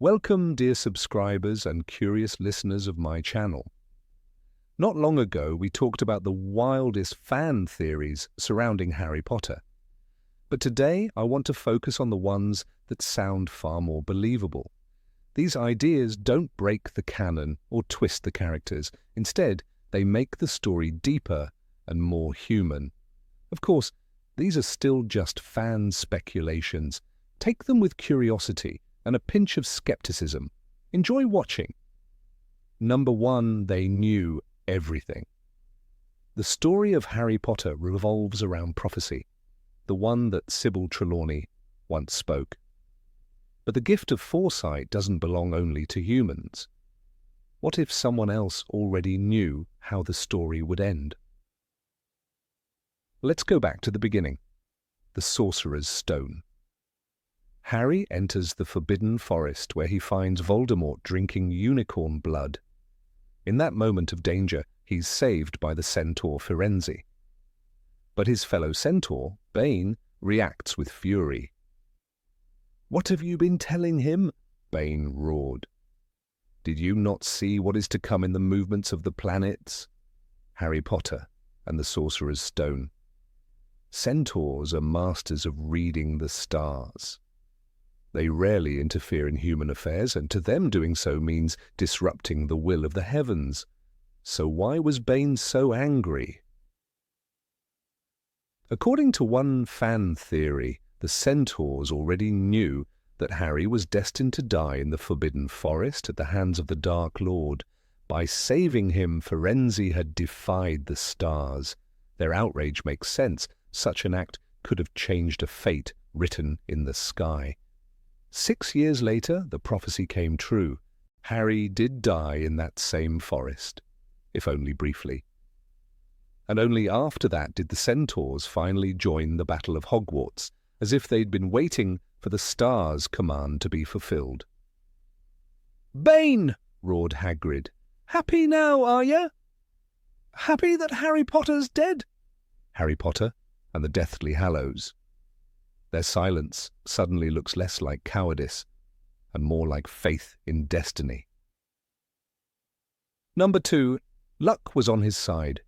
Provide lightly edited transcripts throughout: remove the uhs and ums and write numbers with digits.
Welcome, dear subscribers and curious listeners of my channel. Not long ago, we talked about the wildest fan theories surrounding Harry Potter. But today, I want to focus on the ones that sound far more believable. These ideas don't break the canon or twist the characters. Instead, they make the story deeper and more human. Of course, these are still just fan speculations. Take them with curiosity and a pinch of skepticism. Enjoy watching. Number 1, they knew everything. The story of Harry Potter revolves around prophecy, the one that Sybil Trelawney once spoke. But the gift of foresight doesn't belong only to humans. What if someone else already knew how the story would end? Let's go back to the beginning. The Sorcerer's Stone. Harry enters the Forbidden Forest where he finds Voldemort drinking unicorn blood. In that moment of danger, he's saved by the centaur Firenze. But his fellow centaur, Bane, reacts with fury. "What have you been telling him?" Bane roared. "Did you not see what is to come in the movements of the planets?" Harry Potter and the Sorcerer's Stone. Centaurs are masters of reading the stars. They rarely interfere in human affairs, and to them doing so means disrupting the will of the heavens. So why was Bane so angry? According to one fan theory, the centaurs already knew that Harry was destined to die in the Forbidden Forest at the hands of the Dark Lord. By saving him, Firenze had defied the stars. Their outrage makes sense. Such an act could have changed a fate written in the sky. 6 years later, the prophecy came true. Harry did die in that same forest, if only briefly. And only after that did the centaurs finally join the Battle of Hogwarts, as if they'd been waiting for the stars' command to be fulfilled. "Bane!" roared Hagrid. "Happy now, are you? Happy that Harry Potter's dead?" Harry Potter and the Deathly Hallows. Their silence suddenly looks less like cowardice and more like faith in destiny. Number 2, luck was on his side.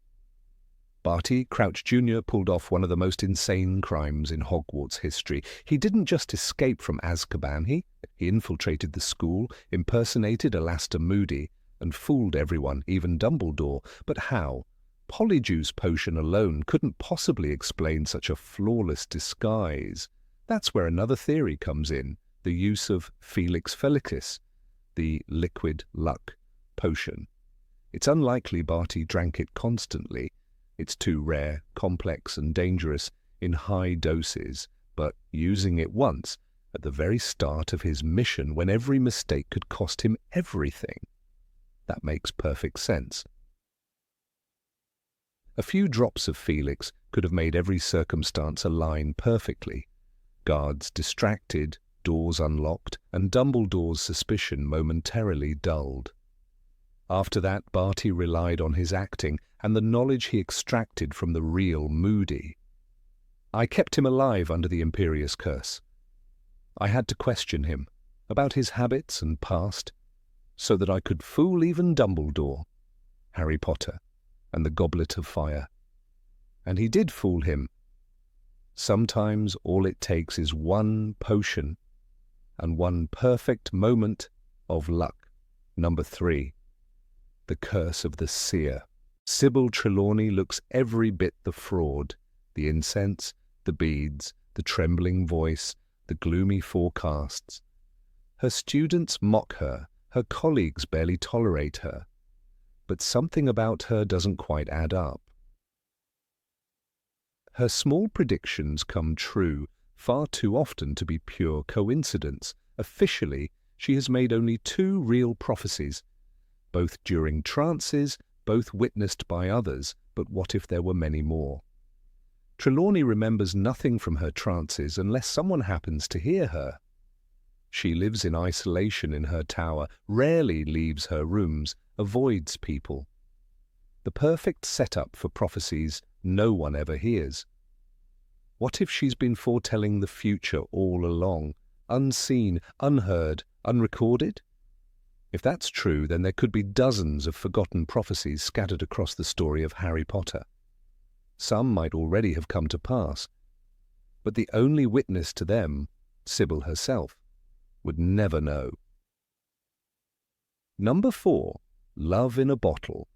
Barty Crouch Jr. pulled off one of the most insane crimes in Hogwarts history. He didn't just escape from Azkaban, he infiltrated the school, impersonated Alastair Moody, and fooled everyone, even Dumbledore. But how? Polyjuice potion alone couldn't possibly explain such a flawless disguise. That's where another theory comes in, the use of Felix Felicis, the liquid luck potion. It's unlikely Barty drank it constantly. It's too rare, complex and dangerous in high doses, but using it once, at the very start of his mission when every mistake could cost him everything. That makes perfect sense. A few drops of Felix could have made every circumstance align perfectly. Guards distracted, doors unlocked, and Dumbledore's suspicion momentarily dulled. After that, Barty relied on his acting and the knowledge he extracted from the real Moody. I kept him alive under the Imperious Curse. I had to question him about his habits and past, so that I could fool even Dumbledore, Harry Potter, and the Goblet of Fire. And he did fool him. Sometimes all it takes is one potion and one perfect moment of luck. Number 3, the Curse of the Seer. Sybil Trelawney looks every bit the fraud. The incense, the beads, the trembling voice, the gloomy forecasts. Her students mock her, her colleagues barely tolerate her. But something about her doesn't quite add up. Her small predictions come true far too often to be pure coincidence. Officially, she has made only 2 real prophecies, both during trances, both witnessed by others, but what if there were many more? Trelawney remembers nothing from her trances unless someone happens to hear her. She lives in isolation in her tower, rarely leaves her rooms, avoids people. The perfect setup for prophecies no one ever hears. What if she's been foretelling the future all along, unseen, unheard, unrecorded? If that's true, then there could be dozens of forgotten prophecies scattered across the story of Harry Potter. Some might already have come to pass, but the only witness to them, Sybil herself, would never know. Number 4. Love in a Bottle.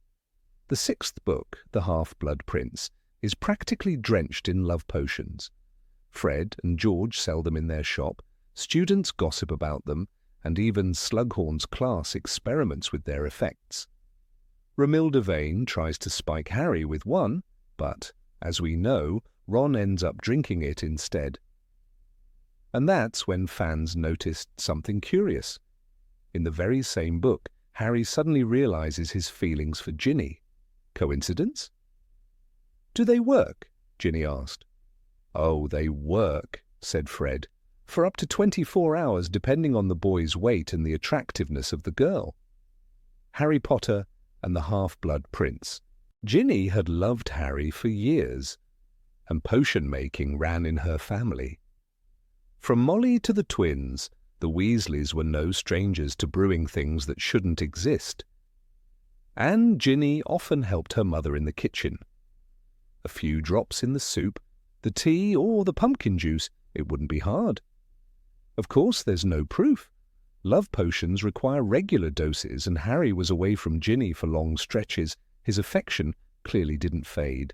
The 6th book, The Half-Blood Prince, is practically drenched in love potions. Fred and George sell them in their shop, students gossip about them, and even Slughorn's class experiments with their effects. Romilda Vane tries to spike Harry with one, but, as we know, Ron ends up drinking it instead. And that's when fans noticed something curious. In the very same book, Harry suddenly realizes his feelings for Ginny. Coincidence? "Do they work?" Ginny asked. "Oh, they work," said Fred, "for up to 24 hours depending on the boy's weight and the attractiveness of the girl." Harry Potter and the Half-Blood Prince. Ginny had loved Harry for years, and potion-making ran in her family. From Molly to the twins, the Weasleys were no strangers to brewing things that shouldn't exist. And Ginny often helped her mother in the kitchen. A few drops in the soup, the tea, or the pumpkin juice, it wouldn't be hard. Of course, there's no proof. Love potions require regular doses, and Harry was away from Ginny for long stretches. His affection clearly didn't fade.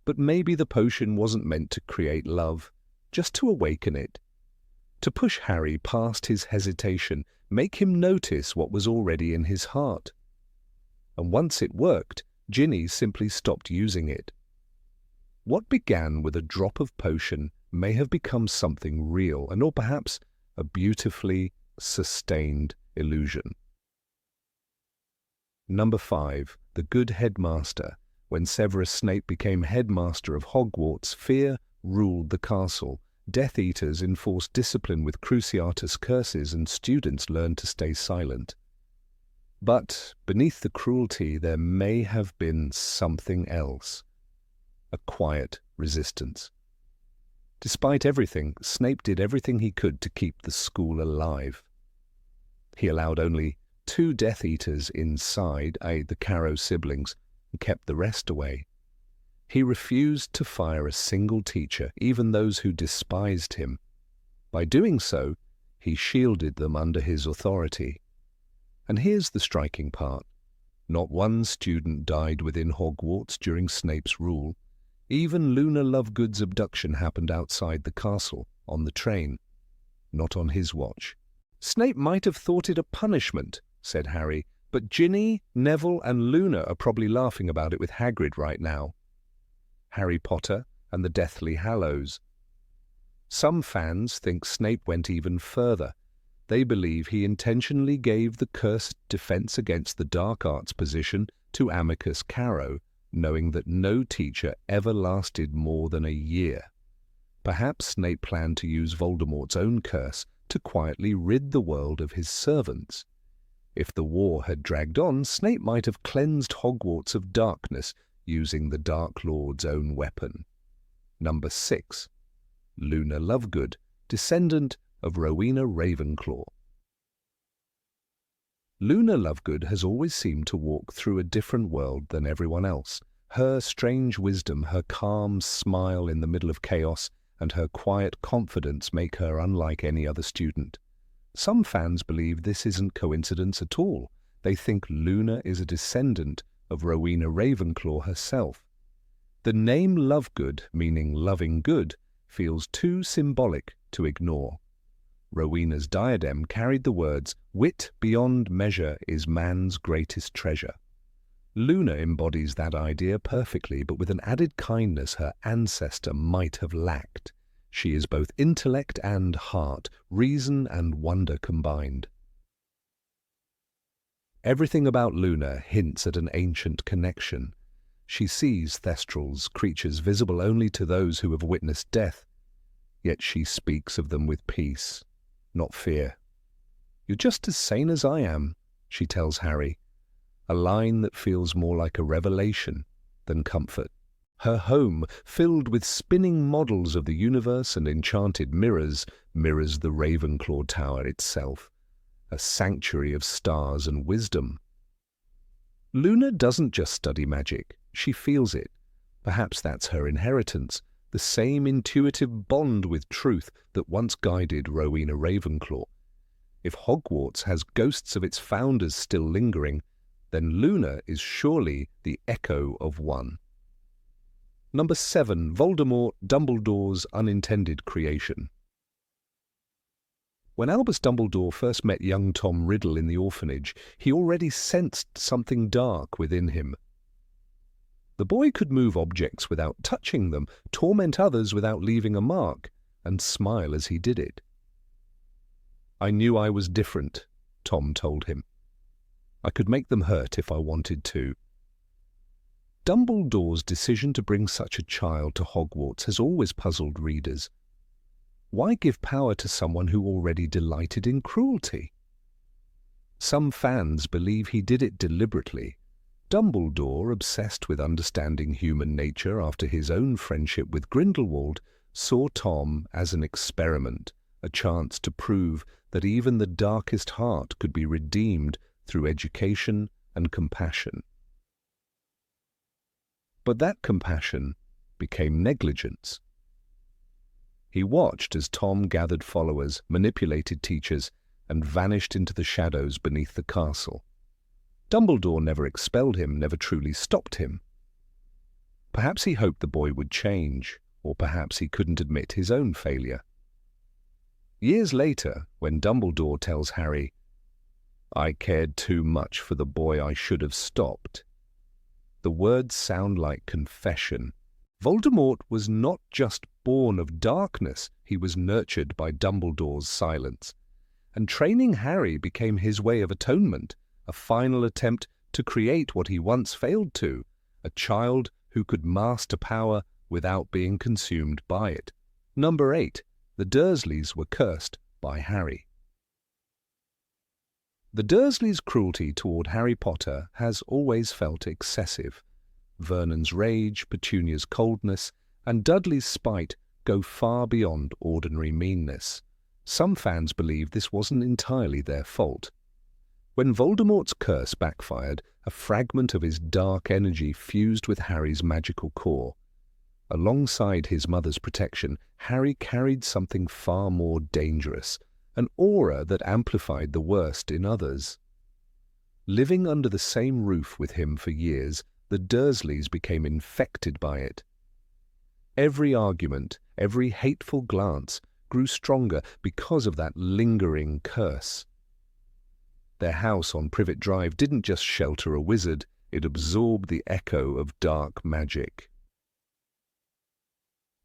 But maybe the potion wasn't meant to create love, just to awaken it. To push Harry past his hesitation, make him notice what was already in his heart. And once it worked, Ginny simply stopped using it. What began with a drop of potion may have become something real, or perhaps a beautifully sustained illusion. Number 5. The Good Headmaster. When Severus Snape became headmaster of Hogwarts, fear ruled the castle. Death Eaters enforced discipline with Cruciatus curses, and students learned to stay silent. But beneath the cruelty there may have been something else. A quiet resistance. Despite everything, Snape did everything he could to keep the school alive. He allowed only 2 Death Eaters inside, the Carrow siblings, and kept the rest away. He refused to fire a single teacher, even those who despised him. By doing so, he shielded them under his authority. And here's the striking part. Not one student died within Hogwarts during Snape's rule. Even Luna Lovegood's abduction happened outside the castle, on the train. Not on his watch. "Snape might have thought it a punishment," said Harry, "but Ginny, Neville, and Luna are probably laughing about it with Hagrid right now." Harry Potter and the Deathly Hallows. Some fans think Snape went even further. They believe he intentionally gave the cursed defense against the dark arts position to Amicus Carrow, knowing that no teacher ever lasted more than a year. Perhaps Snape planned to use Voldemort's own curse to quietly rid the world of his servants. If the war had dragged on, Snape might have cleansed Hogwarts of darkness using the Dark Lord's own weapon. Number 6. Luna Lovegood, descendant of Rowena Ravenclaw. Luna Lovegood has always seemed to walk through a different world than everyone else. Her strange wisdom, her calm smile in the middle of chaos, and her quiet confidence make her unlike any other student. Some fans believe this isn't coincidence at all. They think Luna is a descendant of Rowena Ravenclaw herself. The name Lovegood, meaning loving good, feels too symbolic to ignore. Rowena's diadem carried the words, "Wit beyond measure is man's greatest treasure." Luna embodies that idea perfectly, but with an added kindness her ancestor might have lacked. She is both intellect and heart, reason and wonder combined. Everything about Luna hints at an ancient connection. She sees thestrals, creatures visible only to those who have witnessed death, yet she speaks of them with peace, not fear. "You're just as sane as I am," she tells Harry, a line that feels more like a revelation than comfort. Her home, filled with spinning models of the universe and enchanted mirrors, mirrors the Ravenclaw Tower itself, a sanctuary of stars and wisdom. Luna doesn't just study magic, she feels it. Perhaps that's her inheritance, the same intuitive bond with truth that once guided Rowena Ravenclaw. If Hogwarts has ghosts of its founders still lingering, then Luna is surely the echo of one. Number 7. Voldemort, Dumbledore's unintended creation. When Albus Dumbledore first met young Tom Riddle in the orphanage, he already sensed something dark within him. The boy could move objects without touching them, torment others without leaving a mark, and smile as he did it. "I knew I was different," Tom told him. "I could make them hurt if I wanted to." Dumbledore's decision to bring such a child to Hogwarts has always puzzled readers. Why give power to someone who already delighted in cruelty? Some fans believe he did it deliberately. Dumbledore, obsessed with understanding human nature after his own friendship with Grindelwald, saw Tom as an experiment, a chance to prove that even the darkest heart could be redeemed through education and compassion. But that compassion became negligence. He watched as Tom gathered followers, manipulated teachers, and vanished into the shadows beneath the castle. Dumbledore never expelled him, never truly stopped him. Perhaps he hoped the boy would change, or perhaps he couldn't admit his own failure. Years later, when Dumbledore tells Harry, "I cared too much for the boy I should have stopped," the words sound like confession. Voldemort was not just born of darkness, he was nurtured by Dumbledore's silence. And training Harry became his way of atonement, a final attempt to create what he once failed to, a child who could master power without being consumed by it. Number 8. The Dursleys were cursed by Harry. The Dursleys' cruelty toward Harry Potter has always felt excessive. Vernon's rage, Petunia's coldness, and Dudley's spite go far beyond ordinary meanness. Some fans believe this wasn't entirely their fault. When Voldemort's curse backfired, a fragment of his dark energy fused with Harry's magical core. Alongside his mother's protection, Harry carried something far more dangerous, an aura that amplified the worst in others. Living under the same roof with him for years, the Dursleys became infected by it. Every argument, every hateful glance grew stronger because of that lingering curse. Their house on Privet Drive didn't just shelter a wizard, it absorbed the echo of dark magic.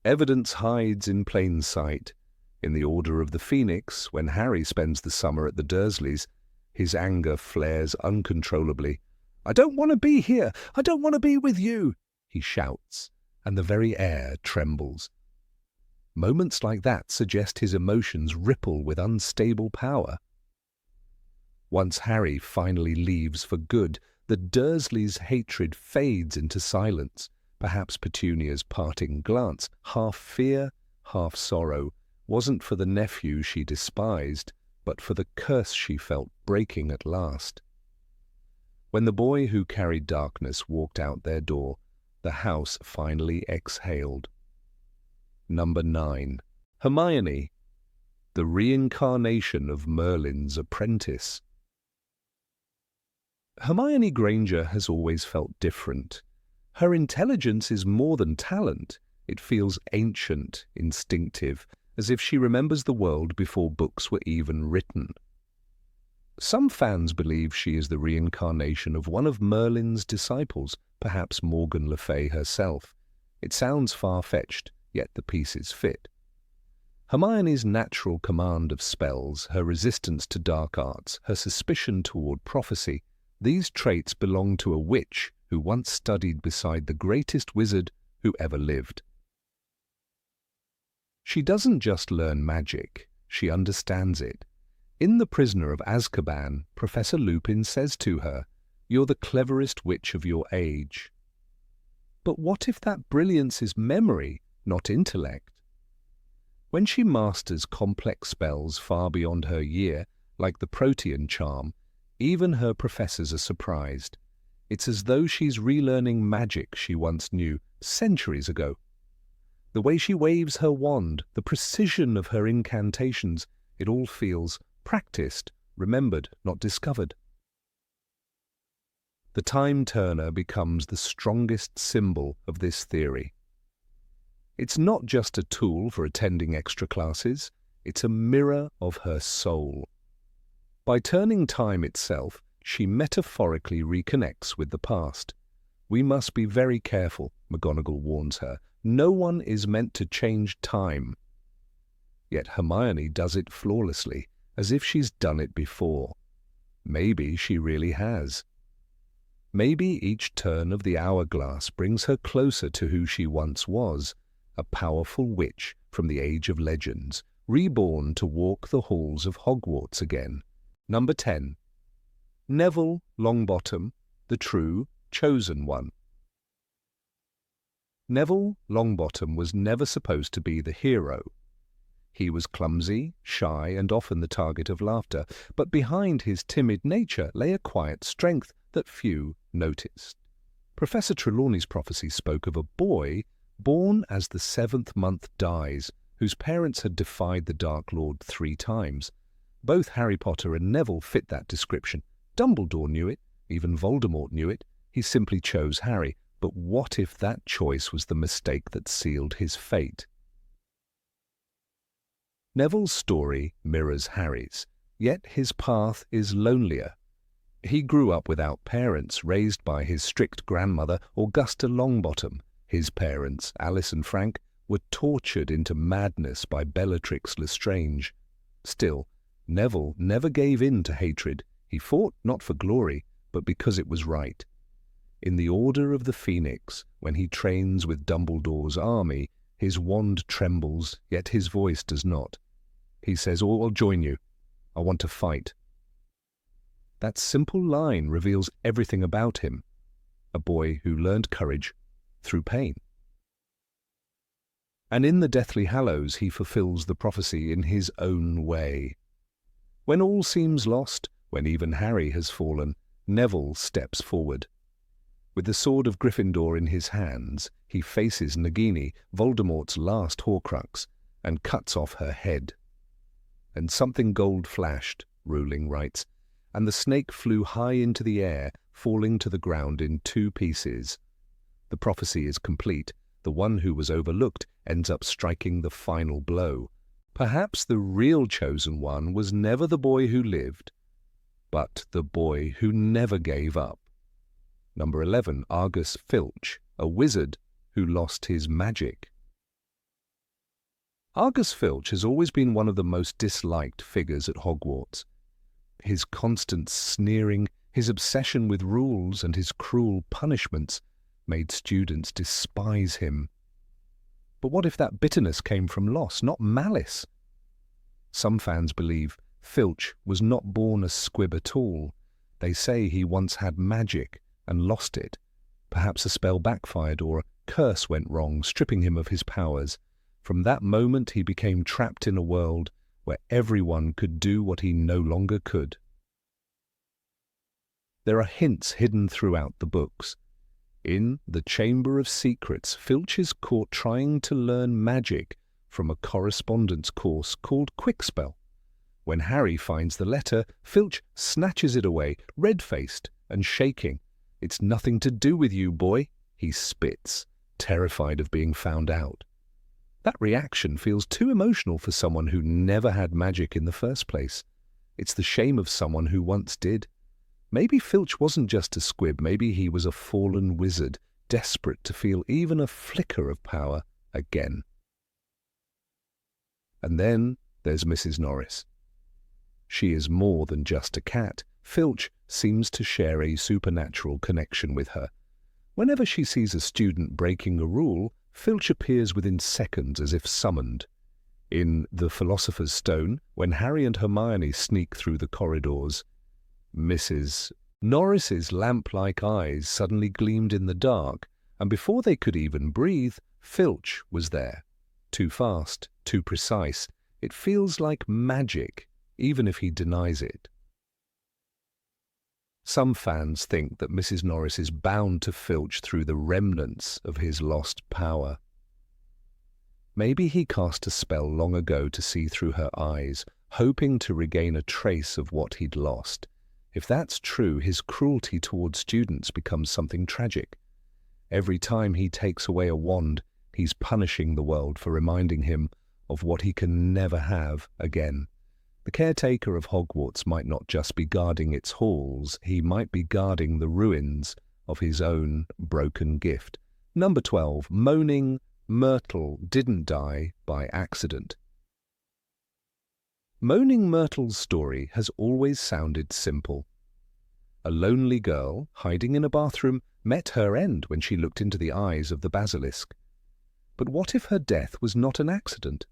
Evidence hides in plain sight. In the Order of the Phoenix, when Harry spends the summer at the Dursleys, his anger flares uncontrollably. "I don't want to be here! I don't want to be with you!" he shouts, and the very air trembles. Moments like that suggest his emotions ripple with unstable power. Once Harry finally leaves for good, the Dursleys' hatred fades into silence. Perhaps Petunia's parting glance, half fear, half sorrow, wasn't for the nephew she despised, but for the curse she felt breaking at last. When the boy who carried darkness walked out their door, the house finally exhaled. Number 9. Hermione, the reincarnation of Merlin's apprentice. Hermione Granger has always felt different. Her intelligence is more than talent. It feels ancient, instinctive, as if she remembers the world before books were even written. Some fans believe she is the reincarnation of one of Merlin's disciples, perhaps Morgan Le Fay herself. It sounds far-fetched, yet the pieces fit. Hermione's natural command of spells, her resistance to dark arts, her suspicion toward prophecy, these traits belong to a witch who once studied beside the greatest wizard who ever lived. She doesn't just learn magic, she understands it. In The Prisoner of Azkaban, Professor Lupin says to her, "You're the cleverest witch of your age." But what if that brilliance is memory, not intellect? When she masters complex spells far beyond her year, like the Protean charm, even her professors are surprised. It's as though she's relearning magic she once knew centuries ago. The way she waves her wand, the precision of her incantations, it all feels practiced, remembered, not discovered. The time turner becomes the strongest symbol of this theory. It's not just a tool for attending extra classes, it's a mirror of her soul. By turning time itself, she metaphorically reconnects with the past. We must be very careful, McGonagall warns her. No one is meant to change time. Yet Hermione does it flawlessly, as if she's done it before. Maybe she really has. Maybe each turn of the hourglass brings her closer to who she once was, a powerful witch from the age of legends, reborn to walk the halls of Hogwarts again. Number 10. Neville Longbottom, the true, chosen one. Neville Longbottom was never supposed to be the hero. He was clumsy, shy, and often the target of laughter, but behind his timid nature lay a quiet strength that few noticed. Professor Trelawney's prophecy spoke of a boy born as the 7th month dies, whose parents had defied the Dark Lord 3 times. Both Harry Potter and Neville fit that description. Dumbledore knew it, even Voldemort knew it. He simply chose Harry. But what if that choice was the mistake that sealed his fate? Neville's story mirrors Harry's, yet his path is lonelier. He grew up without parents, raised by his strict grandmother, Augusta Longbottom. His parents, Alice and Frank, were tortured into madness by Bellatrix Lestrange. Still, Neville never gave in to hatred. He fought not for glory, but because it was right. In the Order of the Phoenix, when he trains with Dumbledore's army, his wand trembles, yet his voice does not. He says, "Oh, I'll join you. I want to fight." That simple line reveals everything about him. A boy who learned courage through pain. And in the Deathly Hallows he fulfills the prophecy in his own way. When all seems lost, when even Harry has fallen, Neville steps forward. With the sword of Gryffindor in his hands, he faces Nagini, Voldemort's last Horcrux, and cuts off her head. And something gold flashed, Rowling writes, and the snake flew high into the air, falling to the ground in 2 pieces. The prophecy is complete. The one who was overlooked ends up striking the final blow. Perhaps the real chosen one was never the boy who lived, but the boy who never gave up. Number 11, Argus Filch, a wizard who lost his magic. Argus Filch has always been one of the most disliked figures at Hogwarts. His constant sneering, his obsession with rules, and his cruel punishments made students despise him. But what if that bitterness came from loss, not malice? Some fans believe Filch was not born a squib at all. They say he once had magic and lost it. Perhaps a spell backfired or a curse went wrong, stripping him of his powers. From that moment he became trapped in a world where everyone could do what he no longer could. There are hints hidden throughout the books. In The Chamber of Secrets, Filch is caught trying to learn magic from a correspondence course called Quickspell. When Harry finds the letter, Filch snatches it away, red-faced and shaking. "It's nothing to do with you, boy," he spits, terrified of being found out. That reaction feels too emotional for someone who never had magic in the first place. It's the shame of someone who once did. Maybe Filch wasn't just a squib, maybe he was a fallen wizard, desperate to feel even a flicker of power again. And then there's Mrs. Norris. She is more than just a cat. Filch seems to share a supernatural connection with her. Whenever she sees a student breaking a rule, Filch appears within seconds as if summoned. In The Philosopher's Stone, when Harry and Hermione sneak through the corridors, Mrs. Norris's lamp-like eyes suddenly gleamed in the dark, and before they could even breathe, Filch was there. Too fast, too precise. It feels like magic, even if he denies it. Some fans think that Mrs. Norris is bound to Filch through the remnants of his lost power. Maybe he cast a spell long ago to see through her eyes, hoping to regain a trace of what he'd lost. If that's true, his cruelty towards students becomes something tragic. Every time he takes away a wand, he's punishing the world for reminding him of what he can never have again. The caretaker of Hogwarts might not just be guarding its halls, he might be guarding the ruins of his own broken gift. Number 12. Moaning Myrtle didn't die by accident. Moaning Myrtle's story has always sounded simple. A lonely girl, hiding in a bathroom, met her end when she looked into the eyes of the basilisk. But what if her death was not an accident?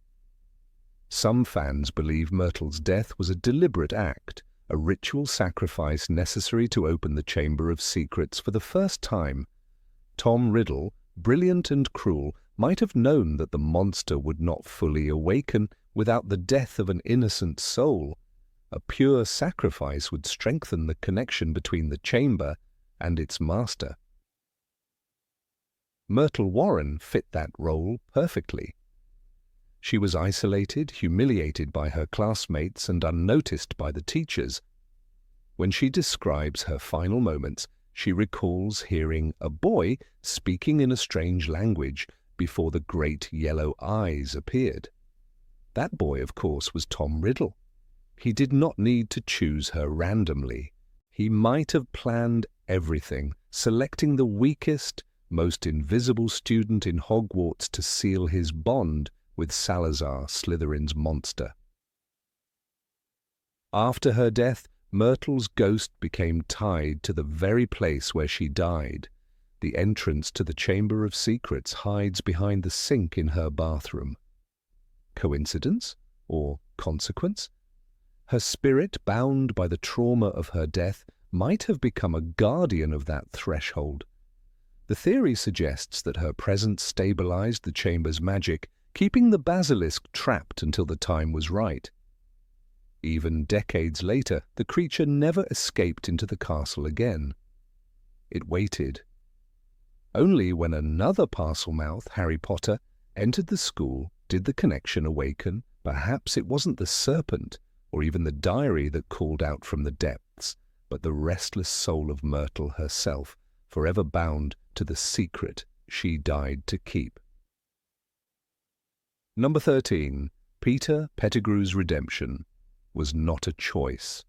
Some fans believe Myrtle's death was a deliberate act, a ritual sacrifice necessary to open the Chamber of Secrets for the first time. Tom Riddle, brilliant and cruel, might have known that the monster would not fully awaken without the death of an innocent soul. A pure sacrifice would strengthen the connection between the chamber and its master. Myrtle Warren fit that role perfectly. She was isolated, humiliated by her classmates, and unnoticed by the teachers. When she describes her final moments, she recalls hearing a boy speaking in a strange language before the great yellow eyes appeared. That boy, of course, was Tom Riddle. He did not need to choose her randomly. He might have planned everything, selecting the weakest, most invisible student in Hogwarts to seal his bond with Salazar, Slytherin's monster. After her death, Myrtle's ghost became tied to the very place where she died. The entrance to the Chamber of Secrets hides behind the sink in her bathroom. Coincidence? Or consequence? Her spirit, bound by the trauma of her death, might have become a guardian of that threshold. The theory suggests that her presence stabilized the chamber's magic, keeping the basilisk trapped until the time was right. Even decades later, the creature never escaped into the castle again. It waited. Only when another Parselmouth, Harry Potter, entered the school did the connection awaken. Perhaps it wasn't the serpent or even the diary that called out from the depths, but the restless soul of Myrtle herself, forever bound to the secret she died to keep. Number 13. Peter Pettigrew's redemption was not a choice.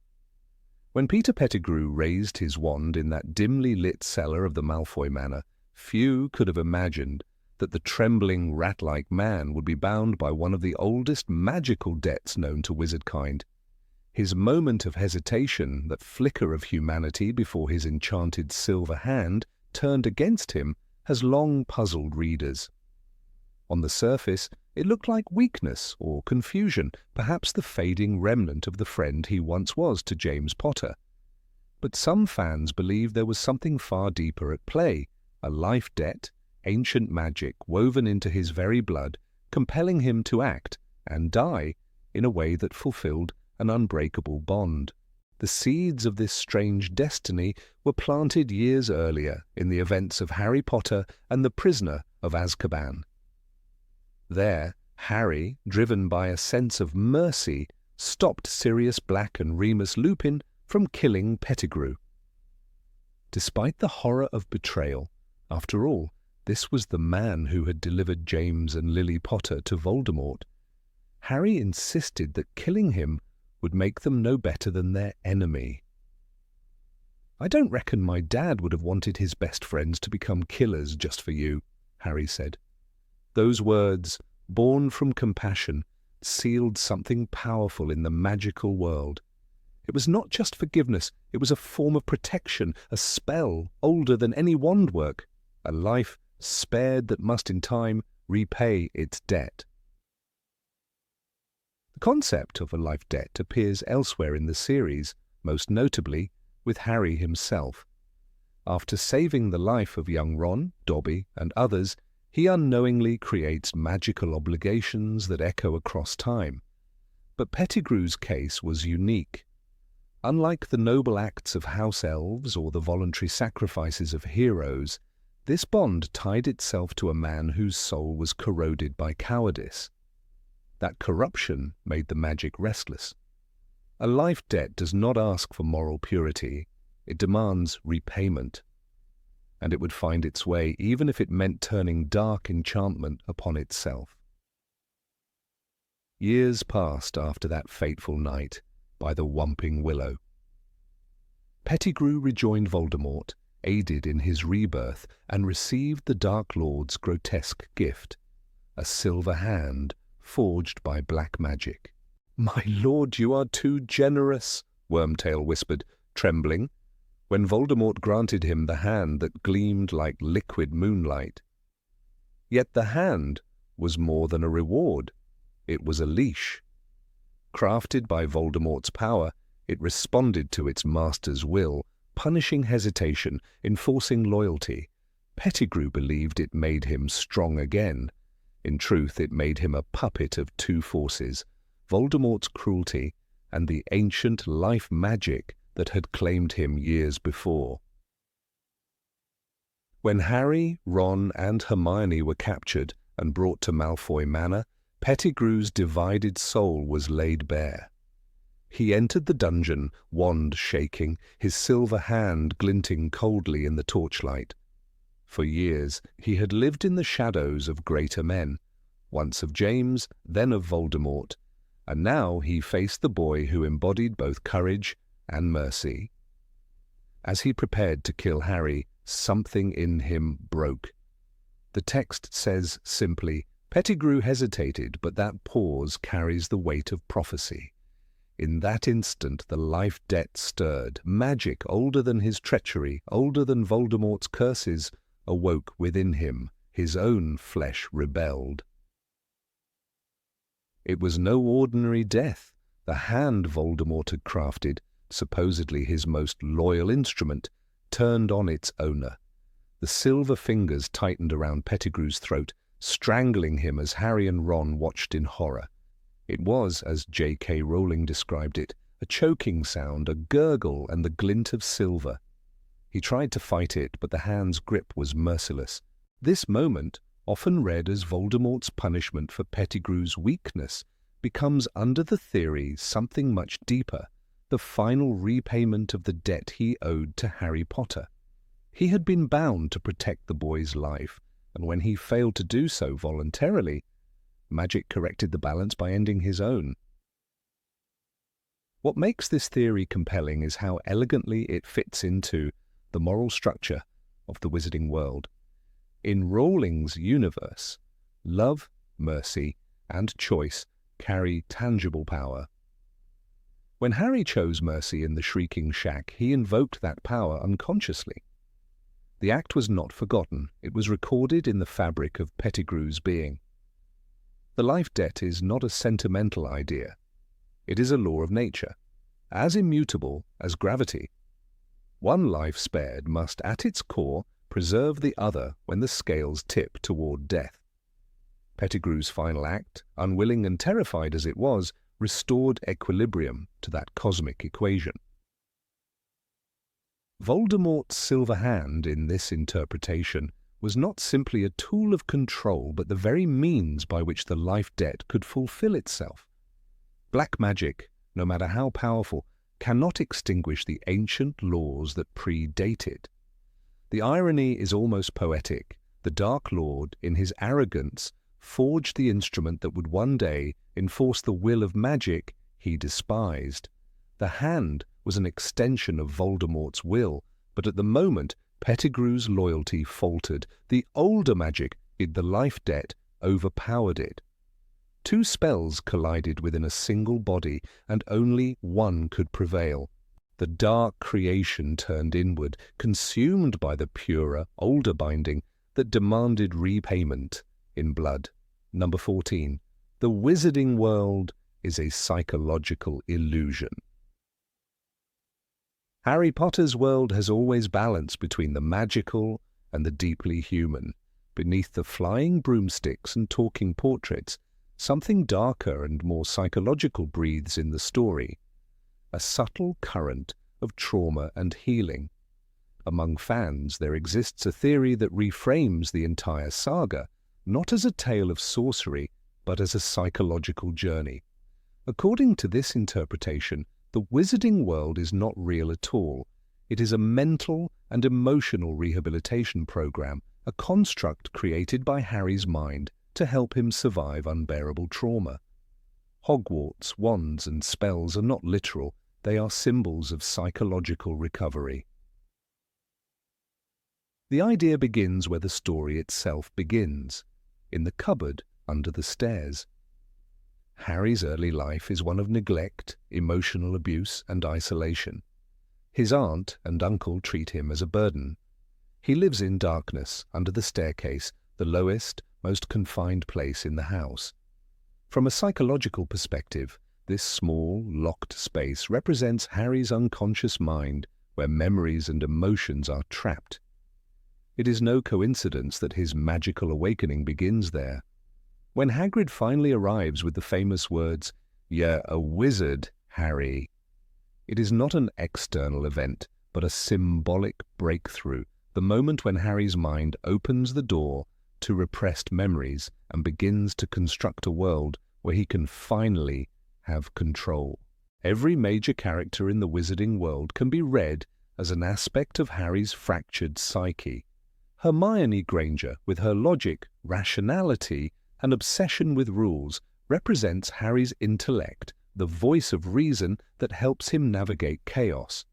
When Peter Pettigrew raised his wand in that dimly lit cellar of the Malfoy Manor, few could have imagined that the trembling rat-like man would be bound by one of the oldest magical debts known to wizardkind. His moment of hesitation, that flicker of humanity before his enchanted silver hand turned against him, has long puzzled readers. On the surface, it looked like weakness or confusion, perhaps the fading remnant of the friend he once was to James Potter. But some fans believe there was something far deeper at play, a life debt, ancient magic woven into his very blood, compelling him to act and die in a way that fulfilled an unbreakable bond. The seeds of this strange destiny were planted years earlier in the events of Harry Potter and the Prisoner of Azkaban. There, Harry, driven by a sense of mercy, stopped Sirius Black and Remus Lupin from killing Pettigrew. Despite the horror of betrayal, after all, this was the man who had delivered James and Lily Potter to Voldemort. Harry insisted that killing him would make them no better than their enemy. "I don't reckon my dad would have wanted his best friends to become killers just for you," Harry said. Those words, born from compassion, sealed something powerful in the magical world. It was not just forgiveness, it was a form of protection, a spell older than any wand work, a life spared that must in time repay its debt. The concept of a life debt appears elsewhere in the series, most notably with Harry himself. After saving the life of young Ron, Dobby, and others, he unknowingly creates magical obligations that echo across time. But Pettigrew's case was unique. Unlike the noble acts of house elves or the voluntary sacrifices of heroes, this bond tied itself to a man whose soul was corroded by cowardice. That corruption made the magic restless. A life debt does not ask for moral purity, it demands repayment. And it would find its way even if it meant turning dark enchantment upon itself. Years passed after that fateful night by the Whomping Willow. Pettigrew rejoined Voldemort, aided in his rebirth, and received the Dark Lord's grotesque gift, a silver hand forged by black magic. "My lord, you are too generous," Wormtail whispered, trembling, when Voldemort granted him the hand that gleamed like liquid moonlight. Yet the hand was more than a reward. It was a leash. Crafted by Voldemort's power, it responded to its master's will, punishing hesitation, enforcing loyalty. Pettigrew believed it made him strong again. In truth, it made him a puppet of two forces, Voldemort's cruelty and the ancient life magic that had claimed him years before. When Harry, Ron, and Hermione were captured and brought to Malfoy Manor, Pettigrew's divided soul was laid bare. He entered the dungeon, wand shaking, his silver hand glinting coldly in the torchlight. For years he had lived in the shadows of greater men, once of James, then of Voldemort, and now he faced the boy who embodied both courage and mercy. As he prepared to kill Harry, something in him broke. The text says simply, Pettigrew hesitated, but that pause carries the weight of prophecy. In that instant the life debt stirred. Magic older than his treachery, older than Voldemort's curses, awoke within him. His own flesh rebelled. It was no ordinary death. The hand Voldemort had crafted, supposedly his most loyal instrument, turned on its owner. The silver fingers tightened around Pettigrew's throat, strangling him as Harry and Ron watched in horror. It was, as J.K. Rowling described it, a choking sound, a gurgle, and the glint of silver. He tried to fight it, but the hand's grip was merciless. This moment, often read as Voldemort's punishment for Pettigrew's weakness, becomes, under the theory, something much deeper, the final repayment of the debt he owed to Harry Potter. He had been bound to protect the boy's life, and when he failed to do so voluntarily, magic corrected the balance by ending his own. What makes this theory compelling is how elegantly it fits into the moral structure of the wizarding world. In Rowling's universe, love, mercy, and choice carry tangible power. When Harry chose mercy in the Shrieking Shack, he invoked that power unconsciously. The act was not forgotten. It was recorded in the fabric of Pettigrew's being. The life debt is not a sentimental idea. It is a law of nature, as immutable as gravity. One life spared must, at its core, preserve the other when the scales tip toward death. Pettigrew's final act, unwilling and terrified as it was, restored equilibrium to that cosmic equation. Voldemort's silver hand, in this interpretation, was not simply a tool of control, but the very means by which the life debt could fulfill itself. Black magic, no matter how powerful, cannot extinguish the ancient laws that predate it. The irony is almost poetic. The Dark Lord, in his arrogance, forged the instrument that would one day enforce the will of magic he despised. The hand was an extension of Voldemort's will, but at the moment Pettigrew's loyalty faltered. The older magic, the life debt, overpowered it. Two spells collided within a single body, and only one could prevail. The dark creation turned inward, consumed by the purer, older binding that demanded repayment in blood. Number 14. The wizarding world is a psychological illusion. Harry Potter's world has always balanced between the magical and the deeply human. Beneath the flying broomsticks and talking portraits, something darker and more psychological breathes in the story, a subtle current of trauma and healing. Among fans, there exists a theory that reframes the entire saga, not as a tale of sorcery, but as a psychological journey. According to this interpretation, the wizarding world is not real at all. It is a mental and emotional rehabilitation program, a construct created by Harry's mind to help him survive unbearable trauma. Hogwarts, wands and spells are not literal, they are symbols of psychological recovery. The idea begins where the story itself begins, in the cupboard under the stairs. Harry's early life is one of neglect, emotional abuse and isolation. His aunt and uncle treat him as a burden. He lives in darkness, under the staircase, the lowest, most confined place in the house. From a psychological perspective, this small, locked space represents Harry's unconscious mind, where memories and emotions are trapped. It is no coincidence that his magical awakening begins there. When Hagrid finally arrives with the famous words, "You're a wizard, Harry," it is not an external event, but a symbolic breakthrough, the moment when Harry's mind opens the door to repressed memories and begins to construct a world where he can finally have control. Every major character in the wizarding world can be read as an aspect of Harry's fractured psyche. Hermione Granger, with her logic, rationality, and obsession with rules, represents Harry's intellect, the voice of reason that helps him navigate chaos.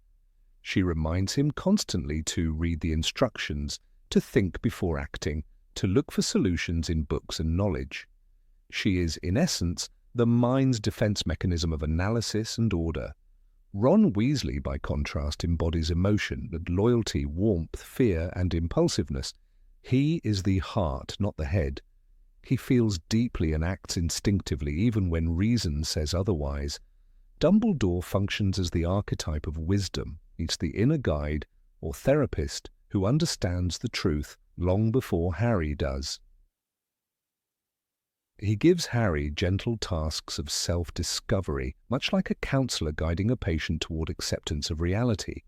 She reminds him constantly to read the instructions, to think before acting, to look for solutions in books and knowledge. She is, in essence, the mind's defense mechanism of analysis and order. Ron Weasley, by contrast, embodies emotion and loyalty, warmth, fear, and impulsiveness. He is the heart, not the head. He feels deeply and acts instinctively, even when reason says otherwise. Dumbledore functions as the archetype of wisdom. He's the inner guide or therapist who understands the truth long before Harry does. He gives Harry gentle tasks of self-discovery, much like a counselor guiding a patient toward acceptance of reality.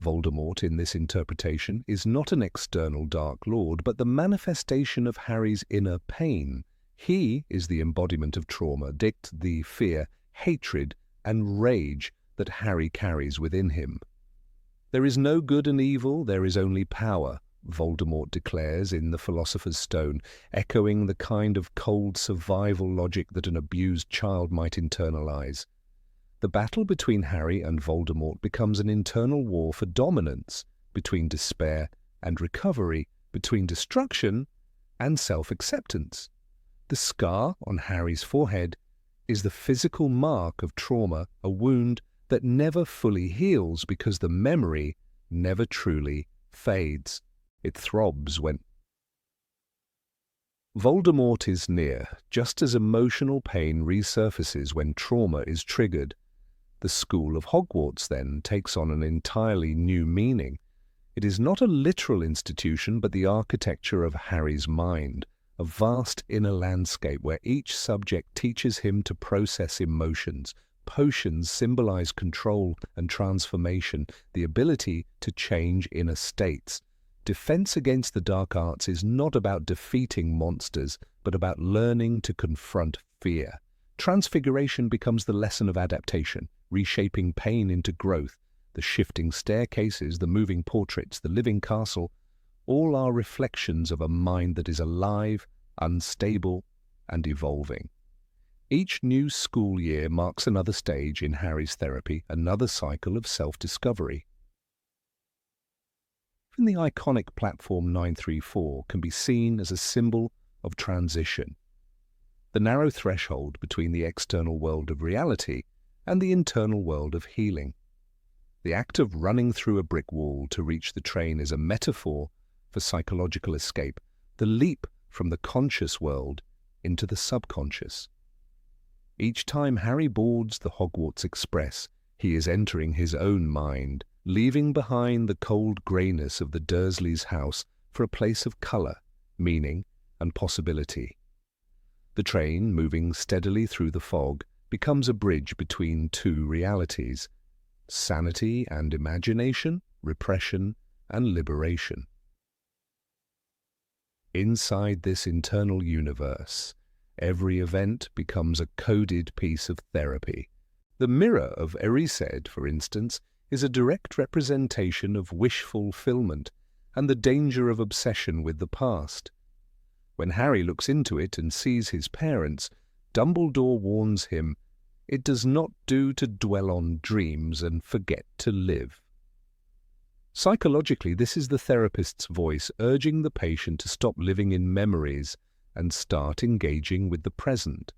Voldemort, in this interpretation, is not an external Dark Lord, but the manifestation of Harry's inner pain. He is the embodiment of trauma, the fear, hatred, and rage that Harry carries within him. "There is no good and evil, there is only power," Voldemort declares in The Philosopher's Stone, echoing the kind of cold survival logic that an abused child might internalize. The battle between Harry and Voldemort becomes an internal war for dominance, between despair and recovery, between destruction and self-acceptance. The scar on Harry's forehead is the physical mark of trauma, a wound that never fully heals because the memory never truly fades. It throbs when Voldemort is near, just as emotional pain resurfaces when trauma is triggered. The school of Hogwarts, then, takes on an entirely new meaning. It is not a literal institution, but the architecture of Harry's mind, a vast inner landscape where each subject teaches him to process emotions. Potions symbolize control and transformation, the ability to change inner states. Defense against the dark arts is not about defeating monsters, but about learning to confront fear. Transfiguration becomes the lesson of adaptation, reshaping pain into growth. The shifting staircases, the moving portraits, the living castle, all are reflections of a mind that is alive, unstable, and evolving. Each new school year marks another stage in Harry's therapy, another cycle of self-discovery. Even the iconic platform 934 can be seen as a symbol of transition, the narrow threshold between the external world of reality and the internal world of healing. The act of running through a brick wall to reach the train is a metaphor for psychological escape, the leap from the conscious world into the subconscious. Each time Harry boards the Hogwarts Express, he is entering his own mind, leaving behind the cold greyness of the Dursleys' house for a place of colour, meaning, and possibility. The train, moving steadily through the fog, becomes a bridge between two realities: sanity and imagination, repression and liberation. Inside this internal universe, every event becomes a coded piece of therapy. The mirror of Erised, for instance, is a direct representation of wish fulfillment and the danger of obsession with the past. When Harry looks into it and sees his parents, Dumbledore warns him, "It does not do to dwell on dreams and forget to live." Psychologically, this is the therapist's voice urging the patient to stop living in memories and start engaging with the present.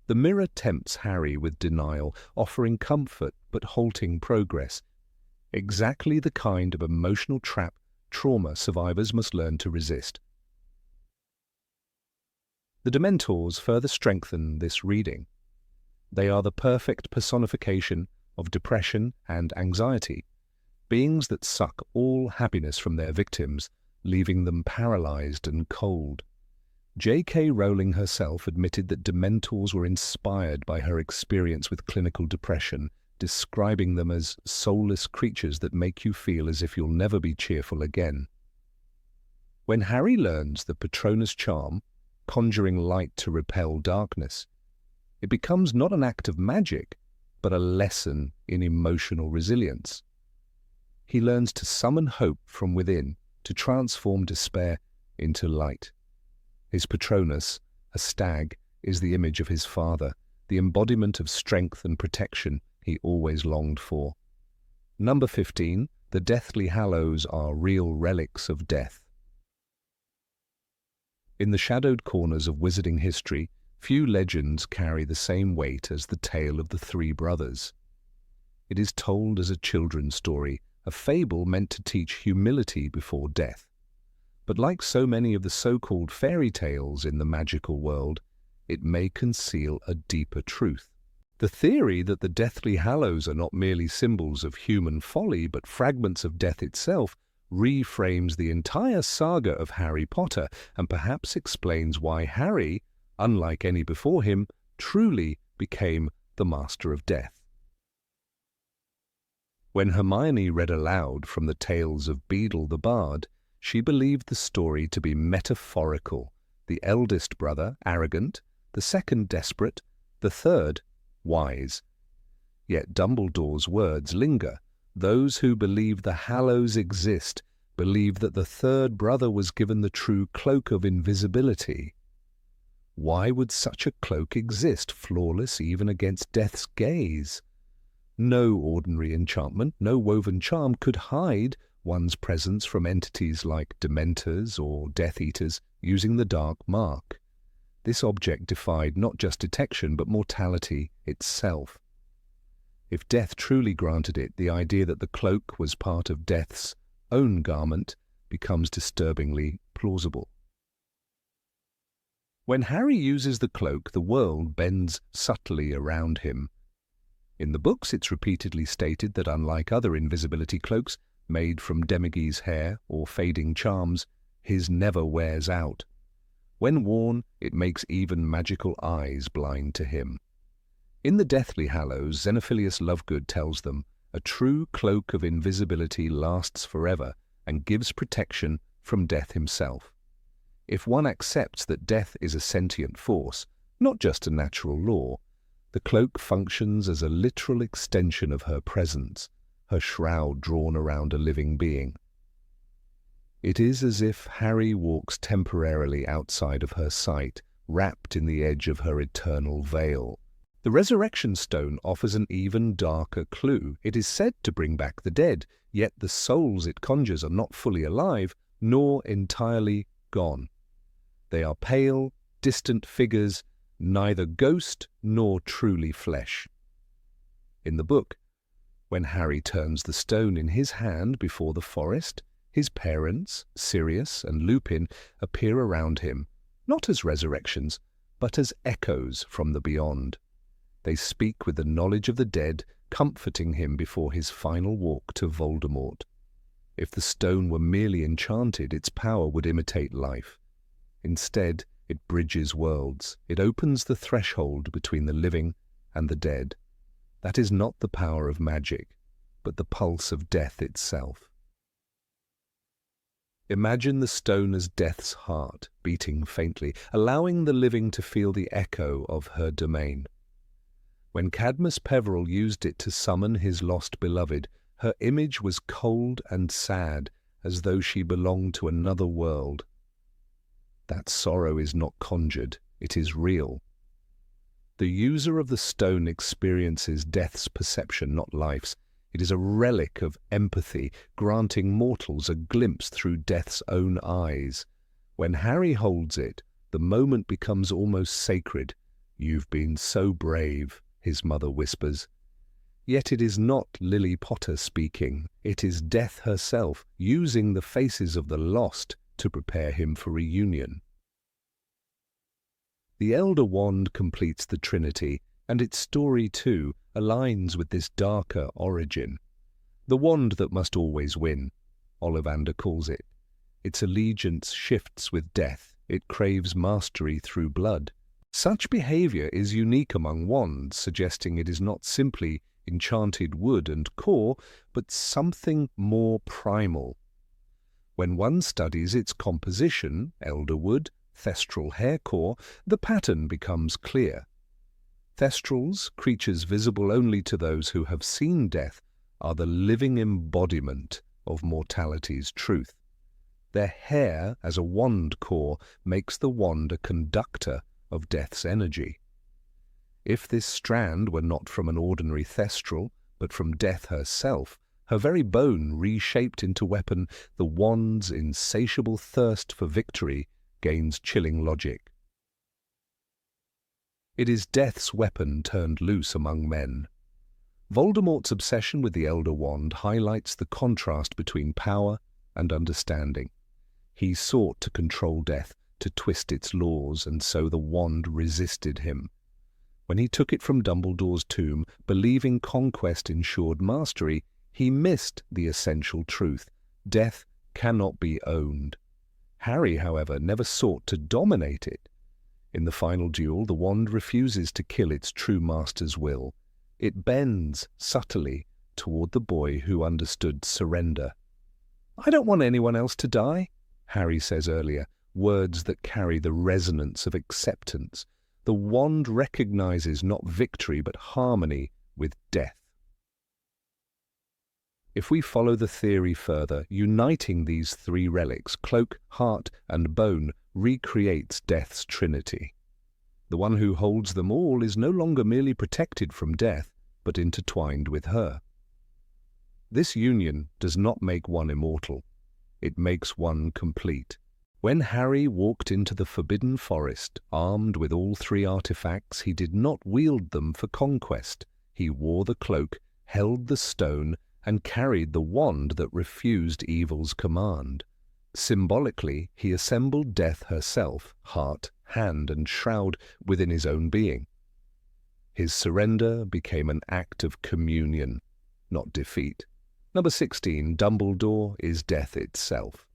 The mirror tempts Harry with denial, offering comfort but halting progress. Exactly the kind of emotional trap trauma survivors must learn to resist. The Dementors further strengthen this reading. They are the perfect personification of depression and anxiety, beings that suck all happiness from their victims, leaving them paralyzed and cold. J.K. Rowling herself admitted that Dementors were inspired by her experience with clinical depression, describing them as soulless creatures that make you feel as if you'll never be cheerful again. When Harry learns the Patronus charm, conjuring light to repel darkness, it becomes not an act of magic, but a lesson in emotional resilience. He learns to summon hope from within, to transform despair into light. His Patronus, a stag, is the image of his father, the embodiment of strength and protection he always longed for. Number 15, the Deathly Hallows are real relics of death. In the shadowed corners of wizarding history, few legends carry the same weight as the tale of the three brothers. It is told as a children's story, a fable meant to teach humility before death. But like so many of the so-called fairy tales in the magical world, it may conceal a deeper truth. The theory that the Deathly Hallows are not merely symbols of human folly but fragments of death itself reframes the entire saga of Harry Potter and perhaps explains why Harry, unlike any before him, truly became the Master of Death. When Hermione read aloud from the tales of Beedle the Bard, she believed the story to be metaphorical, the eldest brother arrogant, the second desperate, the third wise. Yet Dumbledore's words linger. Those who believe the Hallows exist believe that the third brother was given the true cloak of invisibility. Why would such a cloak exist, flawless even against death's gaze? No ordinary enchantment, no woven charm could hide one's presence from entities like Dementors or Death Eaters using the dark mark. This object defied not just detection but mortality itself. If death truly granted it, the idea that the cloak was part of death's own garment becomes disturbingly plausible. When Harry uses the cloak, the world bends subtly around him. In the books, it's repeatedly stated that unlike other invisibility cloaks made from Demigee's hair or fading charms, his never wears out. When worn, it makes even magical eyes blind to him. In the Deathly Hallows, Xenophilius Lovegood tells them, a true cloak of invisibility lasts forever and gives protection from death himself. If one accepts that death is a sentient force, not just a natural law, the cloak functions as a literal extension of her presence, her shroud drawn around a living being. It is as if Harry walks temporarily outside of her sight, wrapped in the edge of her eternal veil. The Resurrection Stone offers an even darker clue. It is said to bring back the dead, yet the souls it conjures are not fully alive, nor entirely gone. They are pale, distant figures, neither ghost nor truly flesh. In the book, when Harry turns the stone in his hand before the forest, his parents, Sirius and Lupin, appear around him, not as resurrections, but as echoes from the beyond. They speak with the knowledge of the dead comforting him before his final walk to Voldemort. If the stone were merely enchanted, its power would imitate life. Instead, it bridges worlds. It opens the threshold between the living and the dead. That is not the power of magic, but the pulse of death itself. Imagine the stone as death's heart, beating faintly, allowing the living to feel the echo of her domain. When Cadmus Peverell used it to summon his lost beloved, her image was cold and sad, as though she belonged to another world. That sorrow is not conjured, it is real. The user of the stone experiences death's perception, not life's. It is a relic of empathy, granting mortals a glimpse through death's own eyes. When Harry holds it, the moment becomes almost sacred. "You've been so brave," his mother whispers. Yet it is not Lily Potter speaking. It is Death herself, using the faces of the lost to prepare him for reunion. The Elder Wand completes the Trinity, and its story, too, aligns with this darker origin. The wand that must always win, Ollivander calls it. Its allegiance shifts with death. It craves mastery through blood. Such behavior is unique among wands, suggesting it is not simply enchanted wood and core, but something more primal. When one studies its composition, elderwood, thestral hair core, the pattern becomes clear. Thestrals, creatures visible only to those who have seen death, are the living embodiment of mortality's truth. Their hair, as a wand core, makes the wand a conductor of death's energy. If this strand were not from an ordinary thestral, but from death herself, her very bone reshaped into weapon, the wand's insatiable thirst for victory gains chilling logic. It is death's weapon turned loose among men. Voldemort's obsession with the Elder Wand highlights the contrast between power and understanding. He sought to control death, to twist its laws, and so the wand resisted him. When he took it from Dumbledore's tomb, believing conquest ensured mastery, he missed the essential truth. Death cannot be owned. Harry, however, never sought to dominate it. In the final duel, the wand refuses to kill its true master's will. It bends subtly toward the boy who understood surrender. "I don't want anyone else to die," Harry says earlier, words that carry the resonance of acceptance. The wand recognizes not victory but harmony with death. If we follow the theory further, uniting these three relics, cloak, heart, and bone, recreates death's trinity. The one who holds them all is no longer merely protected from death, but intertwined with her. This union does not make one immortal. It makes one complete. When Harry walked into the Forbidden Forest, armed with all three artifacts, he did not wield them for conquest. He wore the cloak, held the stone, and carried the wand that refused evil's command. Symbolically, he assembled death herself, heart, hand, and shroud within his own being. His surrender became an act of communion, not defeat. Number 16, Dumbledore is death itself.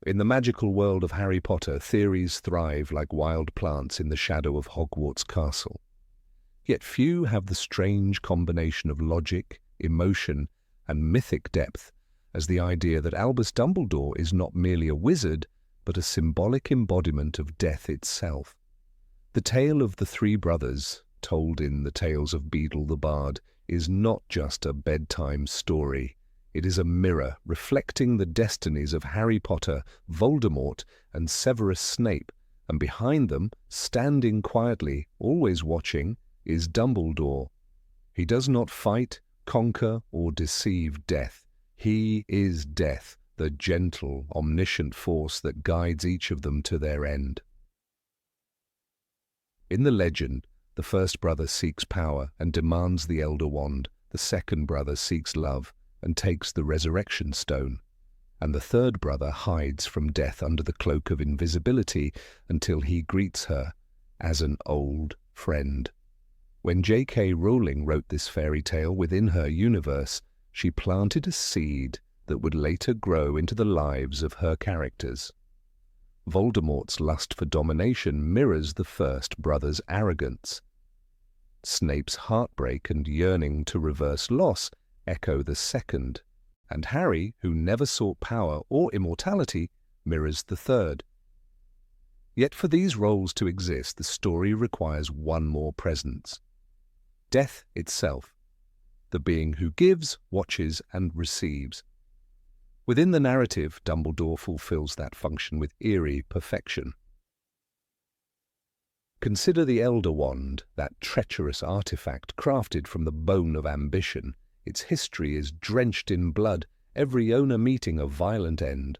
In the magical world of Harry Potter, theories thrive like wild plants in the shadow of Hogwarts Castle. Yet few have the strange combination of logic, emotion, and mythic depth as the idea that Albus Dumbledore is not merely a wizard, but a symbolic embodiment of death itself. The tale of the three brothers, told in the Tales of Beedle the Bard, is not just a bedtime story. It is a mirror reflecting the destinies of Harry Potter, Voldemort, and Severus Snape, and behind them, standing quietly, always watching, is Dumbledore. He does not fight, conquer, or deceive death. He is death, the gentle, omniscient force that guides each of them to their end. In the legend, the first brother seeks power and demands the Elder Wand. The second brother seeks love and takes the Resurrection Stone. And the third brother hides from death under the cloak of invisibility until he greets her as an old friend. When J.K. Rowling wrote this fairy tale within her universe, she planted a seed that would later grow into the lives of her characters. Voldemort's lust for domination mirrors the first brother's arrogance. Snape's heartbreak and yearning to reverse loss echo the second, and Harry, who never sought power or immortality, mirrors the third. Yet for these roles to exist, the story requires one more presence: death itself, the being who gives, watches, and receives. Within the narrative, Dumbledore fulfills that function with eerie perfection. Consider the Elder Wand, that treacherous artifact crafted from the bone of ambition. Its history is drenched in blood, every owner meeting a violent end.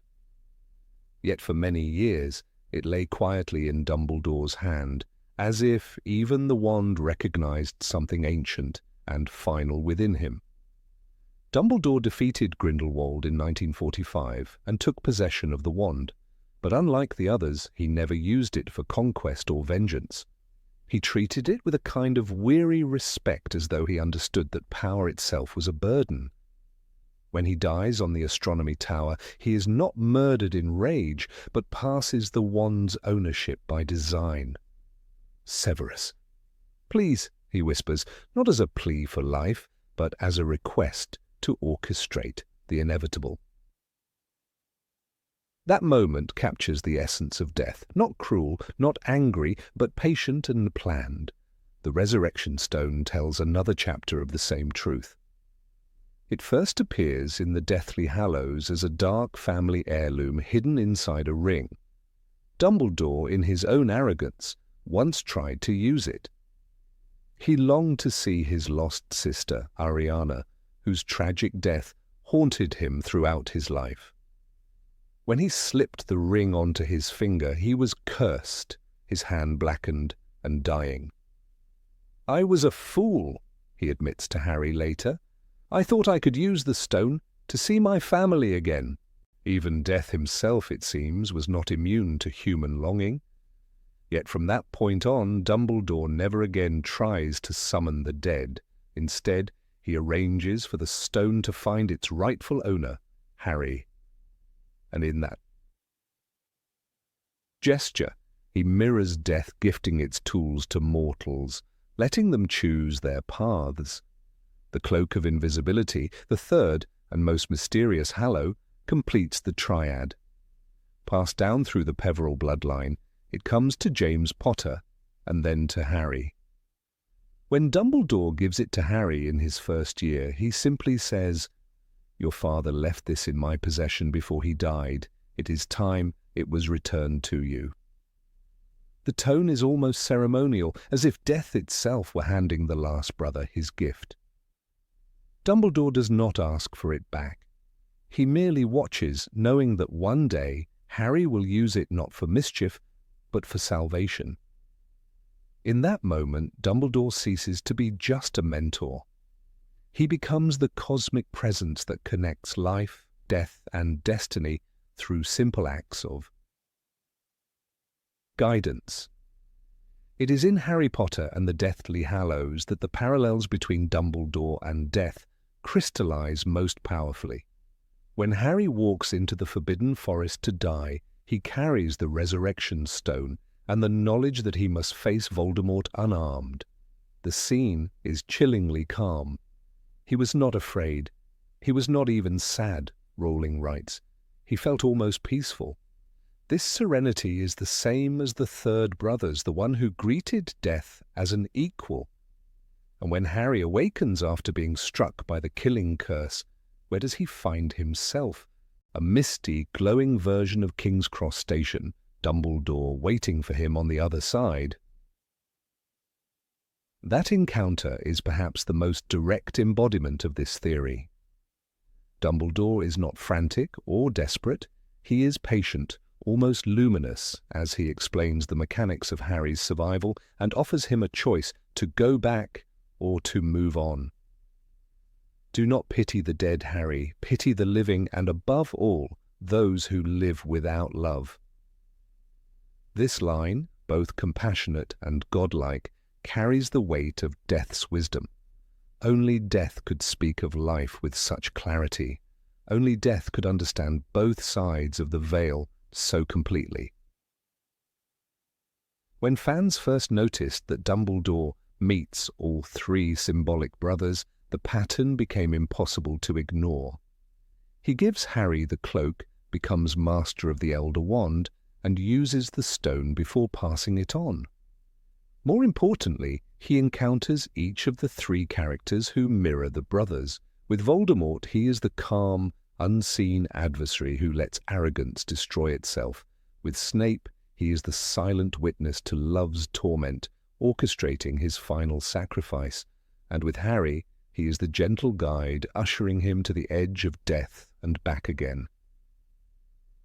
Yet for many years, it lay quietly in Dumbledore's hand, as if even the wand recognized something ancient and final within him. Dumbledore defeated Grindelwald in 1945 and took possession of the wand, but unlike the others, he never used it for conquest or vengeance. He treated it with a kind of weary respect, as though he understood that power itself was a burden. When he dies on the astronomy tower, he is not murdered in rage, but passes the wand's ownership by design. "Severus, please," he whispers, not as a plea for life, but as a request to orchestrate the inevitable. That moment captures the essence of death, not cruel, not angry, but patient and planned. The Resurrection Stone tells another chapter of the same truth. It first appears in the Deathly Hallows as a dark family heirloom hidden inside a ring. Dumbledore, in his own arrogance, once tried to use it. He longed to see his lost sister, Ariana, whose tragic death haunted him throughout his life. When he slipped the ring onto his finger, he was cursed, his hand blackened and dying. "I was a fool," he admits to Harry later. "I thought I could use the stone to see my family again." Even death himself, it seems, was not immune to human longing. Yet from that point on, Dumbledore never again tries to summon the dead. Instead, he arranges for the stone to find its rightful owner, Harry. And in that gesture, he mirrors death gifting its tools to mortals, letting them choose their paths. The Cloak of Invisibility, the third and most mysterious Hallow, completes the triad. Passed down through the Peverell bloodline, it comes to James Potter, and then to Harry. When Dumbledore gives it to Harry in his first year, he simply says, "Your father left this in my possession before he died. It is time it was returned to you." The tone is almost ceremonial, as if death itself were handing the last brother his gift. Dumbledore does not ask for it back. He merely watches, knowing that one day Harry will use it not for mischief, but for salvation. In that moment, Dumbledore ceases to be just a mentor. He becomes the cosmic presence that connects life, death, and destiny through simple acts of guidance. It is in Harry Potter and the Deathly Hallows that the parallels between Dumbledore and death crystallize most powerfully. When Harry walks into the Forbidden Forest to die, he carries the Resurrection Stone and the knowledge that he must face Voldemort unarmed. The scene is chillingly calm. He was not afraid. He was not even sad, Rowling writes. He felt almost peaceful. This serenity is the same as the third brothers, the one who greeted death as an equal. And when Harry awakens after being struck by the killing curse, where does he find himself? A misty, glowing version of King's Cross Station, Dumbledore waiting for him on the other side. That encounter is perhaps the most direct embodiment of this theory. Dumbledore is not frantic or desperate. He is patient, almost luminous, as he explains the mechanics of Harry's survival and offers him a choice to go back or to move on. Do not pity the dead, Harry. Pity the living and, above all, those who live without love. This line, both compassionate and godlike, carries the weight of death's wisdom. Only death could speak of life with such clarity. Only death could understand both sides of the veil so completely. When fans first noticed that Dumbledore meets all three symbolic brothers, the pattern became impossible to ignore. He gives Harry the cloak, becomes master of the Elder Wand, and uses the stone before passing it on. More importantly, he encounters each of the three characters who mirror the brothers. With Voldemort, he is the calm, unseen adversary who lets arrogance destroy itself. With Snape, he is the silent witness to love's torment, orchestrating his final sacrifice. And with Harry, he is the gentle guide, ushering him to the edge of death and back again.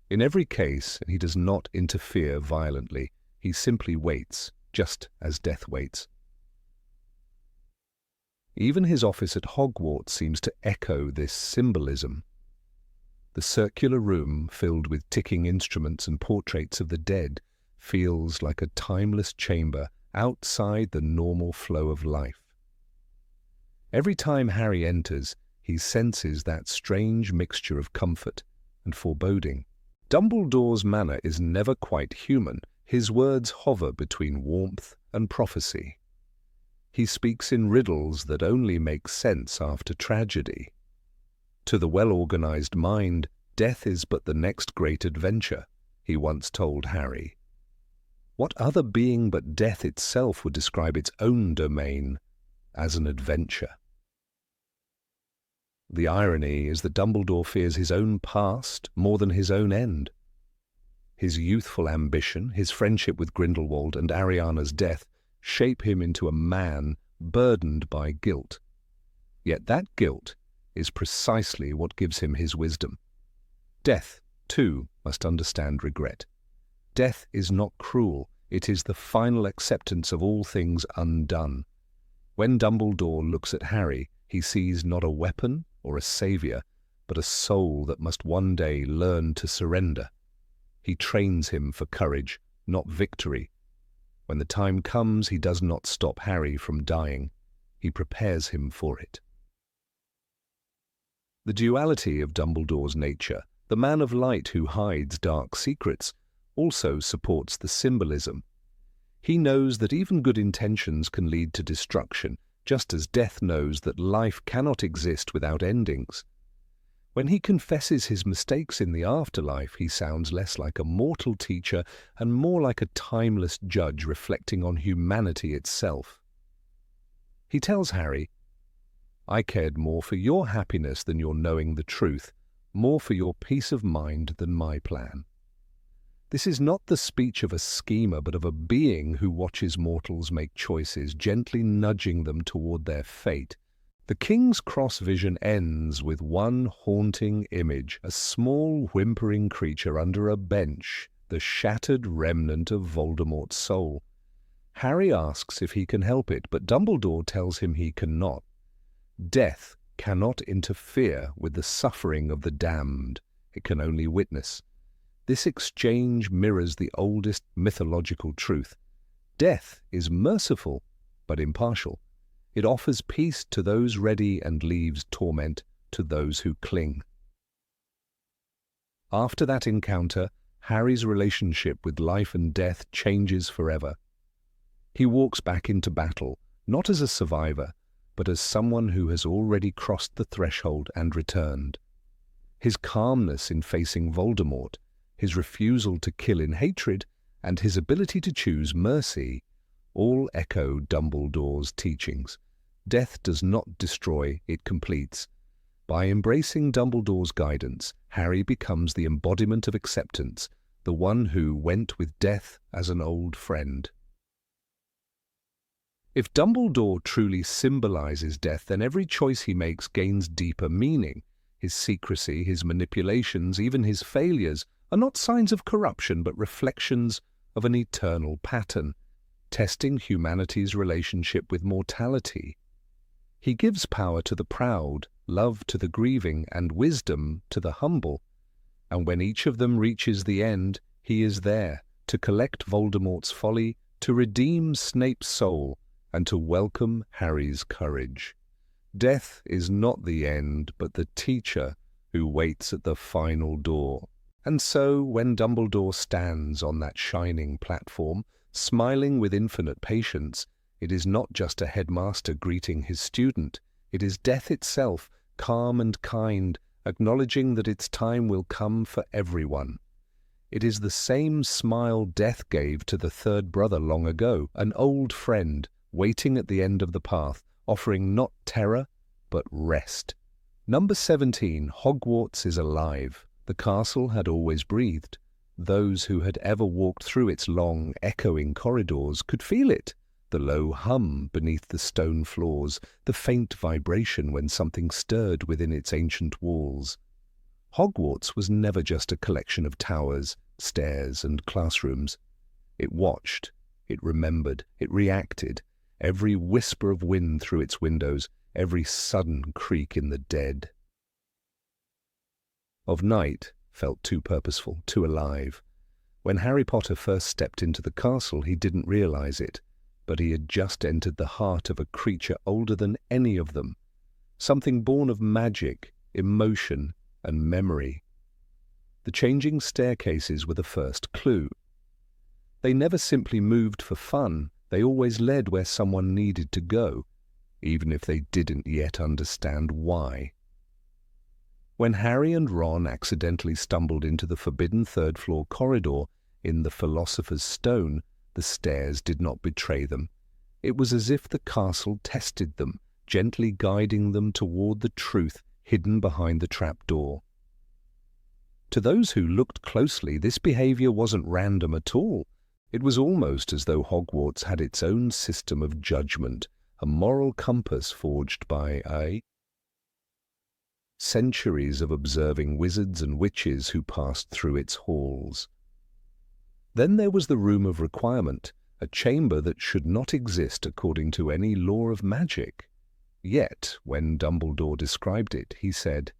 In every case, he does not interfere violently. He simply waits, just as death waits. Even his office at Hogwarts seems to echo this symbolism. The circular room, filled with ticking instruments and portraits of the dead, feels like a timeless chamber outside the normal flow of life. Every time Harry enters, he senses that strange mixture of comfort and foreboding. Dumbledore's manner is never quite human. His words hover between warmth and prophecy. He speaks in riddles that only make sense after tragedy. To the well-organized mind, death is but the next great adventure, he once told Harry. What other being but death itself would describe its own domain as an adventure? The irony is that Dumbledore fears his own past more than his own end. His youthful ambition, his friendship with Grindelwald, and Ariana's death shape him into a man burdened by guilt. Yet that guilt is precisely what gives him his wisdom. Death, too, must understand regret. Death is not cruel, it is the final acceptance of all things undone. When Dumbledore looks at Harry, he sees not a weapon or a savior, but a soul that must one day learn to surrender. He trains him for courage, not victory. When the time comes, he does not stop Harry from dying. He prepares him for it. The duality of Dumbledore's nature, the man of light who hides dark secrets, also supports the symbolism. He knows that even good intentions can lead to destruction, just as death knows that life cannot exist without endings. When he confesses his mistakes in the afterlife, he sounds less like a mortal teacher and more like a timeless judge reflecting on humanity itself. He tells Harry, "I cared more for your happiness than your knowing the truth, more for your peace of mind than my plan." This is not the speech of a schemer, but of a being who watches mortals make choices, gently nudging them toward their fate. The King's Cross vision ends with one haunting image, a small whimpering creature under a bench, the shattered remnant of Voldemort's soul. Harry asks if he can help it, but Dumbledore tells him he cannot. Death cannot interfere with the suffering of the damned. It can only witness. This exchange mirrors the oldest mythological truth. Death is merciful, but impartial. It offers peace to those ready and leaves torment to those who cling. After that encounter, Harry's relationship with life and death changes forever. He walks back into battle, not as a survivor, but as someone who has already crossed the threshold and returned. His calmness in facing Voldemort, his refusal to kill in hatred, and his ability to choose mercy, all echo Dumbledore's teachings. Death does not destroy, it completes. By embracing Dumbledore's guidance, Harry becomes the embodiment of acceptance, the one who went with death as an old friend. If Dumbledore truly symbolizes death, then every choice he makes gains deeper meaning. His secrecy, his manipulations, even his failures are not signs of corruption, but reflections of an eternal pattern, testing humanity's relationship with mortality. He gives power to the proud, love to the grieving, and wisdom to the humble. And when each of them reaches the end, he is there to collect Voldemort's folly, to redeem Snape's soul, and to welcome Harry's courage. Death is not the end, but the teacher who waits at the final door. And so, when Dumbledore stands on that shining platform, smiling with infinite patience, it is not just a headmaster greeting his student. It is death itself, calm and kind, acknowledging that its time will come for everyone. It is the same smile death gave to the third brother long ago, an old friend, waiting at the end of the path, offering not terror, but rest. Number 17, Hogwarts is alive. The castle had always breathed. Those who had ever walked through its long, echoing corridors could feel it. The low hum beneath the stone floors, the faint vibration when something stirred within its ancient walls. Hogwarts was never just a collection of towers, stairs, and classrooms. It watched, it remembered, it reacted. Every whisper of wind through its windows, every sudden creak in the dead. Of night felt too purposeful, too alive. When Harry Potter first stepped into the castle, he didn't realize it, but he had just entered the heart of a creature older than any of them, something born of magic, emotion, and memory. The changing staircases were the first clue. They never simply moved for fun, they always led where someone needed to go, even if they didn't yet understand why. When Harry and Ron accidentally stumbled into the forbidden third-floor corridor in the Philosopher's Stone, the stairs did not betray them. It was as if the castle tested them, gently guiding them toward the truth hidden behind the trapdoor. To those who looked closely, this behavior wasn't random at all. It was almost as though Hogwarts had its own system of judgment, a moral compass forged by centuries of observing wizards and witches who passed through its halls. Then there was the Room of Requirement, a chamber that should not exist according to any law of magic. Yet, when Dumbledore described it, he said,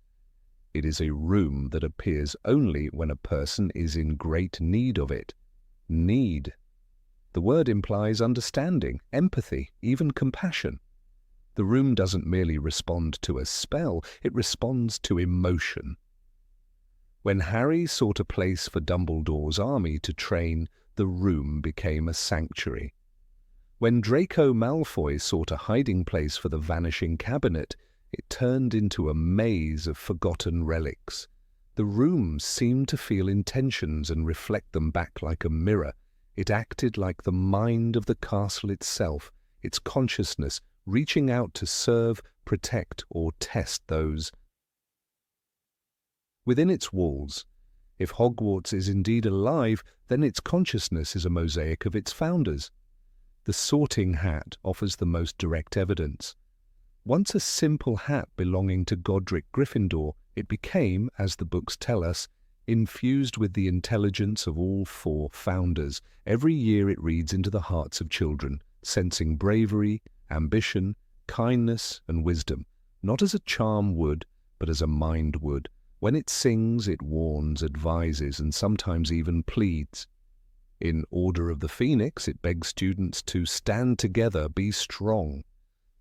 "It is a room that appears only when a person is in great need of it." Need. The word implies understanding, empathy, even compassion. The room doesn't merely respond to a spell, it responds to emotion. When Harry sought a place for Dumbledore's army to train, the room became a sanctuary. When Draco Malfoy sought a hiding place for the vanishing cabinet, it turned into a maze of forgotten relics. The room seemed to feel intentions and reflect them back like a mirror. It acted like the mind of the castle itself, its consciousness reaching out to serve, protect, or test those within its walls. If Hogwarts is indeed alive, then its consciousness is a mosaic of its founders. The Sorting Hat offers the most direct evidence. Once a simple hat belonging to Godric Gryffindor, it became, as the books tell us, infused with the intelligence of all four founders. Every year it reads into the hearts of children, sensing bravery, ambition, kindness, and wisdom, not as a charm would, but as a mind would. When it sings, it warns, advises, and sometimes even pleads. In Order of the Phoenix, it begs students to stand together, be strong.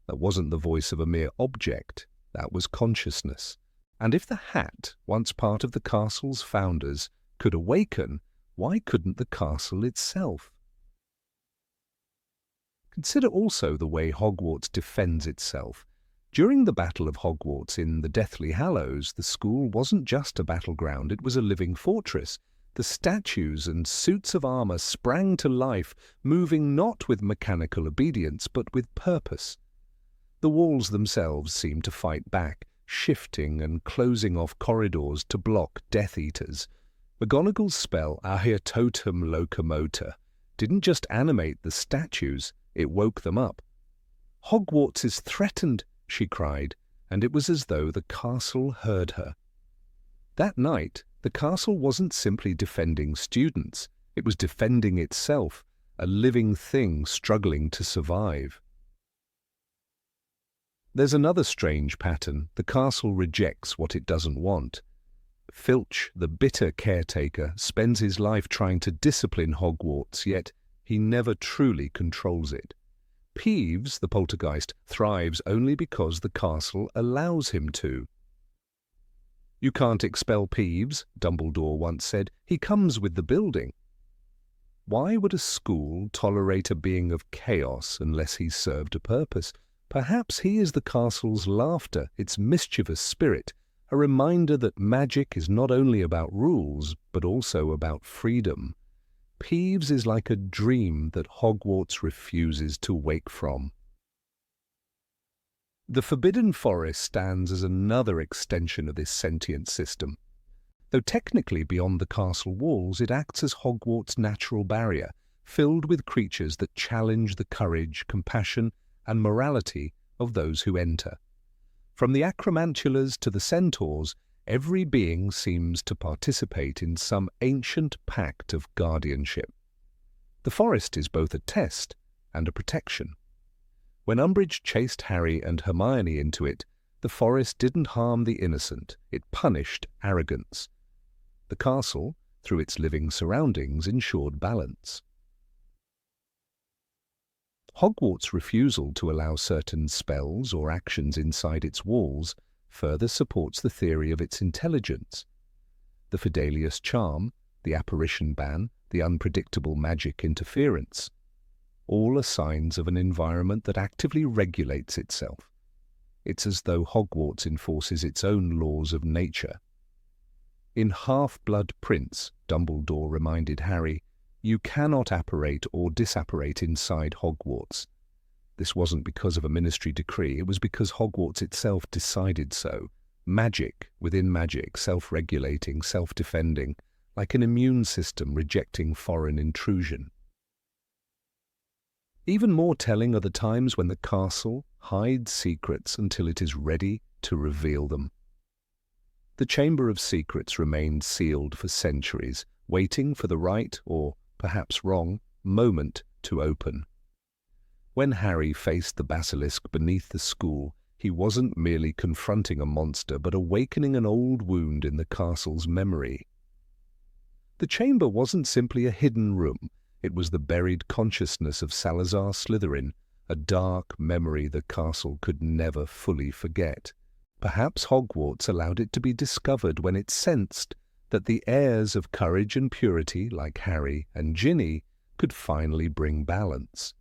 That wasn't the voice of a mere object, that was consciousness. And if the hat, once part of the castle's founders, could awaken, why couldn't the castle itself? Consider also the way Hogwarts defends itself. During the Battle of Hogwarts in the Deathly Hallows, the school wasn't just a battleground, it was a living fortress. The statues and suits of armor sprang to life, moving not with mechanical obedience, but with purpose. The walls themselves seemed to fight back, shifting and closing off corridors to block Death Eaters. McGonagall's spell, Ahir Totem Locomotor, didn't just animate the statues, it woke them up. "Hogwarts is threatened," she cried, and it was as though the castle heard her. That night, the castle wasn't simply defending students, it was defending itself, a living thing struggling to survive. There's another strange pattern. The castle rejects what it doesn't want. Filch, the bitter caretaker, spends his life trying to discipline Hogwarts, yet he never truly controls it. Peeves, the poltergeist, thrives only because the castle allows him to. "You can't expel Peeves," Dumbledore once said. "He comes with the building." Why would a school tolerate a being of chaos unless he served a purpose? Perhaps he is the castle's laughter, its mischievous spirit, a reminder that magic is not only about rules, but also about freedom. Peeves is like a dream that Hogwarts refuses to wake from. The Forbidden Forest stands as another extension of this sentient system. Though technically beyond the castle walls, it acts as Hogwarts' natural barrier, filled with creatures that challenge the courage, compassion, and morality of those who enter. From the acromantulas to the centaurs, every being seems to participate in some ancient pact of guardianship. The forest is both a test and a protection. When Umbridge chased Harry and Hermione into it, the forest didn't harm the innocent, it punished arrogance. The castle, through its living surroundings, ensured balance. Hogwarts' refusal to allow certain spells or actions inside its walls further supports the theory of its intelligence. The Fidelius charm, the apparition ban, the unpredictable magic interference, all are signs of an environment that actively regulates itself. It's as though Hogwarts enforces its own laws of nature. In Half-Blood Prince, Dumbledore reminded Harry, "You cannot apparate or disapparate inside Hogwarts." This wasn't because of a ministry decree, it was because Hogwarts itself decided so. Magic within magic, self-regulating, self-defending, like an immune system rejecting foreign intrusion. Even more telling are the times when the castle hides secrets until it is ready to reveal them. The Chamber of Secrets remained sealed for centuries, waiting for the right, or perhaps wrong, moment to open. When Harry faced the basilisk beneath the school, he wasn't merely confronting a monster, but awakening an old wound in the castle's memory. The chamber wasn't simply a hidden room. It was the buried consciousness of Salazar Slytherin, a dark memory the castle could never fully forget. Perhaps Hogwarts allowed it to be discovered when it sensed that the heirs of courage and purity, like Harry and Ginny, could finally bring balance.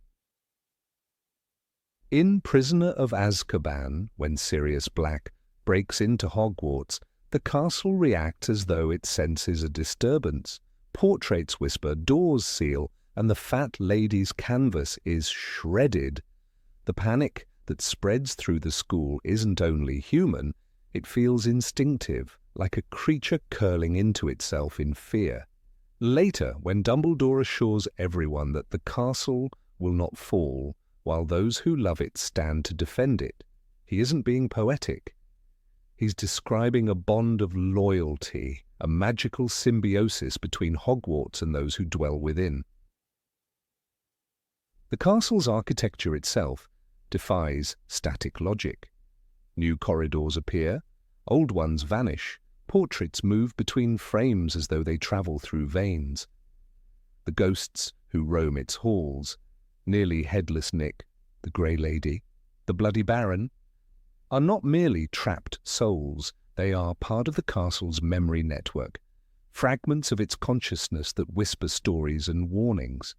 In Prisoner of Azkaban, when Sirius Black breaks into Hogwarts, the castle reacts as though it senses a disturbance. Portraits whisper, doors seal, and the fat lady's canvas is shredded. The panic that spreads through the school isn't only human, it feels instinctive, like a creature curling into itself in fear. Later, when Dumbledore assures everyone that the castle will not fall while those who love it stand to defend it, he isn't being poetic. He's describing a bond of loyalty, a magical symbiosis between Hogwarts and those who dwell within. The castle's architecture itself defies static logic. New corridors appear, old ones vanish, portraits move between frames as though they travel through veins. The ghosts who roam its halls, nearly headless Nick, the Grey Lady, the Bloody Baron, are not merely trapped souls, they are part of the castle's memory network, fragments of its consciousness that whisper stories and warnings.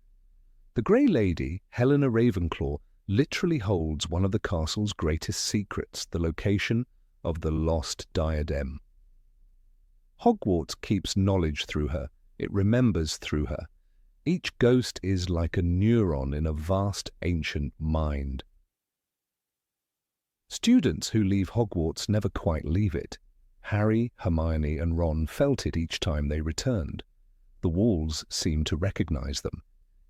The Grey Lady, Helena Ravenclaw, literally holds one of the castle's greatest secrets, the location of the lost diadem. Hogwarts keeps knowledge through her, it remembers through her. Each ghost is like a neuron in a vast ancient mind. Students who leave Hogwarts never quite leave it. Harry, Hermione, and Ron felt it each time they returned. The walls seemed to recognize them.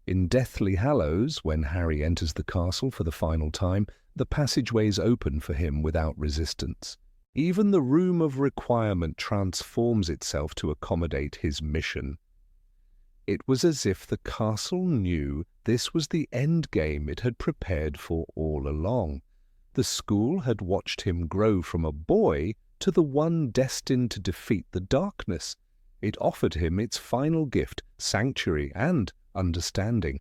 In Deathly Hallows, when Harry enters the castle for the final time, the passageways open for him without resistance. Even the Room of Requirement transforms itself to accommodate his mission. It was as if the castle knew this was the end game it had prepared for all along. The school had watched him grow from a boy to the one destined to defeat the darkness. It offered him its final gift, sanctuary and understanding.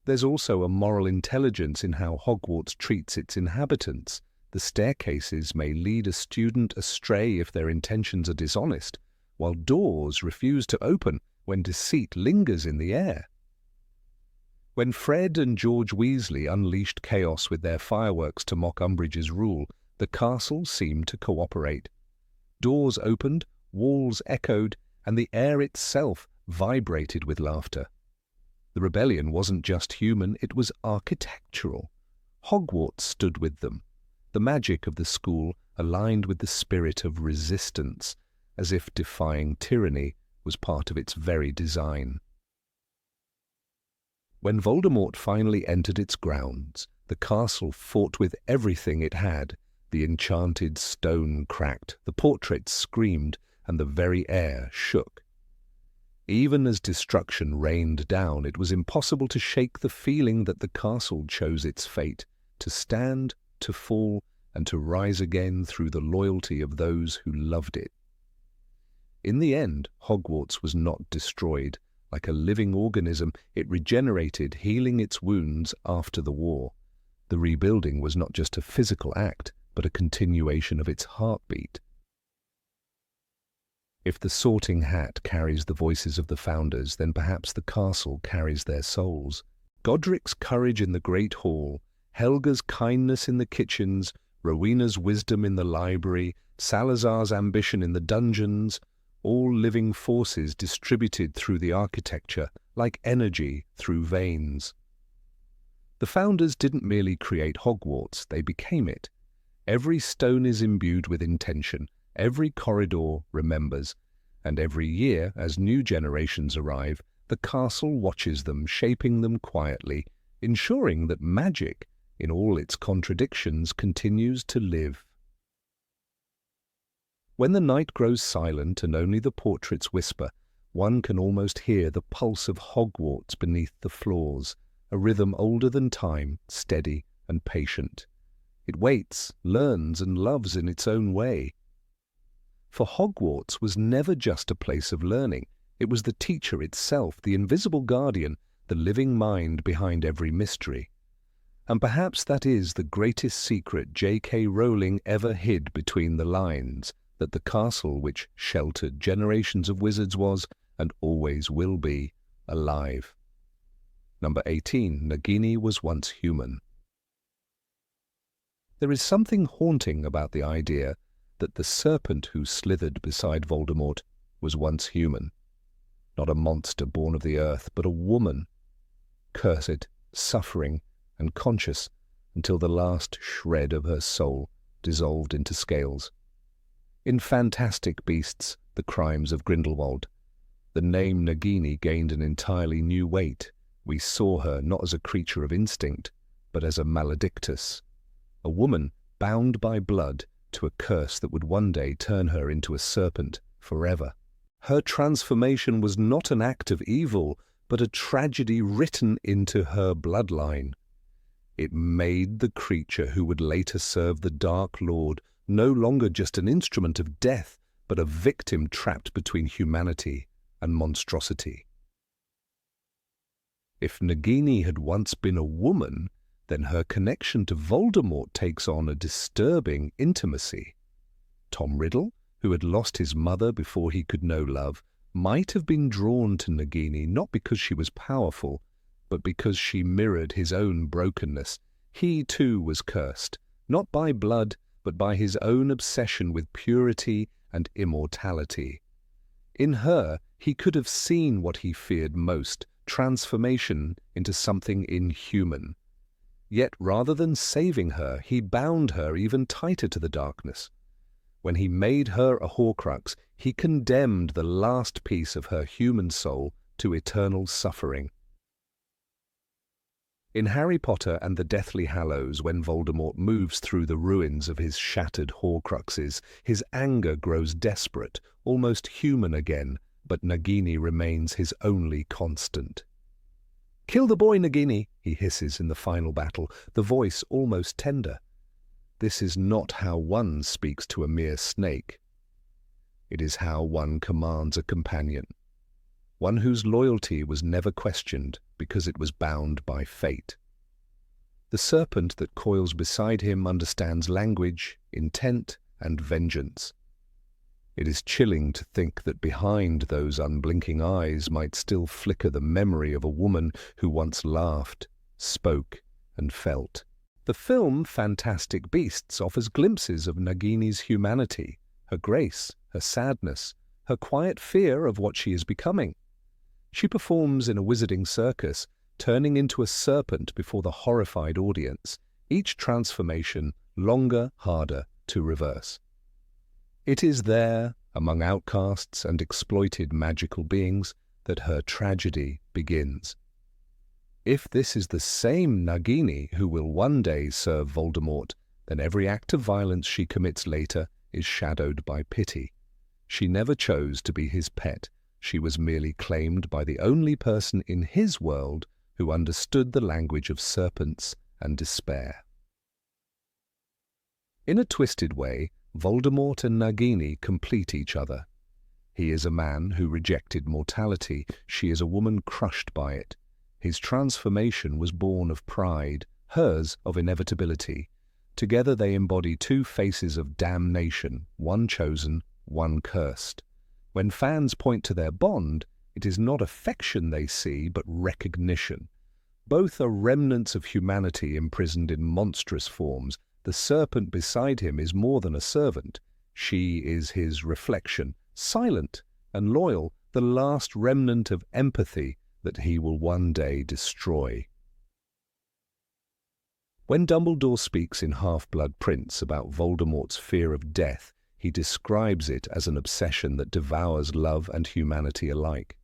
There's also a moral intelligence in how Hogwarts treats its inhabitants. The staircases may lead a student astray if their intentions are dishonest, while doors refuse to open when deceit lingers in the air. When Fred and George Weasley unleashed chaos with their fireworks to mock Umbridge's rule, the castle seemed to cooperate. Doors opened, walls echoed, and the air itself vibrated with laughter. The rebellion wasn't just human, it was architectural. Hogwarts stood with them. The magic of the school aligned with the spirit of resistance, as if defying tyranny was part of its very design. When Voldemort finally entered its grounds, the castle fought with everything it had. The enchanted stone cracked, the portraits screamed, and the very air shook. Even as destruction rained down, it was impossible to shake the feeling that the castle chose its fate, to stand, to fall, and to rise again through the loyalty of those who loved it. In the end, Hogwarts was not destroyed. Like a living organism, it regenerated, healing its wounds after the war. The rebuilding was not just a physical act, but a continuation of its heartbeat. If the Sorting Hat carries the voices of the founders, then perhaps the castle carries their souls. Godric's courage in the Great Hall, Helga's kindness in the kitchens, Rowena's wisdom in the library, Salazar's ambition in the dungeons, all living forces distributed through the architecture, like energy through veins. The founders didn't merely create Hogwarts, they became it. Every stone is imbued with intention, every corridor remembers, and every year, as new generations arrive, the castle watches them, shaping them quietly, ensuring that magic, in all its contradictions, continues to live. When the night grows silent and only the portraits whisper, one can almost hear the pulse of Hogwarts beneath the floors, a rhythm older than time, steady and patient. It waits, learns, and loves in its own way. For Hogwarts was never just a place of learning. It was the teacher itself, the invisible guardian, the living mind behind every mystery. And perhaps that is the greatest secret J.K. Rowling ever hid between the lines, that the castle which sheltered generations of wizards was, and always will be, alive. Number 18. Nagini was once human. There is something haunting about the idea that the serpent who slithered beside Voldemort was once human. Not a monster born of the earth, but a woman, cursed, suffering, and conscious until the last shred of her soul dissolved into scales. In Fantastic Beasts, The Crimes of Grindelwald, the name Nagini gained an entirely new weight. We saw her not as a creature of instinct, but as a maledictus, a woman bound by blood to a curse that would one day turn her into a serpent forever. Her transformation was not an act of evil, but a tragedy written into her bloodline. It made the creature who would later serve the Dark Lord no longer just an instrument of death, but a victim trapped between humanity and monstrosity. If Nagini had once been a woman, then her connection to Voldemort takes on a disturbing intimacy. Tom Riddle, who had lost his mother before he could know love, might have been drawn to Nagini not because she was powerful, but because she mirrored his own brokenness. He too was cursed, not by blood, but by his own obsession with purity and immortality. In her, he could have seen what he feared most, transformation into something inhuman. Yet rather than saving her, he bound her even tighter to the darkness. When he made her a Horcrux, he condemned the last piece of her human soul to eternal suffering. In Harry Potter and the Deathly Hallows, when Voldemort moves through the ruins of his shattered Horcruxes, his anger grows desperate, almost human again, but Nagini remains his only constant. "Kill the boy, Nagini," he hisses in the final battle, the voice almost tender. This is not how one speaks to a mere snake. It is how one commands a companion. one whose loyalty was never questioned because it was bound by fate. The serpent that coils beside him understands language, intent, and vengeance. It is chilling to think that behind those unblinking eyes might still flicker the memory of a woman who once laughed, spoke, and felt. The film Fantastic Beasts offers glimpses of Nagini's humanity, her grace, her sadness, her quiet fear of what she is becoming. She performs in a wizarding circus, turning into a serpent before the horrified audience, each transformation longer, harder to reverse. It is there, among outcasts and exploited magical beings, that her tragedy begins. If this is the same Nagini who will one day serve Voldemort, then every act of violence she commits later is shadowed by pity. She never chose to be his pet. She was merely claimed by the only person in his world who understood the language of serpents and despair. In a twisted way, Voldemort and Nagini complete each other. He is a man who rejected mortality. She is a woman crushed by it. His transformation was born of pride, hers of inevitability. Together they embody two faces of damnation, one chosen, one cursed. When fans point to their bond, it is not affection they see, but recognition. Both are remnants of humanity imprisoned in monstrous forms. The serpent beside him is more than a servant. She is his reflection, silent and loyal, the last remnant of empathy that he will one day destroy. When Dumbledore speaks in Half-Blood Prince about Voldemort's fear of death, he describes it as an obsession that devours love and humanity alike.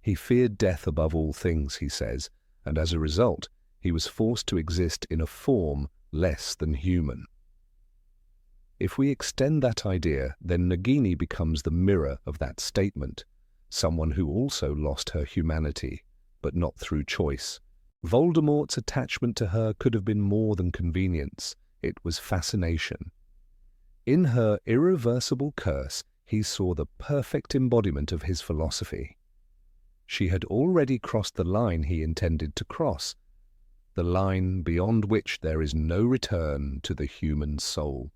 He feared death above all things, he says, and as a result, he was forced to exist in a form less than human. If we extend that idea, then Nagini becomes the mirror of that statement, someone who also lost her humanity, but not through choice. Voldemort's attachment to her could have been more than convenience. It was fascination. In her irreversible curse, he saw the perfect embodiment of his philosophy. She had already crossed the line he intended to cross, the line beyond which there is no return to the human soul.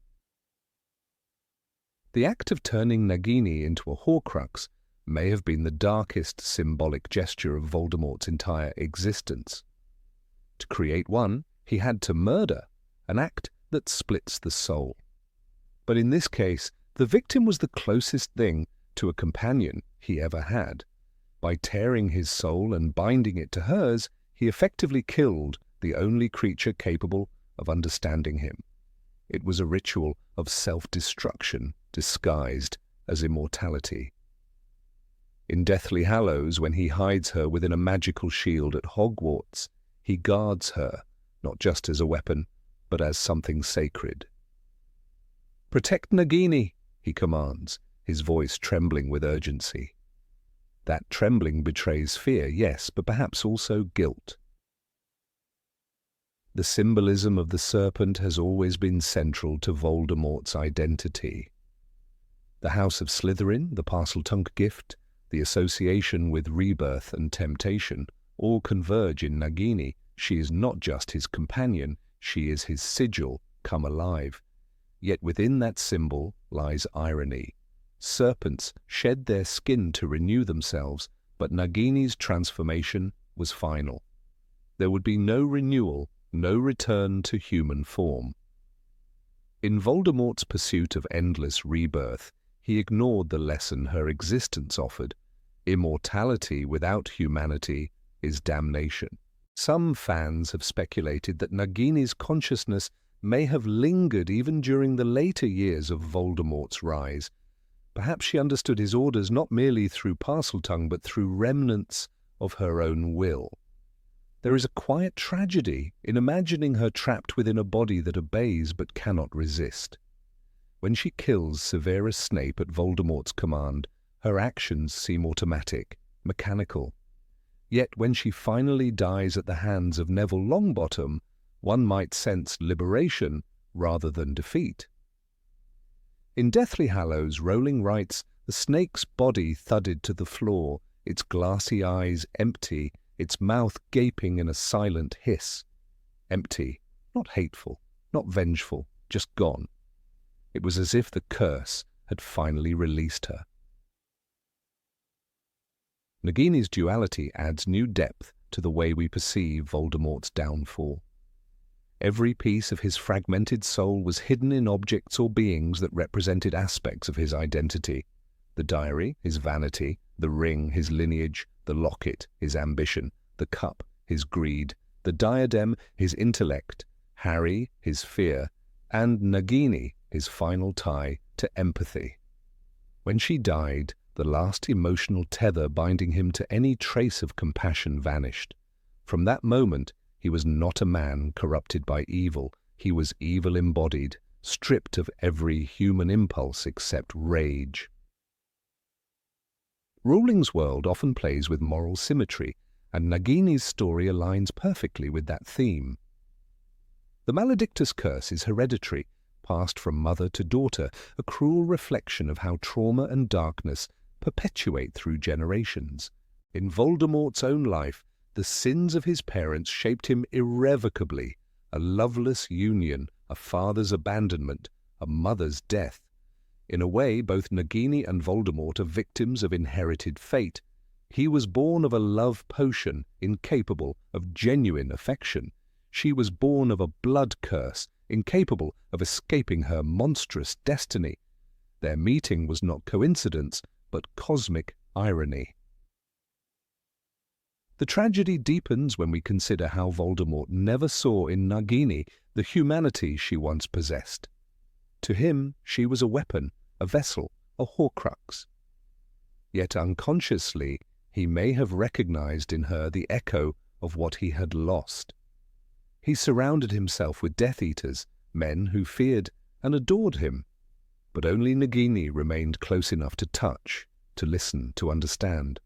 The act of turning Nagini into a Horcrux may have been the darkest symbolic gesture of Voldemort's entire existence. To create one, he had to murder, an act that splits the soul. But in this case, the victim was the closest thing to a companion he ever had. By tearing his soul and binding it to hers, he effectively killed the only creature capable of understanding him. It was a ritual of self-destruction disguised as immortality. In Deathly Hallows, when he hides her within a magical shield at Hogwarts, he guards her, not just as a weapon, but as something sacred. "Protect Nagini," he commands, his voice trembling with urgency. That trembling betrays fear, yes, but perhaps also guilt. The symbolism of the serpent has always been central to Voldemort's identity. The House of Slytherin, the Parseltongue gift, the association with rebirth and temptation, all converge in Nagini. She is not just his companion, she is his sigil come alive. Yet within that symbol lies irony. Serpents shed their skin to renew themselves, but Nagini's transformation was final. There would be no renewal, no return to human form. In Voldemort's pursuit of endless rebirth, he ignored the lesson her existence offered. Immortality without humanity is damnation. Some fans have speculated that Nagini's consciousness may have lingered even during the later years of Voldemort's rise. Perhaps she understood his orders not merely through Parseltongue, but through remnants of her own will. There is a quiet tragedy in imagining her trapped within a body that obeys but cannot resist. When she kills Severus Snape at Voldemort's command, her actions seem automatic, mechanical. Yet when she finally dies at the hands of Neville Longbottom, one might sense liberation rather than defeat. In Deathly Hallows, Rowling writes, "The snake's body thudded to the floor. its glassy eyes empty, its mouth gaping in a silent hiss. Empty, not hateful, not vengeful, just gone. It was as if the curse had finally released her. Nagini's duality adds new depth to the way we perceive Voldemort's downfall. Every piece of his fragmented soul was hidden in objects or beings that represented aspects of his identity. The diary, his vanity; the ring, his lineage; the locket, his ambition; the cup, his greed; the diadem, his intellect; Harry, his fear; and Nagini, his final tie to empathy. When she died, the last emotional tether binding him to any trace of compassion vanished. From that moment, he was not a man corrupted by evil. He was evil embodied, stripped of every human impulse except rage. Rowling's world often plays with moral symmetry, and Nagini's story aligns perfectly with that theme. The Maledictus curse is hereditary, passed from mother to daughter, a cruel reflection of how trauma and darkness perpetuate through generations. In Voldemort's own life, the sins of his parents shaped him irrevocably: a loveless union, a father's abandonment, a mother's death. In a way, both Nagini and Voldemort are victims of inherited fate. He was born of a love potion, incapable of genuine affection. She was born of a blood curse, incapable of escaping her monstrous destiny. Their meeting was not coincidence, but cosmic irony. The tragedy deepens when we consider how Voldemort never saw in Nagini the humanity she once possessed. To him, she was a weapon, a vessel, a Horcrux. Yet unconsciously, he may have recognized in her the echo of what he had lost. He surrounded himself with Death Eaters, men who feared and adored him. But only Nagini remained close enough to touch, to listen, to understand.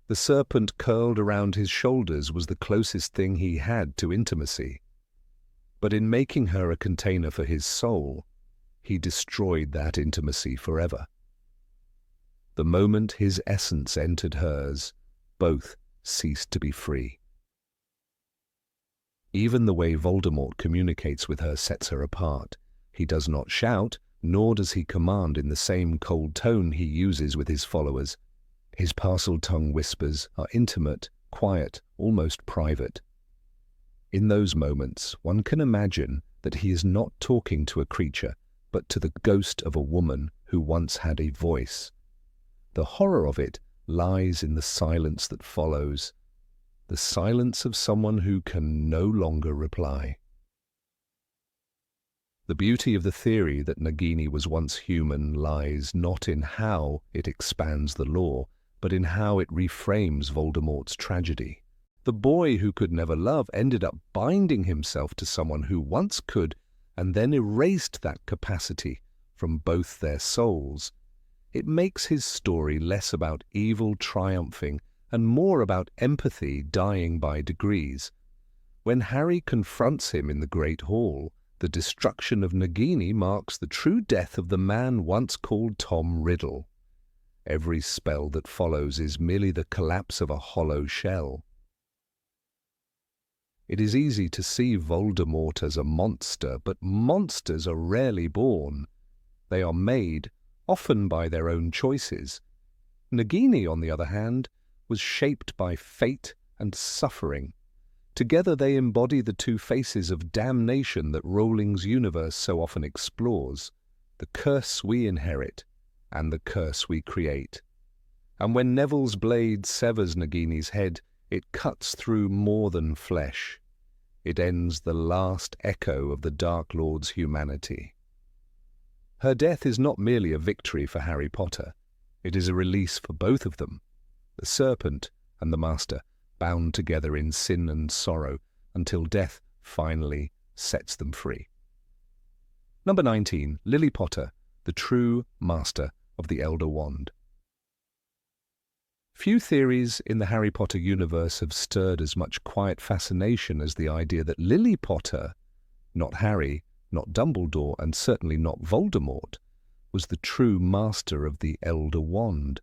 The serpent curled around his shoulders was the closest thing he had to intimacy. But in making her a container for his soul, he destroyed that intimacy forever. The moment his essence entered hers, both ceased to be free. Even the way Voldemort communicates with her sets her apart. He does not shout, nor does he command in the same cold tone he uses with his followers. His Parseltongue whispers are intimate, quiet, almost private. In those moments, one can imagine that he is not talking to a creature, but to the ghost of a woman who once had a voice. The horror of it lies in the silence that follows, the silence of someone who can no longer reply. The beauty of the theory that Nagini was once human lies not in how it expands the lore, but in how it reframes Voldemort's tragedy. The boy who could never love ended up binding himself to someone who once could, and then erased that capacity from both their souls. It makes his story less about evil triumphing and more about empathy dying by degrees. When Harry confronts him in the Great Hall, the destruction of Nagini marks the true death of the man once called Tom Riddle. Every spell that follows is merely the collapse of a hollow shell. It is easy to see Voldemort as a monster, but monsters are rarely born. They are made, often by their own choices. Nagini, on the other hand, was shaped by fate and suffering. Together they embody the two faces of damnation that Rowling's universe so often explores: the curse we inherit and the curse we create. And when Neville's blade severs Nagini's head, it cuts through more than flesh. It ends the last echo of the Dark Lord's humanity. Her death is not merely a victory for Harry Potter. It is a release for both of them, the serpent and the master, bound together in sin and sorrow until death finally sets them free. Number 19. Lily Potter, the true master of the Elder Wand. Few theories in the Harry Potter universe have stirred as much quiet fascination as the idea that Lily Potter, not Harry, not Dumbledore, and certainly not Voldemort, was the true master of the Elder Wand.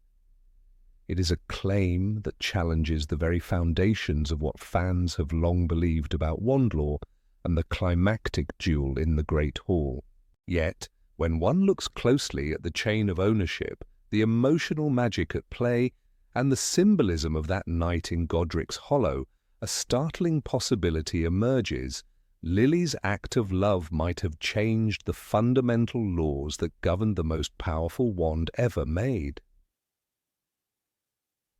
It is a claim that challenges the very foundations of what fans have long believed about wand lore and the climactic duel in the Great Hall. Yet, when one looks closely at the chain of ownership, the emotional magic at play, and the symbolism of that night in Godric's Hollow, a startling possibility emerges. Lily's act of love might have changed the fundamental laws that governed the most powerful wand ever made.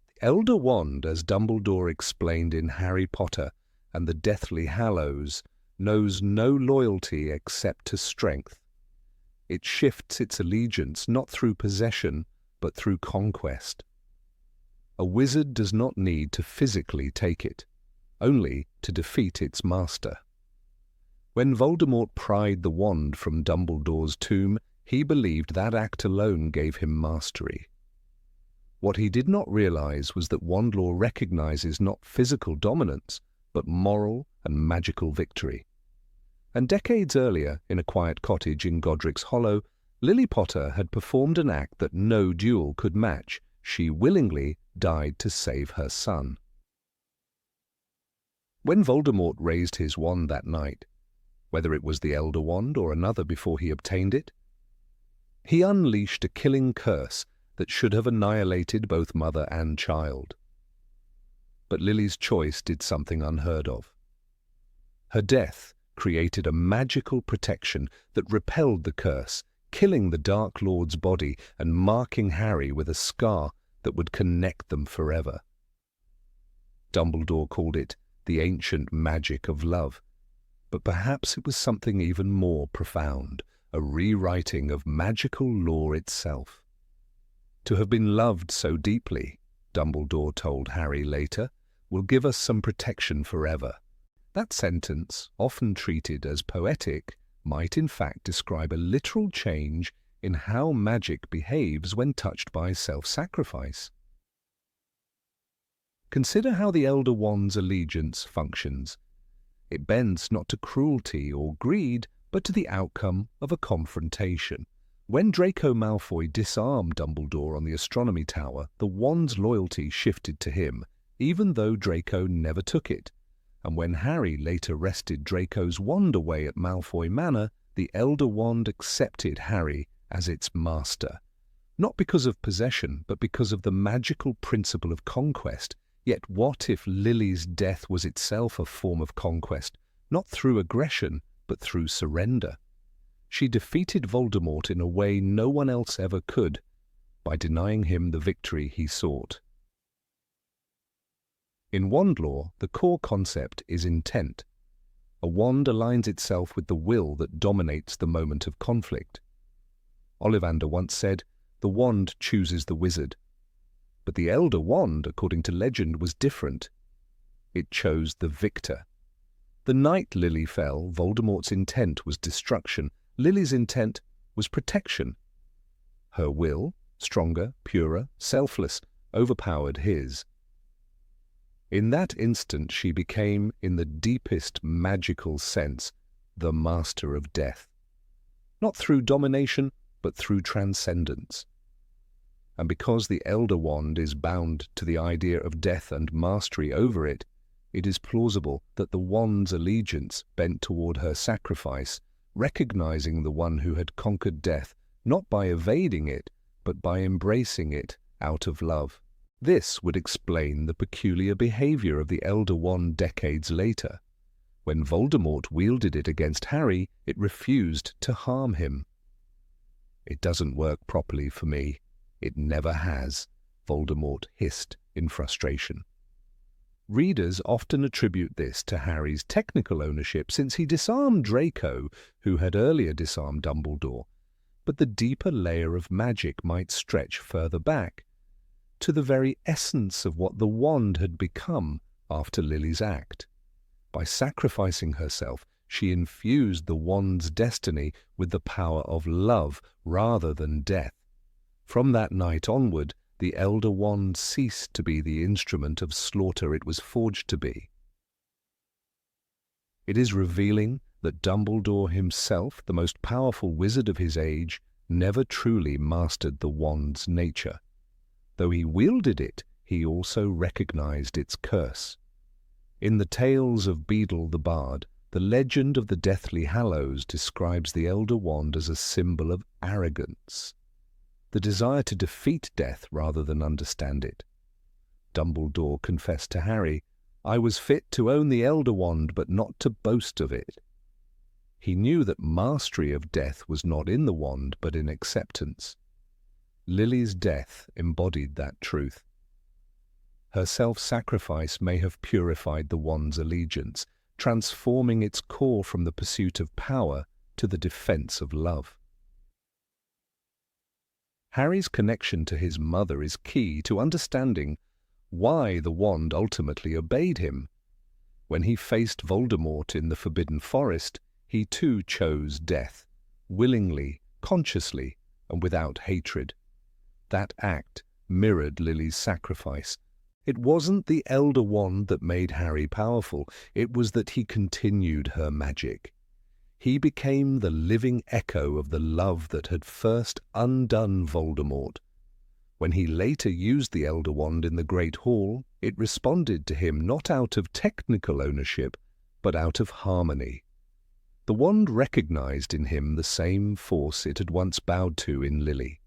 The Elder Wand, as Dumbledore explained in Harry Potter and the Deathly Hallows, knows no loyalty except to strength. It shifts its allegiance not through possession, but through conquest. A wizard does not need to physically take it, only to defeat its master. When Voldemort pried the wand from Dumbledore's tomb, he believed that act alone gave him mastery. What he did not realize was that wand lore recognizes not physical dominance, but moral and magical victory. And decades earlier, in a quiet cottage in Godric's Hollow, Lily Potter had performed an act that no duel could match. She willingly died to save her son. When Voldemort raised his wand that night, whether it was the Elder Wand or another before he obtained it, he unleashed a killing curse that should have annihilated both mother and child. But Lily's choice did something unheard of. Her death created a magical protection that repelled the curse, killing the Dark Lord's body and marking Harry with a scar that would connect them forever. Dumbledore called it the ancient magic of love, but perhaps it was something even more profound, a rewriting of magical lore itself. To have been loved so deeply, Dumbledore told Harry later, will give us some protection forever. That sentence, often treated as poetic, might in fact describe a literal change in how magic behaves when touched by self-sacrifice. Consider how the Elder Wand's allegiance functions. It bends not to cruelty or greed, but to the outcome of a confrontation. When Draco Malfoy disarmed Dumbledore on the Astronomy Tower, the wand's loyalty shifted to him, even though Draco never took it. And when Harry later wrested Draco's wand away at Malfoy Manor, the Elder Wand accepted Harry as its master. Not because of possession, but because of the magical principle of conquest. Yet what if Lily's death was itself a form of conquest, not through aggression, but through surrender? She defeated Voldemort in a way no one else ever could, by denying him the victory he sought. In wand lore, the core concept is intent. A wand aligns itself with the will that dominates the moment of conflict. Ollivander once said, "The wand chooses the wizard." But the Elder Wand, according to legend, was different. It chose the victor. The night Lily fell, Voldemort's intent was destruction. Lily's intent was protection. Her will, stronger, purer, selfless, overpowered his. In that instant she became, in the deepest magical sense, the master of death. Not through domination, but through transcendence. And because the Elder Wand is bound to the idea of death and mastery over it, it is plausible that the wand's allegiance bent toward her sacrifice, recognizing the one who had conquered death, not by evading it, but by embracing it out of love. This would explain the peculiar behavior of the Elder Wand decades later. When Voldemort wielded it against Harry, it refused to harm him. "It doesn't work properly for me. It never has," Voldemort hissed in frustration. Readers often attribute this to Harry's technical ownership, since he disarmed Draco, who had earlier disarmed Dumbledore. But the deeper layer of magic might stretch further back, to the very essence of what the wand had become after Lily's act. By sacrificing herself, she infused the wand's destiny with the power of love rather than death. From that night onward, the Elder Wand ceased to be the instrument of slaughter it was forged to be. It is revealing that Dumbledore himself, the most powerful wizard of his age, never truly mastered the wand's nature. Though he wielded it, he also recognized its curse. In the tales of Beadle the Bard, the legend of the Deathly Hallows describes the Elder Wand as a symbol of arrogance, the desire to defeat death rather than understand it. Dumbledore confessed to Harry, "I was fit to own the Elder Wand, but not to boast of it." He knew that mastery of death was not in the wand, but in acceptance. Lily's death embodied that truth. Her self-sacrifice may have purified the wand's allegiance, transforming its core from the pursuit of power to the defense of love. Harry's connection to his mother is key to understanding why the wand ultimately obeyed him. When he faced Voldemort in the Forbidden Forest, he too chose death, willingly, consciously, and without hatred. That act mirrored Lily's sacrifice. It wasn't the Elder Wand that made Harry powerful, it was that he continued her magic. He became the living echo of the love that had first undone Voldemort. When he later used the Elder Wand in the Great Hall, it responded to him not out of technical ownership, but out of harmony. The wand recognized in him the same force it had once bowed to in Lily,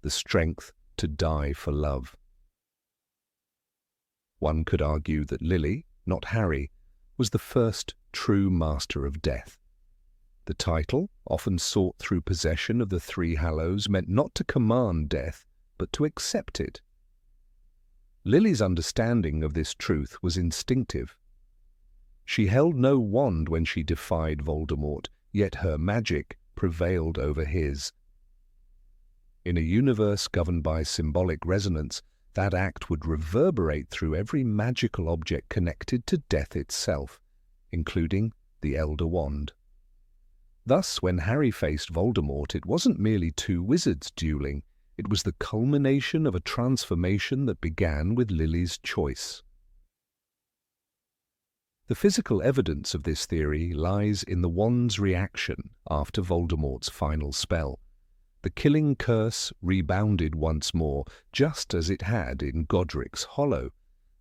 the strength to die for love. One could argue that Lily, not Harry, was the first true master of death. The title, often sought through possession of the Three Hallows, meant not to command death, but to accept it. Lily's understanding of this truth was instinctive. She held no wand when she defied Voldemort, yet her magic prevailed over his. In a universe governed by symbolic resonance, that act would reverberate through every magical object connected to death itself, including the Elder Wand. Thus, when Harry faced Voldemort, it wasn't merely two wizards dueling, it was the culmination of a transformation that began with Lily's choice. The physical evidence of this theory lies in the wand's reaction after Voldemort's final spell. The killing curse rebounded once more, just as it had in Godric's Hollow.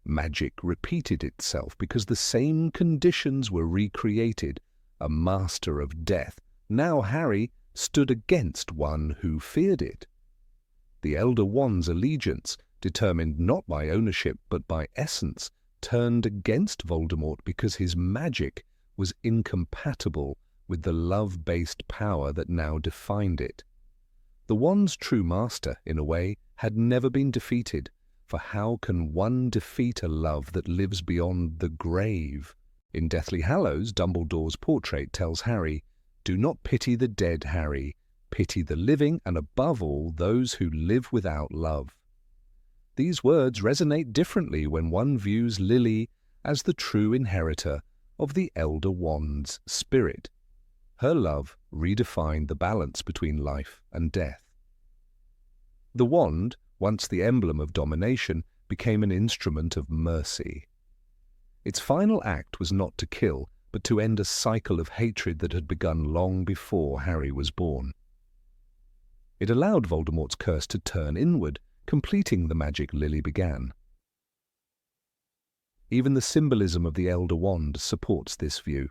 Magic repeated itself because the same conditions were recreated. A master of death, now Harry stood against one who feared it. The Elder Wand's allegiance, determined not by ownership but by essence, turned against Voldemort because his magic was incompatible with the love-based power that now defined it. The wand's true master, in a way, had never been defeated, for how can one defeat a love that lives beyond the grave? In Deathly Hallows, Dumbledore's portrait tells Harry, "Do not pity the dead, Harry. Pity the living, and above all, those who live without love." These words resonate differently when one views Lily as the true inheritor of the Elder Wand's spirit. Her love redefined the balance between life and death. The wand, once the emblem of domination, became an instrument of mercy. Its final act was not to kill, but to end a cycle of hatred that had begun long before Harry was born. It allowed Voldemort's curse to turn inward, completing the magic Lily began. Even the symbolism of the Elder Wand supports this view.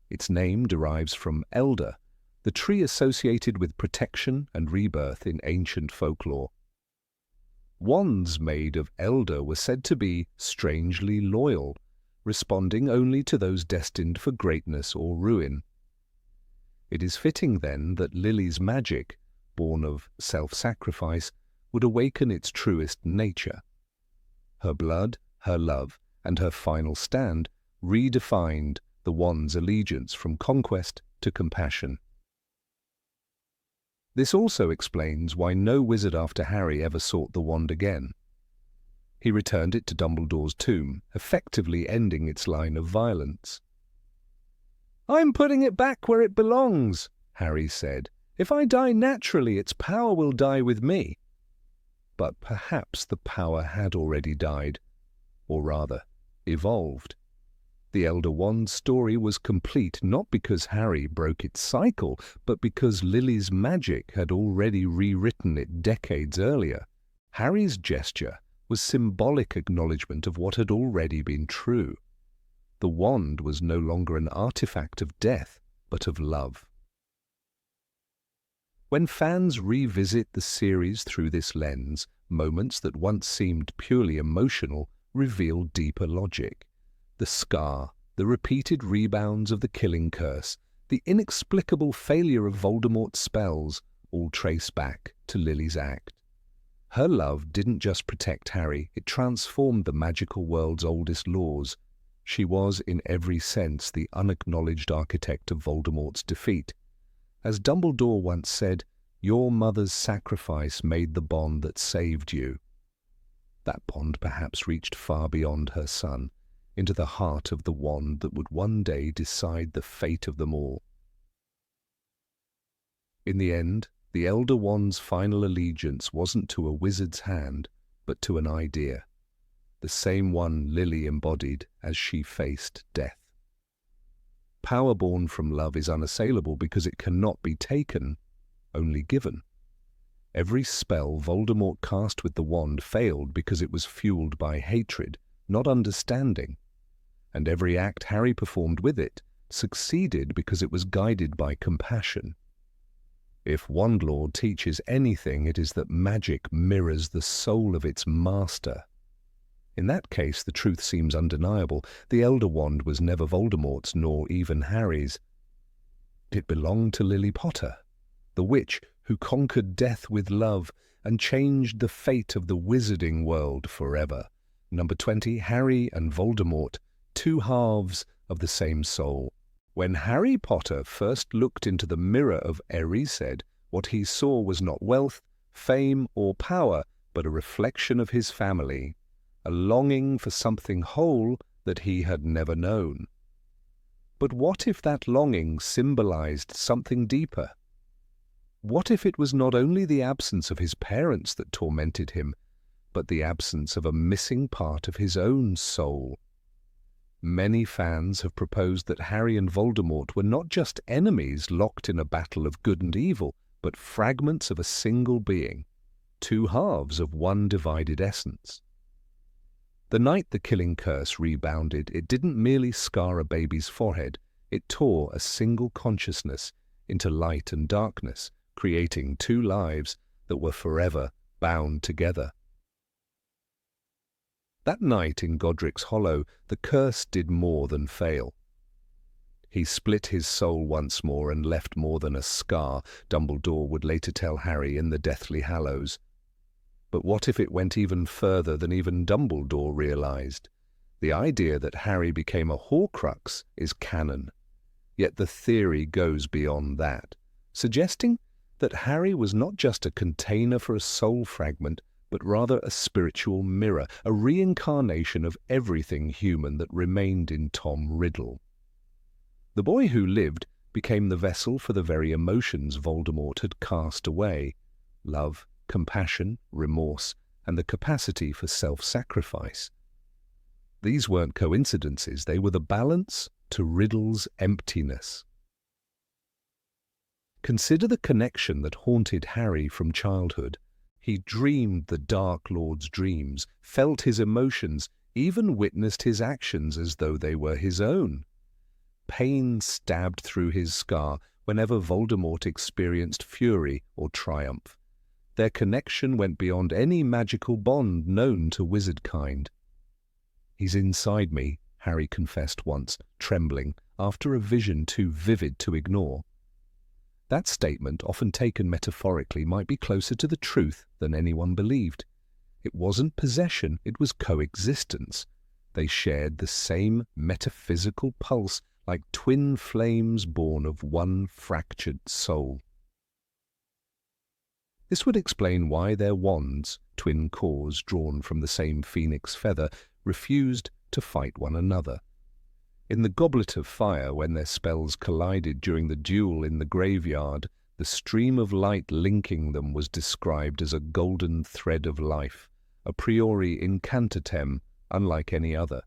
Its name derives from elder, the tree associated with protection and rebirth in ancient folklore. Wands made of elder were said to be strangely loyal, responding only to those destined for greatness or ruin. It is fitting, then, that Lily's magic, born of self-sacrifice, would awaken its truest nature. Her blood, her love, and her final stand redefined the wand's allegiance from conquest to compassion. This also explains why no wizard after Harry ever sought the wand again. He returned it to Dumbledore's tomb, effectively ending its line of violence. "I'm putting it back where it belongs," Harry said. "If I die naturally, its power will die with me." But perhaps the power had already died, or rather, evolved. The Elder Wand's story was complete not because Harry broke its cycle, but because Lily's magic had already rewritten it decades earlier. Harry's gesture was symbolic acknowledgement of what had already been true. The wand was no longer an artifact of death, but of love. When fans revisit the series through this lens, moments that once seemed purely emotional reveal deeper logic. The scar, the repeated rebounds of the killing curse, the inexplicable failure of Voldemort's spells, all trace back to Lily's act. Her love didn't just protect Harry, it transformed the magical world's oldest laws. She was, in every sense, the unacknowledged architect of Voldemort's defeat. As Dumbledore once said, "Your mother's sacrifice made the bond that saved you." That bond perhaps reached far beyond her son, into the heart of the wand that would one day decide the fate of them all. In the end, the Elder Wand's final allegiance wasn't to a wizard's hand, but to an idea, the same one Lily embodied as she faced death. Power born from love is unassailable because it cannot be taken, only given. Every spell Voldemort cast with the wand failed because it was fueled by hatred, not understanding. And every act Harry performed with it succeeded because it was guided by compassion. If Wandlord teaches anything, it is that magic mirrors the soul of its master. In that case, the truth seems undeniable. The Elder Wand was never Voldemort's, nor even Harry's. It belonged to Lily Potter, the witch who conquered death with love and changed the fate of the wizarding world forever. Number 20, Harry and Voldemort, two halves of the same soul. When Harry Potter first looked into the mirror of Erised, what he saw was not wealth, fame, or power, but a reflection of his family, a longing for something whole that he had never known. But what if that longing symbolized something deeper? What if it was not only the absence of his parents that tormented him, but the absence of a missing part of his own soul? Many fans have proposed that Harry and Voldemort were not just enemies locked in a battle of good and evil, but fragments of a single being, two halves of one divided essence. The night the killing curse rebounded, it didn't merely scar a baby's forehead, it tore a single consciousness into light and darkness, creating two lives that were forever bound together. That night in Godric's Hollow, the curse did more than fail. He split his soul once more and left more than a scar, Dumbledore would later tell Harry in the Deathly Hallows. But what if it went even further than even Dumbledore realized? The idea that Harry became a Horcrux is canon. Yet the theory goes beyond that, suggesting that Harry was not just a container for a soul fragment, but rather a spiritual mirror, a reincarnation of everything human that remained in Tom Riddle. The boy who lived became the vessel for the very emotions Voldemort had cast away: love, compassion, remorse, and the capacity for self-sacrifice. These weren't coincidences, they were the balance to Riddle's emptiness. Consider the connection that haunted Harry from childhood. He dreamed the Dark Lord's dreams, felt his emotions, even witnessed his actions as though they were his own. Pain stabbed through his scar whenever Voldemort experienced fury or triumph. Their connection went beyond any magical bond known to wizardkind. "He's inside me," Harry confessed once, trembling, after a vision too vivid to ignore. That statement, often taken metaphorically, might be closer to the truth than anyone believed. It wasn't possession, it was coexistence. They shared the same metaphysical pulse, like twin flames born of one fractured soul. This would explain why their wands, twin cores drawn from the same phoenix feather, refused to fight one another. In the Goblet of Fire, when their spells collided during the duel in the graveyard, the stream of light linking them was described as a golden thread of life, a priori incantatem, unlike any other.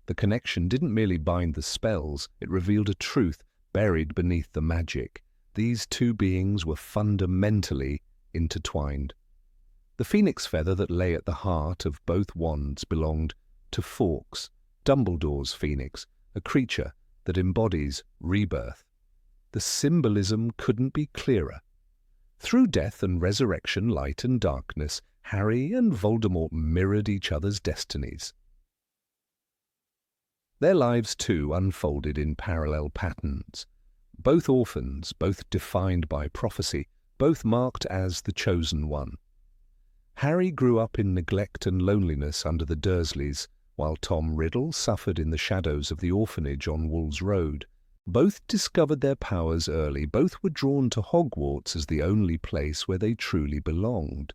The connection didn't merely bind the spells, it revealed a truth buried beneath the magic. These two beings were fundamentally intertwined. The phoenix feather that lay at the heart of both wands belonged to Fawkes, Dumbledore's phoenix, a creature that embodies rebirth. The symbolism couldn't be clearer. Through death and resurrection, light and darkness, Harry and Voldemort mirrored each other's destinies. Their lives, too, unfolded in parallel patterns. Both orphans, both defined by prophecy, both marked as the chosen one. Harry grew up in neglect and loneliness under the Dursleys, while Tom Riddle suffered in the shadows of the orphanage on Wolves Road. Both discovered their powers early. Both were drawn to Hogwarts as the only place where they truly belonged.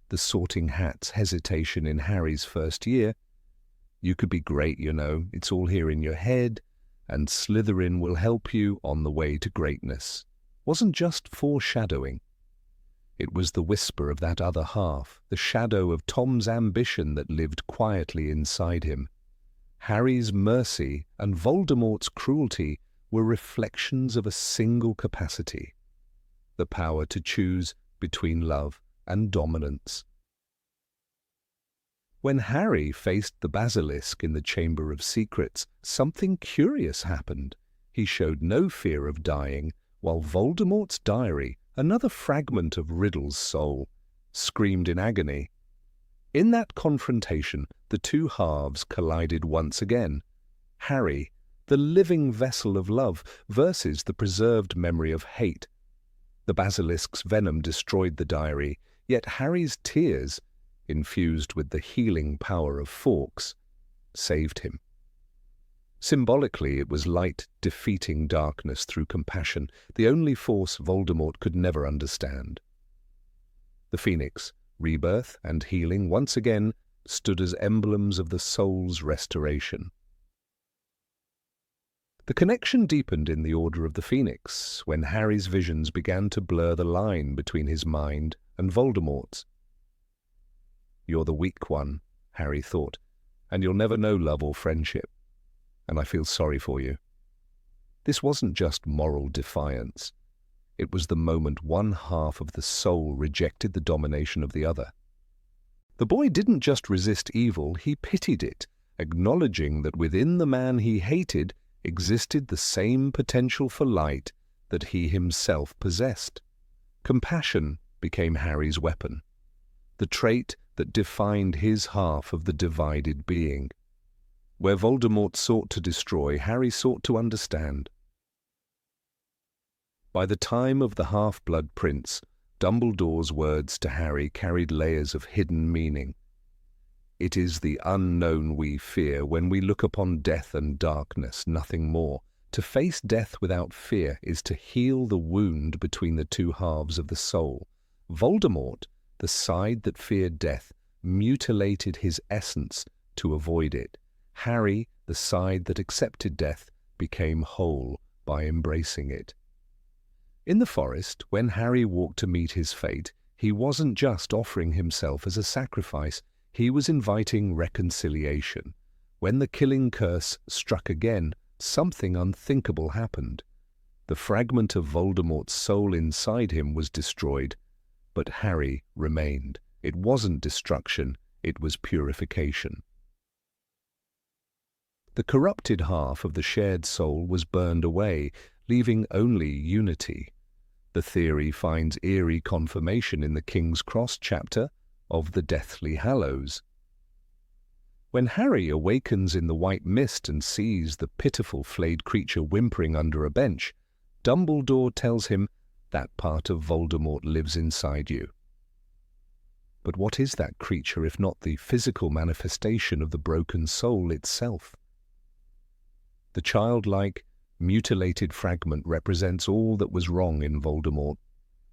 The Sorting Hat's hesitation in Harry's first year, "You could be great, you know, it's all here in your head, and Slytherin will help you on the way to greatness," wasn't just foreshadowing. It was the whisper of that other half, the shadow of Tom's ambition that lived quietly inside him. Harry's mercy and Voldemort's cruelty were reflections of a single capacity, the power to choose between love and dominance. When Harry faced the basilisk in the Chamber of Secrets, something curious happened. He showed no fear of dying, while Voldemort's diary, another fragment of Riddle's soul, screamed in agony. In that confrontation, the two halves collided once again. Harry, the living vessel of love, versus the preserved memory of hate. The basilisk's venom destroyed the diary, yet Harry's tears, infused with the healing power of Fawkes, saved him. Symbolically, it was light defeating darkness through compassion, the only force Voldemort could never understand. The Phoenix, rebirth and healing, once again stood as emblems of the soul's restoration. The connection deepened in the Order of the Phoenix when Harry's visions began to blur the line between his mind and Voldemort's. "You're the weak one," Harry thought, "and you'll never know love or friendship. And I feel sorry for you." This wasn't just moral defiance. It was the moment one half of the soul rejected the domination of the other. The boy didn't just resist evil, he pitied it, acknowledging that within the man he hated existed the same potential for light that he himself possessed. Compassion became Harry's weapon, the trait that defined his half of the divided being. Where Voldemort sought to destroy, Harry sought to understand. By the time of the Half-Blood Prince, Dumbledore's words to Harry carried layers of hidden meaning. "It is the unknown we fear when we look upon death and darkness, nothing more. To face death without fear is to heal the wound between the two halves of the soul." Voldemort, the side that feared death, mutilated his essence to avoid it. Harry, the side that accepted death, became whole by embracing it. In the forest, when Harry walked to meet his fate, he wasn't just offering himself as a sacrifice, he was inviting reconciliation. When the killing curse struck again, something unthinkable happened. The fragment of Voldemort's soul inside him was destroyed, but Harry remained. It wasn't destruction, it was purification. The corrupted half of the shared soul was burned away, leaving only unity. The theory finds eerie confirmation in the King's Cross chapter of the Deathly Hallows. When Harry awakens in the white mist and sees the pitiful flayed creature whimpering under a bench, Dumbledore tells him that part of Voldemort lives inside you. But what is that creature if not the physical manifestation of the broken soul itself? The childlike, mutilated fragment represents all that was wrong in Voldemort,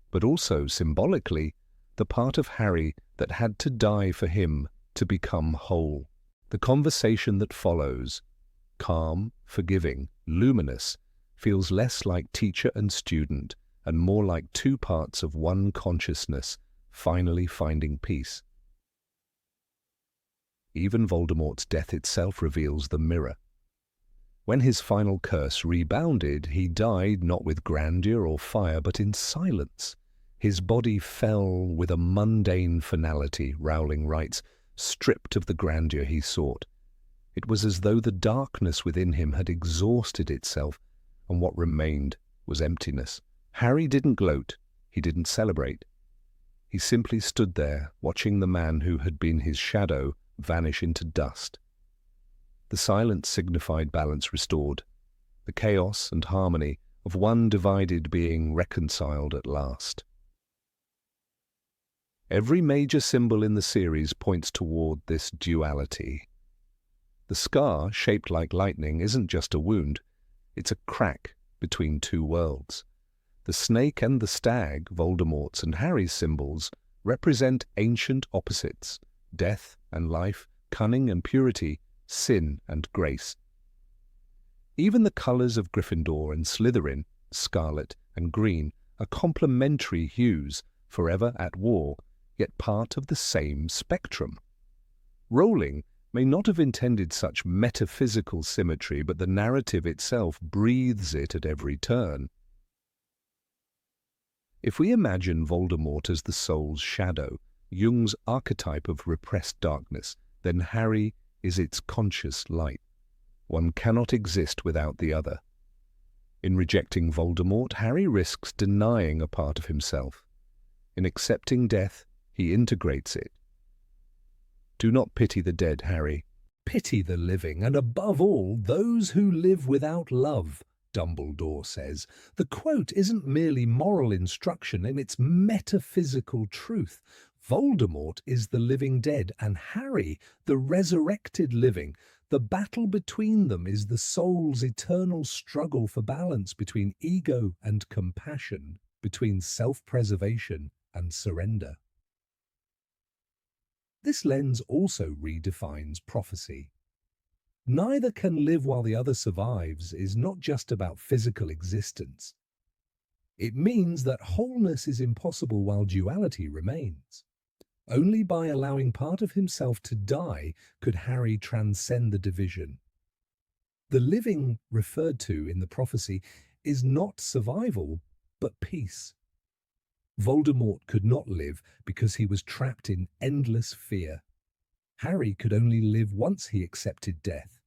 but also, symbolically, the part of Harry that had to die for him to become whole. The conversation that follows, calm, forgiving, luminous, feels less like teacher and student and more like two parts of one consciousness finally finding peace. Even Voldemort's death itself reveals the mirror. When his final curse rebounded, he died not with grandeur or fire, but in silence. His body fell with a mundane finality, Rowling writes, stripped of the grandeur he sought. It was as though the darkness within him had exhausted itself, and what remained was emptiness. Harry didn't gloat, he didn't celebrate. He simply stood there, watching the man who had been his shadow vanish into dust. The silence signified balance restored, the chaos and harmony of one divided being reconciled at last. Every major symbol in the series points toward this duality. The scar, shaped like lightning, isn't just a wound, it's a crack between two worlds. The snake and the stag, Voldemort's and Harry's symbols, represent ancient opposites, death and life, cunning and purity, sin and grace. Even the colours of Gryffindor and Slytherin, scarlet and green, are complementary hues, forever at war, yet part of the same spectrum. Rowling may not have intended such metaphysical symmetry, but the narrative itself breathes it at every turn. If we imagine Voldemort as the soul's shadow, Jung's archetype of repressed darkness, then Harry is its conscious light. One cannot exist without the other. In rejecting Voldemort, Harry risks denying a part of himself. In accepting death, he integrates it. Do not pity the dead, Harry. Pity the living, and above all, those who live without love, Dumbledore says. The quote isn't merely moral instruction, it's metaphysical truth. Voldemort is the living dead, and Harry, the resurrected living. The battle between them is the soul's eternal struggle for balance between ego and compassion, between self-preservation and surrender. This lens also redefines prophecy. Neither can live while the other survives is not just about physical existence. It means that wholeness is impossible while duality remains. Only by allowing part of himself to die could Harry transcend the division. The living referred to in the prophecy is not survival, but peace. Voldemort could not live because he was trapped in endless fear. Harry could only live once he accepted death.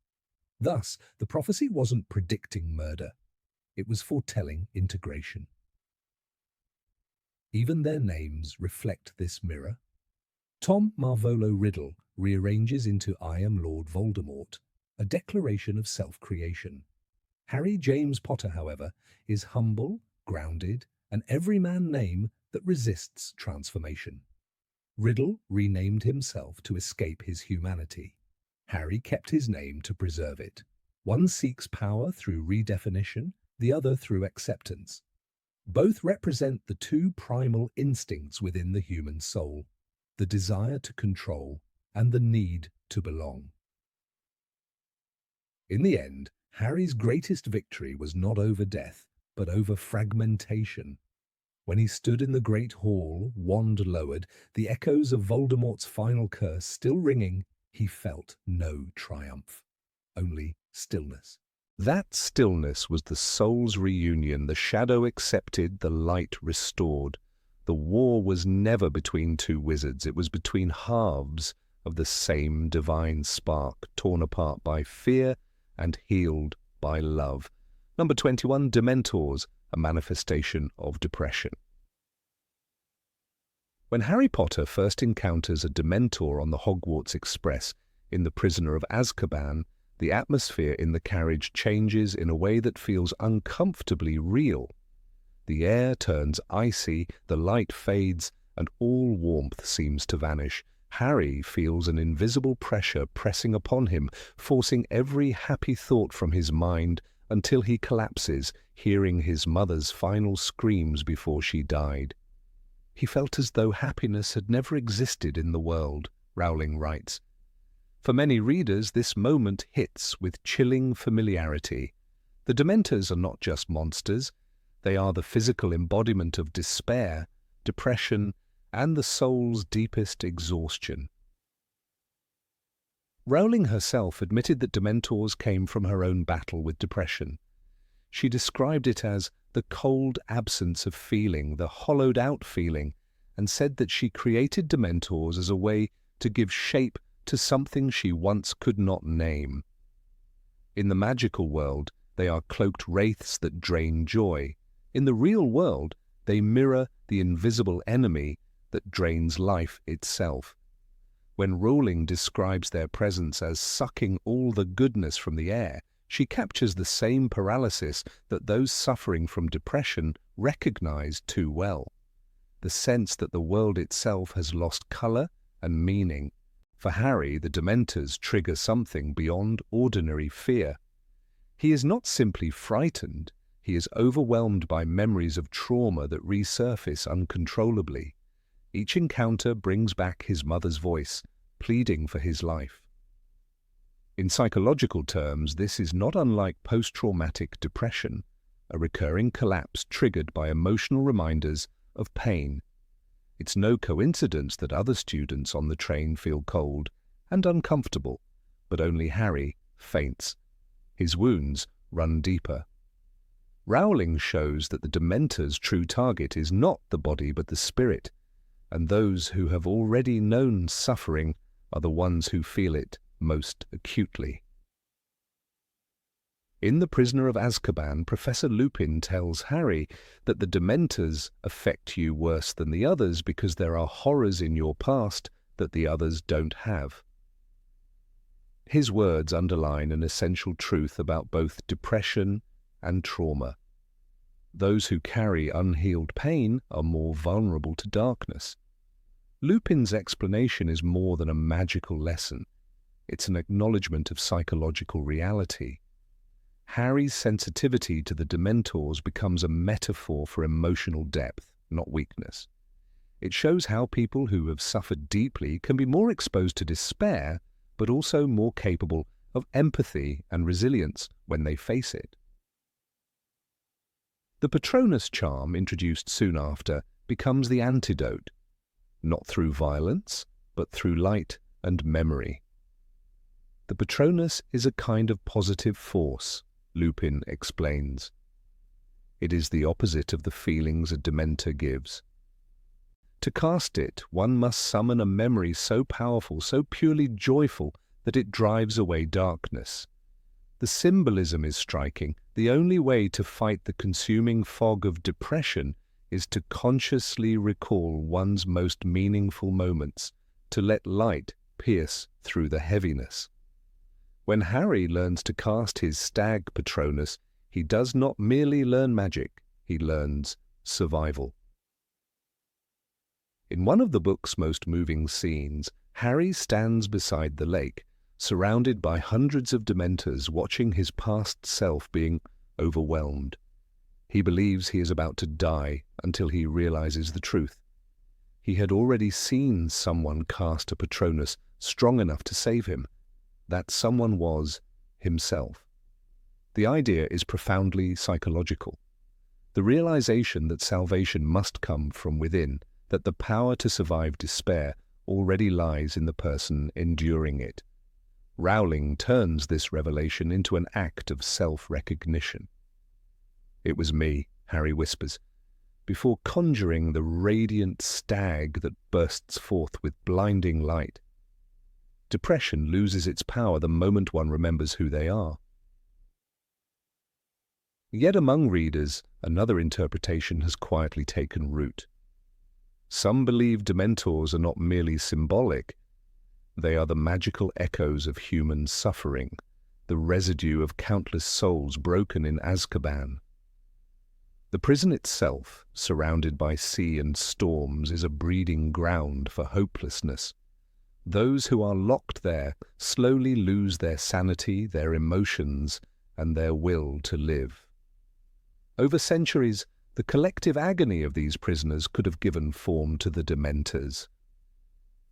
Thus, the prophecy wasn't predicting murder. It was foretelling integration. Even their names reflect this mirror. Tom Marvolo Riddle rearranges into I am Lord Voldemort, a declaration of self-creation. Harry James Potter, however, is humble, grounded, an everyman name that resists transformation. Riddle renamed himself to escape his humanity. Harry kept his name to preserve it. One seeks power through redefinition, the other through acceptance. Both represent the two primal instincts within the human soul, the desire to control and the need to belong. In the end, Harry's greatest victory was not over death, but over fragmentation. When he stood in the great hall, wand lowered, the echoes of Voldemort's final curse still ringing, he felt no triumph, only stillness. That stillness was the soul's reunion, the shadow accepted, the light restored. The war was never between two wizards, it was between halves of the same divine spark, torn apart by fear and healed by love. Number 21, Dementors, a manifestation of depression. When Harry Potter first encounters a Dementor on the Hogwarts Express in The Prisoner of Azkaban, the atmosphere in the carriage changes in a way that feels uncomfortably real. The air turns icy, the light fades, and all warmth seems to vanish. Harry feels an invisible pressure pressing upon him, forcing every happy thought from his mind until he collapses, hearing his mother's final screams before she died. He felt as though happiness had never existed in the world, Rowling writes. For many readers, this moment hits with chilling familiarity. The Dementors are not just monsters. They are the physical embodiment of despair, depression, and the soul's deepest exhaustion. Rowling herself admitted that Dementors came from her own battle with depression. She described it as the cold absence of feeling, the hollowed-out feeling, and said that she created Dementors as a way to give shape to something she once could not name. In the magical world, they are cloaked wraiths that drain joy. In the real world, they mirror the invisible enemy that drains life itself. When Rowling describes their presence as sucking all the goodness from the air, she captures the same paralysis that those suffering from depression recognize too well. The sense that the world itself has lost color and meaning. For Harry, the Dementors trigger something beyond ordinary fear. He is not simply frightened, he is overwhelmed by memories of trauma that resurface uncontrollably. Each encounter brings back his mother's voice, pleading for his life. In psychological terms, this is not unlike post-traumatic depression, a recurring collapse triggered by emotional reminders of pain. It's no coincidence that other students on the train feel cold and uncomfortable, but only Harry faints. His wounds run deeper. Rowling shows that the Dementor's true target is not the body but the spirit, and those who have already known suffering are the ones who feel it most acutely. In The Prisoner of Azkaban, Professor Lupin tells Harry that the Dementors affect you worse than the others because there are horrors in your past that the others don't have. His words underline an essential truth about both depression and trauma. Those who carry unhealed pain are more vulnerable to darkness. Lupin's explanation is more than a magical lesson. It's an acknowledgement of psychological reality. Harry's sensitivity to the Dementors becomes a metaphor for emotional depth, not weakness. It shows how people who have suffered deeply can be more exposed to despair, but also more capable of empathy and resilience when they face it. The Patronus charm, introduced soon after, becomes the antidote, not through violence, but through light and memory. The Patronus is a kind of positive force, Lupin explains. It is the opposite of the feelings a Dementor gives. To cast it, one must summon a memory so powerful, so purely joyful, that it drives away darkness. The symbolism is striking. The only way to fight the consuming fog of depression is to consciously recall one's most meaningful moments, to let light pierce through the heaviness. When Harry learns to cast his stag Patronus, he does not merely learn magic, he learns survival. In one of the book's most moving scenes, Harry stands beside the lake, surrounded by hundreds of Dementors watching his past self being overwhelmed. He believes he is about to die until he realizes the truth. He had already seen someone cast a Patronus strong enough to save him. That someone was himself. The idea is profoundly psychological. The realization that salvation must come from within, that the power to survive despair already lies in the person enduring it. Rowling turns this revelation into an act of self-recognition. "It was me," Harry whispers, before conjuring the radiant stag that bursts forth with blinding light. Depression loses its power the moment one remembers who they are. Yet among readers, another interpretation has quietly taken root. Some believe Dementors are not merely symbolic. They are the magical echoes of human suffering, the residue of countless souls broken in Azkaban. The prison itself, surrounded by sea and storms, is a breeding ground for hopelessness. Those who are locked there slowly lose their sanity, their emotions, and their will to live. Over centuries, the collective agony of these prisoners could have given form to the Dementors.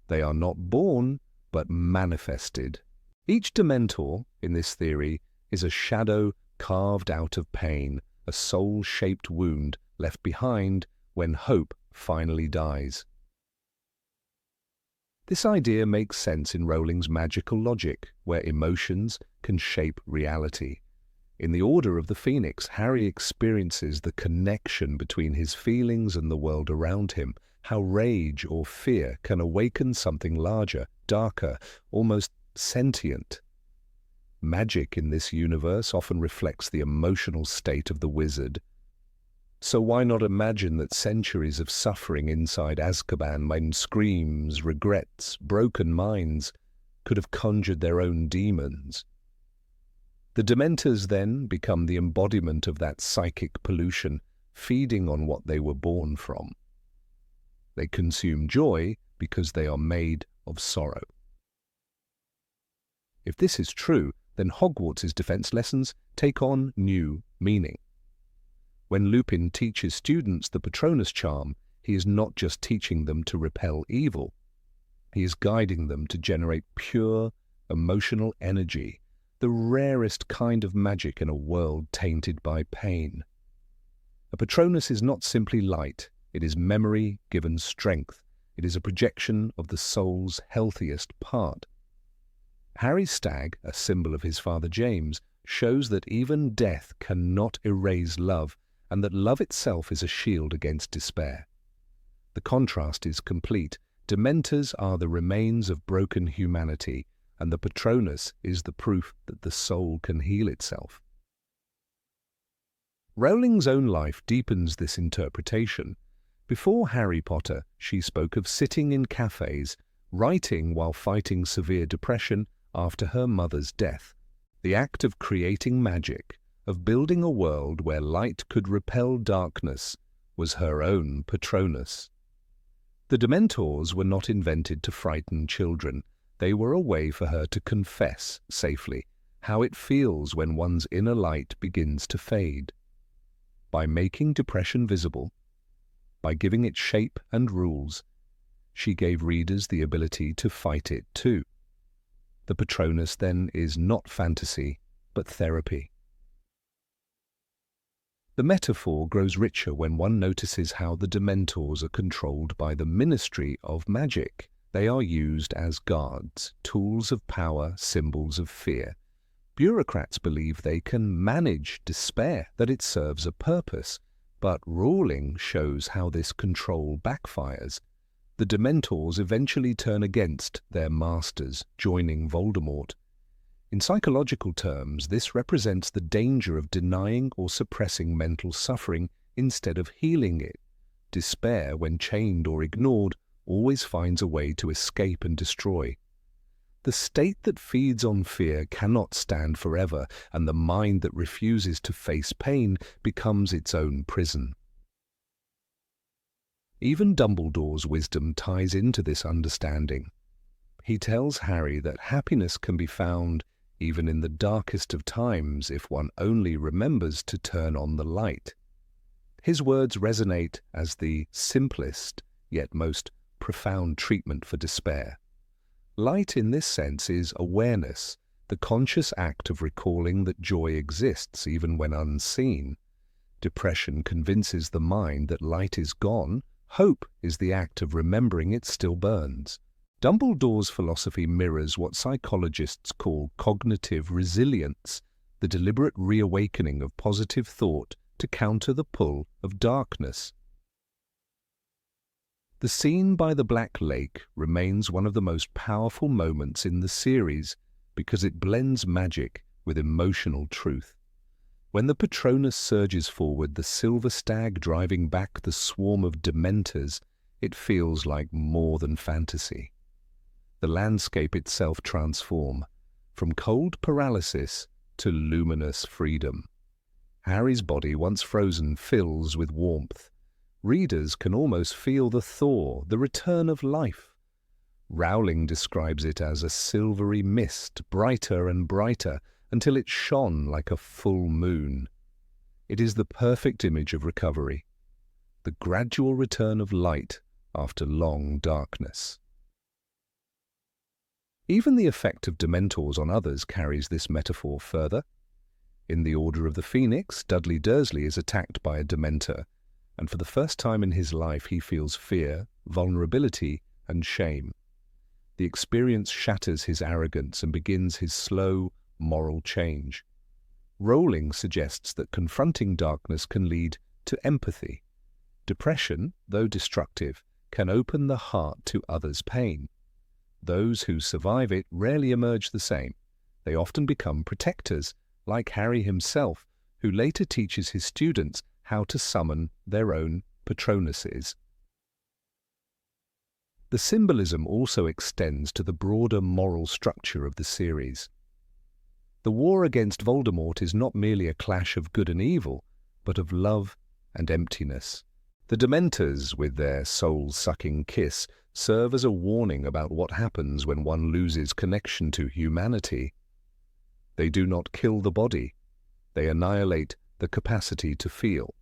They are not born, but manifested. Each Dementor, in this theory, is a shadow carved out of pain, a soul-shaped wound left behind when hope finally dies. This idea makes sense in Rowling's magical logic, where emotions can shape reality. In the Order of the Phoenix, Harry experiences the connection between his feelings and the world around him, how rage or fear can awaken something larger, darker, almost sentient. Magic in this universe often reflects the emotional state of the wizard. So why not imagine that centuries of suffering inside Azkaban, when screams, regrets, broken minds, could have conjured their own demons? The Dementors then become the embodiment of that psychic pollution, feeding on what they were born from. They consume joy because they are made of sorrow. If this is true, then Hogwarts' defense lessons take on new meaning. When Lupin teaches students the Patronus charm, he is not just teaching them to repel evil. He is guiding them to generate pure, emotional energy, the rarest kind of magic in a world tainted by pain. A Patronus is not simply light, it is memory given strength. It is a projection of the soul's healthiest part. Harry's stag, a symbol of his father James, shows that even death cannot erase love, and that love itself is a shield against despair. The contrast is complete. Dementors are the remains of broken humanity, and the Patronus is the proof that the soul can heal itself. Rowling's own life deepens this interpretation. Before Harry Potter, she spoke of sitting in cafes, writing while fighting severe depression after her mother's death. The act of creating magic, of building a world where light could repel darkness, was her own Patronus. The Dementors were not invented to frighten children. They were a way for her to confess safely how it feels when one's inner light begins to fade. By making depression visible, by giving it shape and rules, she gave readers the ability to fight it too. The Patronus, then, is not fantasy, but therapy. The metaphor grows richer when one notices how the Dementors are controlled by the Ministry of Magic. They are used as guards, tools of power, symbols of fear. Bureaucrats believe they can manage despair, that it serves a purpose, but Rowling shows how this control backfires. The Dementors eventually turn against their masters, joining Voldemort. In psychological terms, this represents the danger of denying or suppressing mental suffering instead of healing it. Despair, when chained or ignored, always finds a way to escape and destroy. The state that feeds on fear cannot stand forever, and the mind that refuses to face pain becomes its own prison. Even Dumbledore's wisdom ties into this understanding. He tells Harry that happiness can be found even in the darkest of times if one only remembers to turn on the light. His words resonate as the simplest yet most profound treatment for despair. Light in this sense is awareness, the conscious act of recalling that joy exists even when unseen. Depression convinces the mind that light is gone. Hope is the act of remembering it still burns. Dumbledore's philosophy mirrors what psychologists call cognitive resilience, the deliberate reawakening of positive thought to counter the pull of darkness. The scene by the Black Lake remains one of the most powerful moments in the series because it blends magic with emotional truth. When the Patronus surges forward, the silver stag driving back the swarm of Dementors, it feels like more than fantasy. The landscape itself transforms, from cold paralysis to luminous freedom. Harry's body, once frozen, fills with warmth. Readers can almost feel the thaw, the return of life. Rowling describes it as a silvery mist, brighter and brighter, until it shone like a full moon. It is the perfect image of recovery, the gradual return of light after long darkness. Even the effect of Dementors on others carries this metaphor further. In the Order of the Phoenix, Dudley Dursley is attacked by a Dementor, and for the first time in his life he feels fear, vulnerability, and shame. The experience shatters his arrogance and begins his slow moral change. Rowling suggests that confronting darkness can lead to empathy. Depression, though destructive, can open the heart to others' pain. Those who survive it rarely emerge the same. They often become protectors, like Harry himself, who later teaches his students how to summon their own patronuses. The symbolism also extends to the broader moral structure of the series. The war against Voldemort is not merely a clash of good and evil, but of love and emptiness. The Dementors, with their soul-sucking kiss, serve as a warning about what happens when one loses connection to humanity. They do not kill the body. They annihilate the capacity to feel.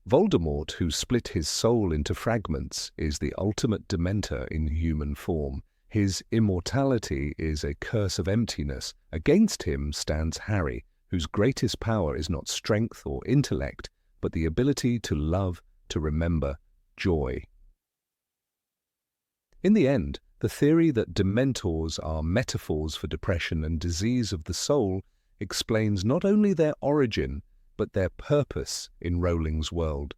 Voldemort, who split his soul into fragments, is the ultimate Dementor in human form. His immortality is a curse of emptiness. Against him stands Harry, whose greatest power is not strength or intellect, but the ability to love, to remember, joy. In the end, the theory that Dementors are metaphors for depression and disease of the soul explains not only their origin, but their purpose in Rowling's world.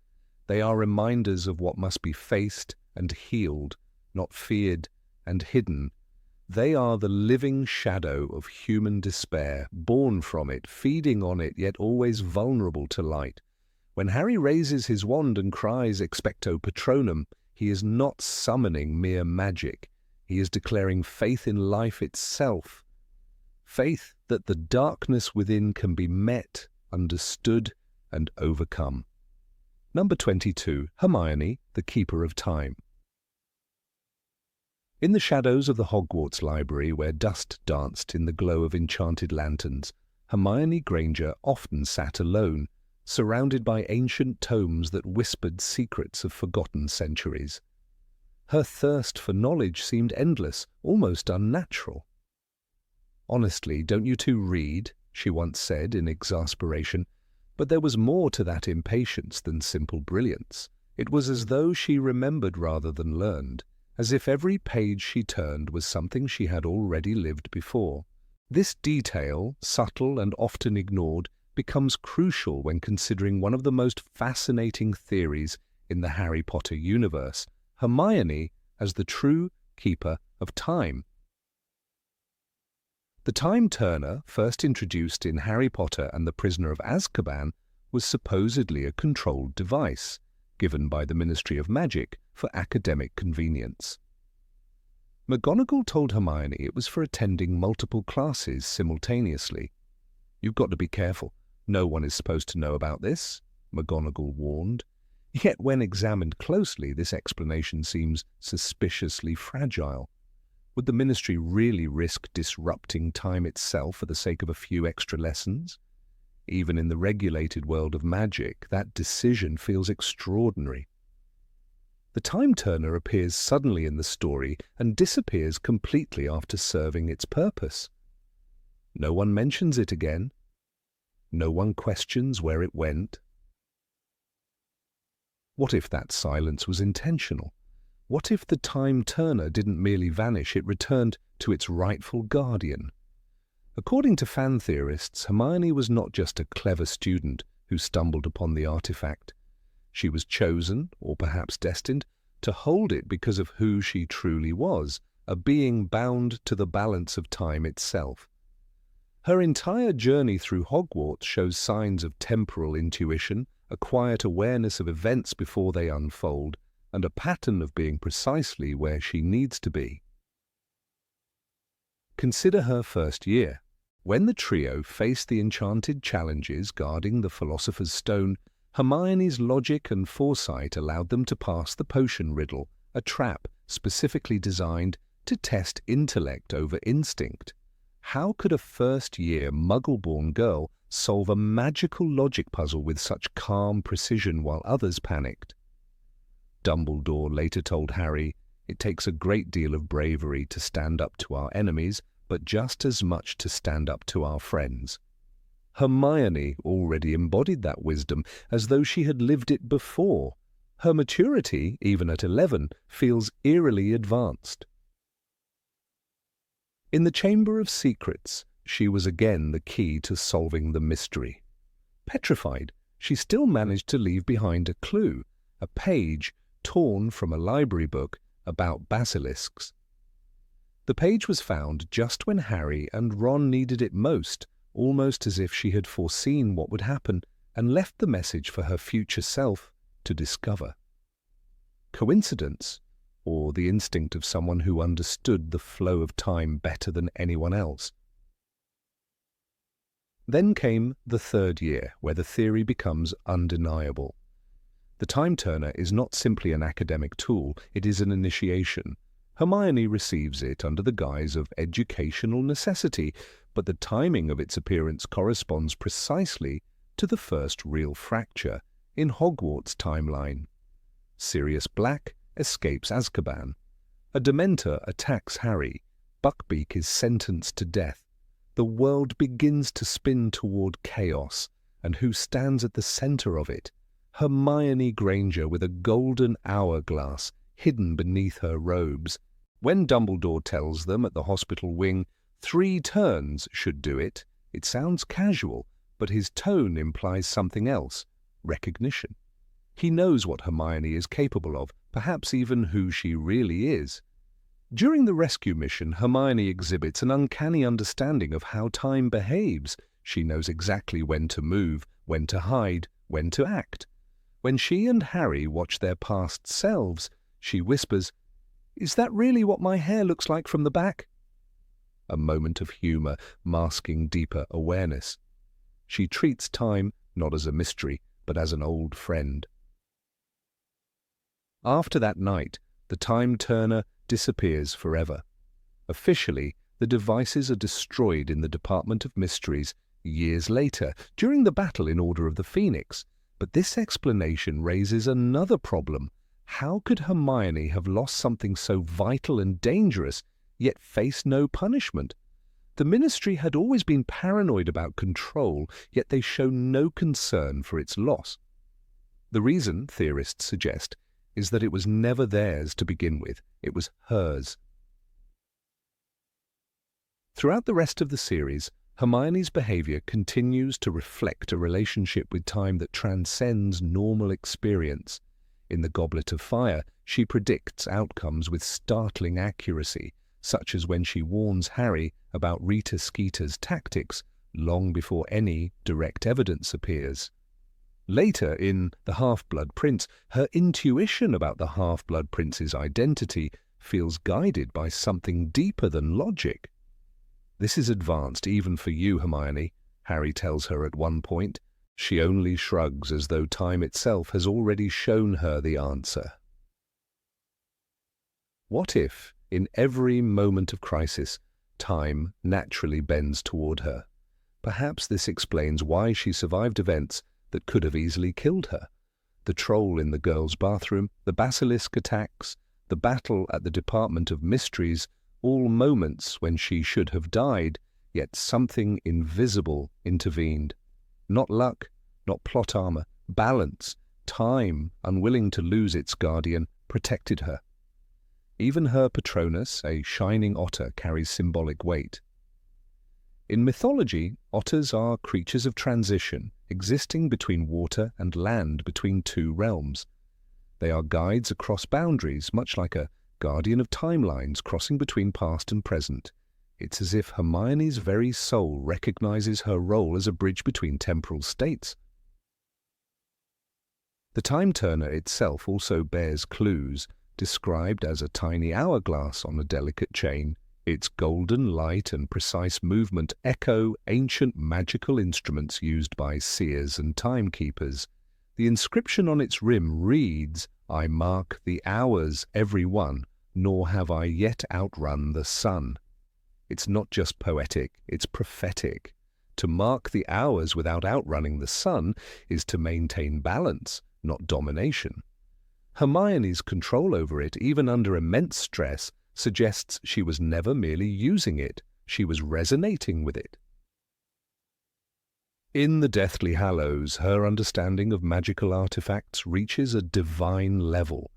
They are reminders of what must be faced and healed, not feared and hidden. They are the living shadow of human despair, born from it, feeding on it, yet always vulnerable to light. When Harry raises his wand and cries Expecto Patronum, he is not summoning mere magic. He is declaring faith in life itself. Faith that the darkness within can be met, understood, and overcome. Number 22. Hermione, the Keeper of Time. In the shadows of the Hogwarts library, where dust danced in the glow of enchanted lanterns, Hermione Granger often sat alone, surrounded by ancient tomes that whispered secrets of forgotten centuries. Her thirst for knowledge seemed endless, almost unnatural. "Honestly, don't you two read?" she once said in exasperation, but there was more to that impatience than simple brilliance. It was as though she remembered rather than learned, as if every page she turned was something she had already lived before. This detail, subtle and often ignored, becomes crucial when considering one of the most fascinating theories in the Harry Potter universe, Hermione as the true keeper of time. The Time Turner, first introduced in Harry Potter and the Prisoner of Azkaban, was supposedly a controlled device, given by the Ministry of Magic for academic convenience. McGonagall told Hermione it was for attending multiple classes simultaneously. "You've got to be careful. No one is supposed to know about this," McGonagall warned. Yet when examined closely, this explanation seems suspiciously fragile. Would the Ministry really risk disrupting time itself for the sake of a few extra lessons? Even in the regulated world of magic, that decision feels extraordinary. The Time Turner appears suddenly in the story and disappears completely after serving its purpose. No one mentions it again. No one questions where it went. What if that silence was intentional? What if the Time Turner didn't merely vanish, it returned to its rightful guardian? According to fan theorists, Hermione was not just a clever student who stumbled upon the artifact. She was chosen, or perhaps destined, to hold it because of who she truly was, a being bound to the balance of time itself. Her entire journey through Hogwarts shows signs of temporal intuition, a quiet awareness of events before they unfold, and a pattern of being precisely where she needs to be. Consider her first year. When the trio faced the enchanted challenges guarding the Philosopher's Stone, Hermione's logic and foresight allowed them to pass the potion riddle, a trap specifically designed to test intellect over instinct. How could a first-year Muggle-born girl solve a magical logic puzzle with such calm precision while others panicked? Dumbledore later told Harry, "It takes a great deal of bravery to stand up to our enemies, but just as much to stand up to our friends." Hermione already embodied that wisdom, as though she had lived it before. Her maturity, even at 11, feels eerily advanced. In the Chamber of Secrets, she was again the key to solving the mystery. Petrified, she still managed to leave behind a clue, a page torn from a library book about basilisks. The page was found just when Harry and Ron needed it most, almost as if she had foreseen what would happen and left the message for her future self to discover. Coincidence, or the instinct of someone who understood the flow of time better than anyone else? Then came the third year, where the theory becomes undeniable. The time turner is not simply an academic tool, it is an initiation. Hermione receives it under the guise of educational necessity, but the timing of its appearance corresponds precisely to the first real fracture in Hogwarts' timeline. Sirius Black escapes Azkaban. A Dementor attacks Harry. Buckbeak is sentenced to death. The world begins to spin toward chaos, and who stands at the center of it? Hermione Granger with a golden hourglass hidden beneath her robes. When Dumbledore tells them at the hospital wing 3 turns should do it, it sounds casual, but his tone implies something else: recognition. He knows what Hermione is capable of, perhaps even who she really is. During the rescue mission, Hermione exhibits an uncanny understanding of how time behaves. She knows exactly when to move, when to hide, when to act. When she and Harry watch their past selves, she whispers, "Is that really what my hair looks like from the back?" A moment of humor masking deeper awareness. She treats time not as a mystery, but as an old friend. After that night, the time turner disappears forever. Officially, the devices are destroyed in the Department of Mysteries years later, during the battle in Order of the Phoenix. But this explanation raises another problem. How could Hermione have lost something so vital and dangerous, yet face no punishment? The Ministry had always been paranoid about control, yet they show no concern for its loss. The reason, theorists suggest, is that it was never theirs to begin with. It was hers. Throughout the rest of the series, Hermione's behavior continues to reflect a relationship with time that transcends normal experience. In the Goblet of Fire, she predicts outcomes with startling accuracy, such as when she warns Harry about Rita Skeeter's tactics long before any direct evidence appears. Later, in The Half-Blood Prince, her intuition about the Half-Blood Prince's identity feels guided by something deeper than logic. "This is advanced even for you, Hermione," Harry tells her at one point. She only shrugs as though time itself has already shown her the answer. What if, in every moment of crisis, time naturally bends toward her? Perhaps this explains why she survived events that could have easily killed her. The troll in the girls' bathroom, the basilisk attacks, the battle at the Department of Mysteries, all moments when she should have died, yet something invisible intervened. Not luck, not plot armor, balance, time, unwilling to lose its guardian, protected her. Even her Patronus, a shining otter, carries symbolic weight. In mythology, otters are creatures of transition, existing between water and land, between two realms. They are guides across boundaries, much like a guardian of timelines crossing between past and present. It's as if Hermione's very soul recognizes her role as a bridge between temporal states. The time turner itself also bears clues, described as a tiny hourglass on a delicate chain. Its golden light and precise movement echo ancient magical instruments used by seers and timekeepers. The inscription on its rim reads, "I mark the hours, every one, nor have I yet outrun the sun." It's not just poetic, it's prophetic. To mark the hours without outrunning the sun is to maintain balance, not domination. Hermione's control over it, even under immense stress, suggests she was never merely using it, she was resonating with it. In the Deathly Hallows, her understanding of magical artifacts reaches a divine level.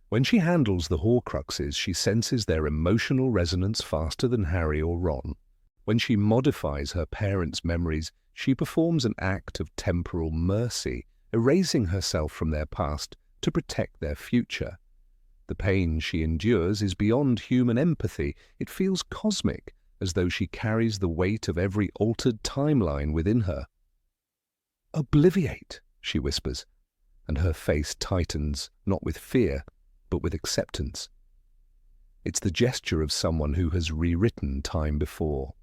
When she handles the Horcruxes, she senses their emotional resonance faster than Harry or Ron. When she modifies her parents' memories, she performs an act of temporal mercy, erasing herself from their past to protect their future. The pain she endures is beyond human empathy. It feels cosmic, as though she carries the weight of every altered timeline within her. "Obliviate," she whispers, and her face tightens, not with fear, but with acceptance. It's the gesture of someone who has rewritten time before.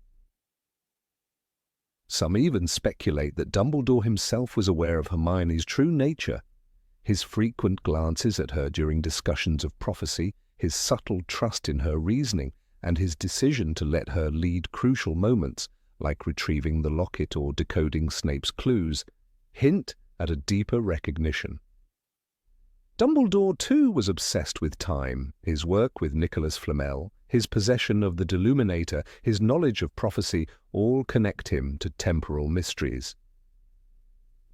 Some even speculate that Dumbledore himself was aware of Hermione's true nature. His frequent glances at her during discussions of prophecy, his subtle trust in her reasoning, and his decision to let her lead crucial moments, like retrieving the locket or decoding Snape's clues, hint at a deeper recognition. Dumbledore, too, was obsessed with time. His work with Nicholas Flamel, his possession of the Deluminator, his knowledge of prophecy, all connect him to temporal mysteries.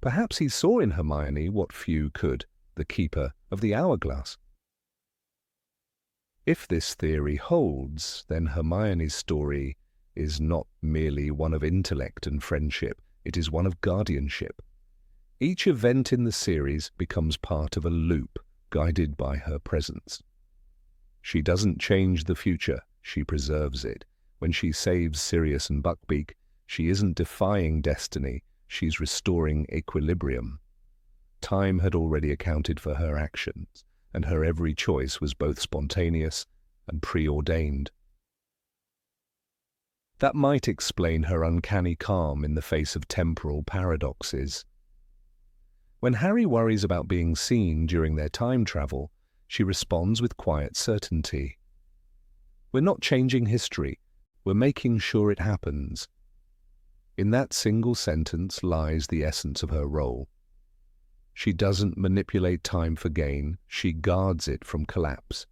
Perhaps he saw in Hermione what few could, the keeper of the hourglass. If this theory holds, then Hermione's story is not merely one of intellect and friendship, it is one of guardianship. Each event in the series becomes part of a loop, guided by her presence. She doesn't change the future, she preserves it. When she saves Sirius and Buckbeak, she isn't defying destiny, she's restoring equilibrium. Time had already accounted for her actions, and her every choice was both spontaneous and preordained. That might explain her uncanny calm in the face of temporal paradoxes. When Harry worries about being seen during their time travel, she responds with quiet certainty. "We're not changing history, we're making sure it happens." In that single sentence lies the essence of her role. She doesn't manipulate time for gain, she guards it from collapse.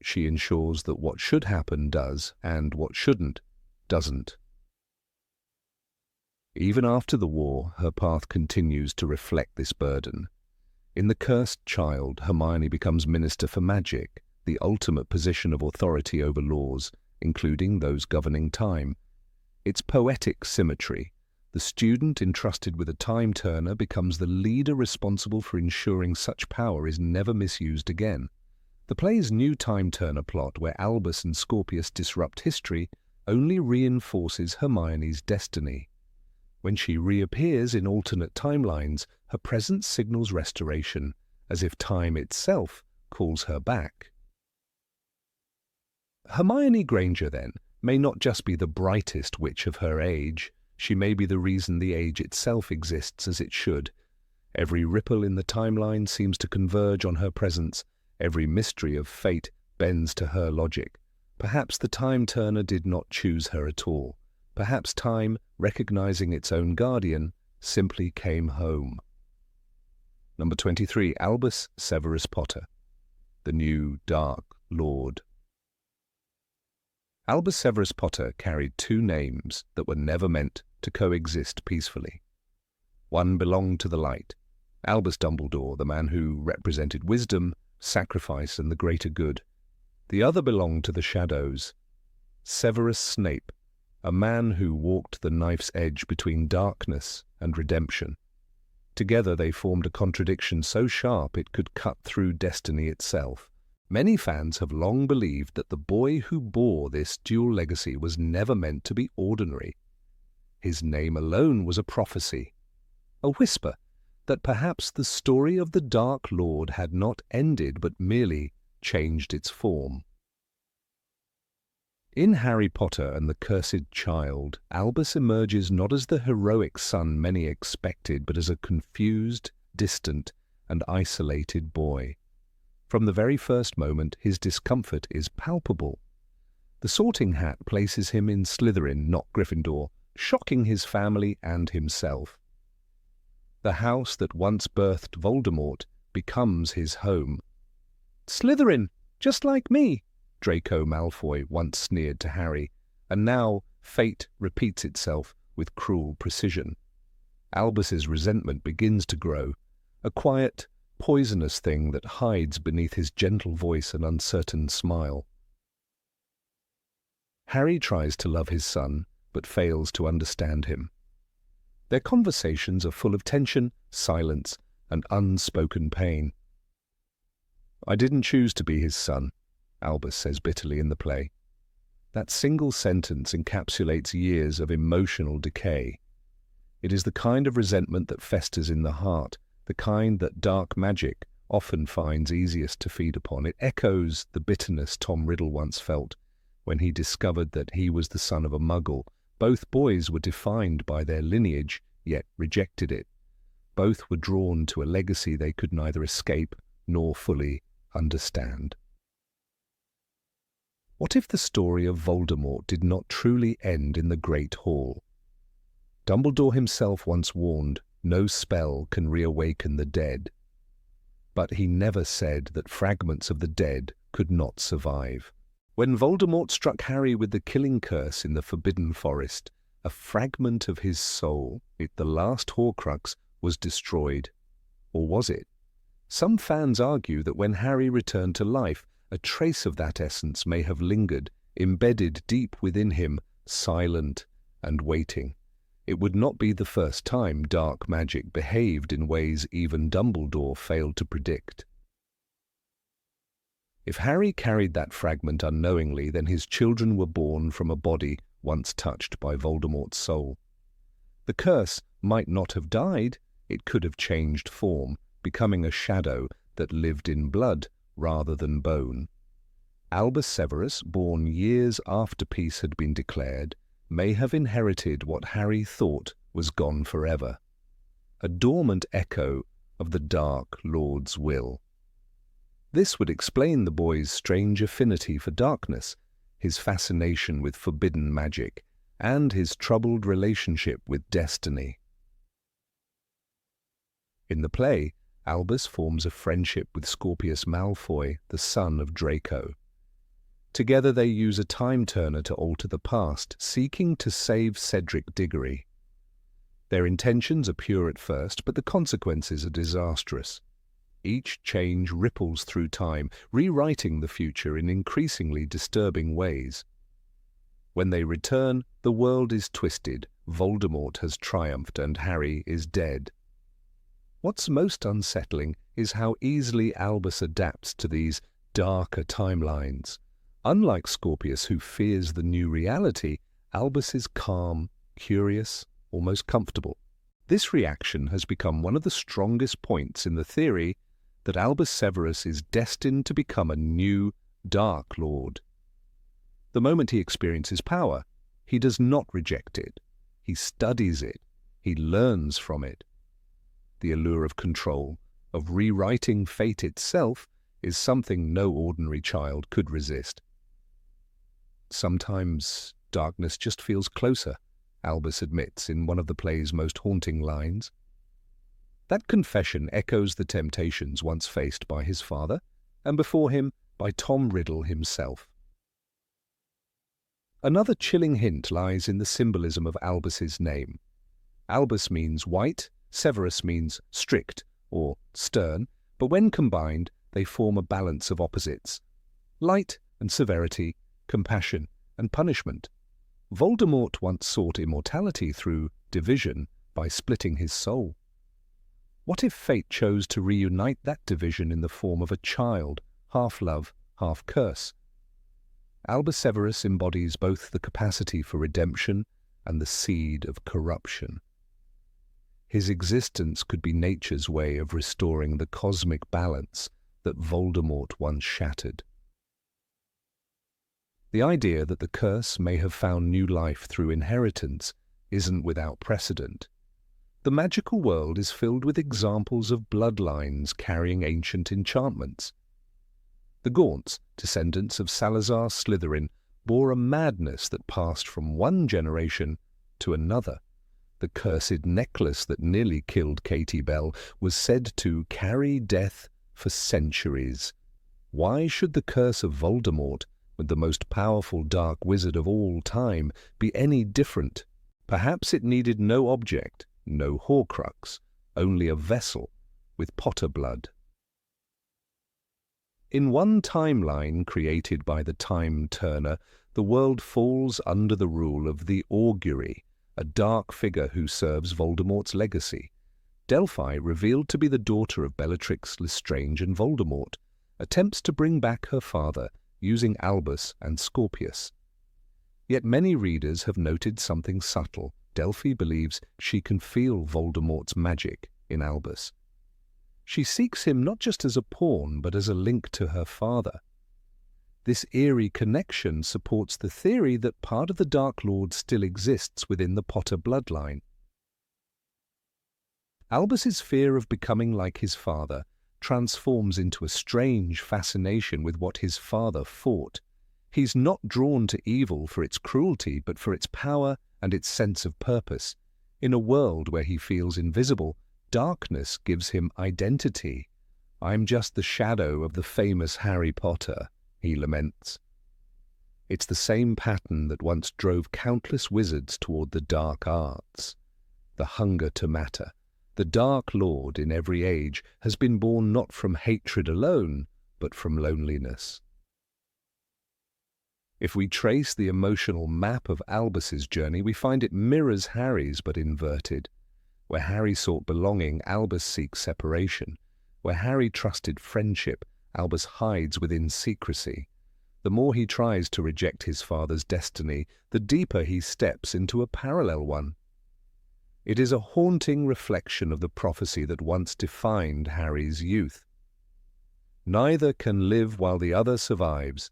She ensures that what should happen does, and what shouldn't, doesn't. Even after the war, her path continues to reflect this burden. In The Cursed Child, Hermione becomes Minister for Magic, the ultimate position of authority over laws, including those governing time. It's poetic symmetry. The student entrusted with a time-turner becomes the leader responsible for ensuring such power is never misused again. The play's new time-turner plot, where Albus and Scorpius disrupt history, only reinforces Hermione's destiny. When she reappears in alternate timelines, her presence signals restoration, as if time itself calls her back. Hermione Granger, then, may not just be the brightest witch of her age, she may be the reason the age itself exists as it should. Every ripple in the timeline seems to converge on her presence, every mystery of fate bends to her logic. Perhaps the time-turner did not choose her at all. Perhaps time, recognizing its own guardian, simply came home. Number 23. Albus Severus Potter, the new Dark Lord. Albus Severus Potter carried two names that were never meant to coexist peacefully. One belonged to the light, Albus Dumbledore, the man who represented wisdom, sacrifice, and the greater good. The other belonged to the shadows, Severus Snape, a man who walked the knife's edge between darkness and redemption. Together they formed a contradiction so sharp it could cut through destiny itself. Many fans have long believed that the boy who bore this dual legacy was never meant to be ordinary. His name alone was a prophecy, a whisper that perhaps the story of the Dark Lord had not ended but merely changed its form. In Harry Potter and the Cursed Child, Albus emerges not as the heroic son many expected, but as a confused, distant, and isolated boy. From the very first moment, his discomfort is palpable. The Sorting Hat places him in Slytherin, not Gryffindor, shocking his family and himself. The house that once birthed Voldemort becomes his home. "Slytherin, just like me," Draco Malfoy once sneered to Harry, and now fate repeats itself with cruel precision. Albus's resentment begins to grow, a quiet, poisonous thing that hides beneath his gentle voice and uncertain smile. Harry tries to love his son, but fails to understand him. Their conversations are full of tension, silence, and unspoken pain. "I didn't choose to be his son," Albus says bitterly in the play. That single sentence encapsulates years of emotional decay. It is the kind of resentment that festers in the heart, the kind that dark magic often finds easiest to feed upon. It echoes the bitterness Tom Riddle once felt when he discovered that he was the son of a Muggle. Both boys were defined by their lineage, yet rejected it. Both were drawn to a legacy they could neither escape nor fully understand. What if the story of Voldemort did not truly end in the Great Hall? Dumbledore himself once warned, no spell can reawaken the dead. But he never said that fragments of the dead could not survive. When Voldemort struck Harry with the killing curse in the Forbidden Forest, a fragment of his soul, the last Horcrux, was destroyed. Or was it? Some fans argue that when Harry returned to life, a trace of that essence may have lingered, embedded deep within him, silent and waiting. It would not be the first time dark magic behaved in ways even Dumbledore failed to predict. If Harry carried that fragment unknowingly, then his children were born from a body once touched by Voldemort's soul. The curse might not have died, it could have changed form, becoming a shadow that lived in blood rather than bone. Albus Severus, born years after peace had been declared, may have inherited what Harry thought was gone forever, a dormant echo of the Dark Lord's will. This would explain the boy's strange affinity for darkness, his fascination with forbidden magic, and his troubled relationship with destiny. In the play, Albus forms a friendship with Scorpius Malfoy, the son of Draco. Together they use a time-turner to alter the past, seeking to save Cedric Diggory. Their intentions are pure at first, but the consequences are disastrous. Each change ripples through time, rewriting the future in increasingly disturbing ways. When they return, the world is twisted, Voldemort has triumphed, and Harry is dead. What's most unsettling is how easily Albus adapts to these darker timelines. Unlike Scorpius, who fears the new reality, Albus is calm, curious, almost comfortable. This reaction has become one of the strongest points in the theory that Albus Severus is destined to become a new Dark Lord. The moment he experiences power, he does not reject it. He studies it. He learns from it. The allure of control, of rewriting fate itself, is something no ordinary child could resist. Sometimes darkness just feels closer, Albus admits in one of the play's most haunting lines. That confession echoes the temptations once faced by his father, and before him by Tom Riddle himself. Another chilling hint lies in the symbolism of Albus's name. Albus means white, Severus means strict or stern, but when combined, they form a balance of opposites. Light and severity, compassion and punishment. Voldemort once sought immortality through division by splitting his soul. What if fate chose to reunite that division in the form of a child, half love, half curse? Albus Severus embodies both the capacity for redemption and the seed of corruption. His existence could be nature's way of restoring the cosmic balance that Voldemort once shattered. The idea that the curse may have found new life through inheritance isn't without precedent. The magical world is filled with examples of bloodlines carrying ancient enchantments. The Gaunts, descendants of Salazar Slytherin, bore a madness that passed from one generation to another. The cursed necklace that nearly killed Katie Bell was said to carry death for centuries. Why should the curse of Voldemort, with the most powerful dark wizard of all time, be any different? Perhaps it needed no object, no Horcrux, only a vessel with Potter blood. In one timeline created by the Time Turner, the world falls under the rule of the Augury, a dark figure who serves Voldemort's legacy. Delphi, revealed to be the daughter of Bellatrix Lestrange and Voldemort, attempts to bring back her father using Albus and Scorpius. Yet many readers have noted something subtle. Delphi believes she can feel Voldemort's magic in Albus. She seeks him not just as a pawn, but as a link to her father. This eerie connection supports the theory that part of the Dark Lord still exists within the Potter bloodline. Albus's fear of becoming like his father transforms into a strange fascination with what his father fought. He's not drawn to evil for its cruelty, but for its power and its sense of purpose. In a world where he feels invisible, darkness gives him identity. "I'm just the shadow of the famous Harry Potter," he laments. It's the same pattern that once drove countless wizards toward the dark arts. The hunger to matter. The Dark Lord in every age has been born not from hatred alone, but from loneliness. If we trace the emotional map of Albus's journey, we find it mirrors Harry's but inverted. Where Harry sought belonging, Albus seeks separation. Where Harry trusted friendship, Albus hides within secrecy. The more he tries to reject his father's destiny, the deeper he steps into a parallel one. It is a haunting reflection of the prophecy that once defined Harry's youth. Neither can live while the other survives.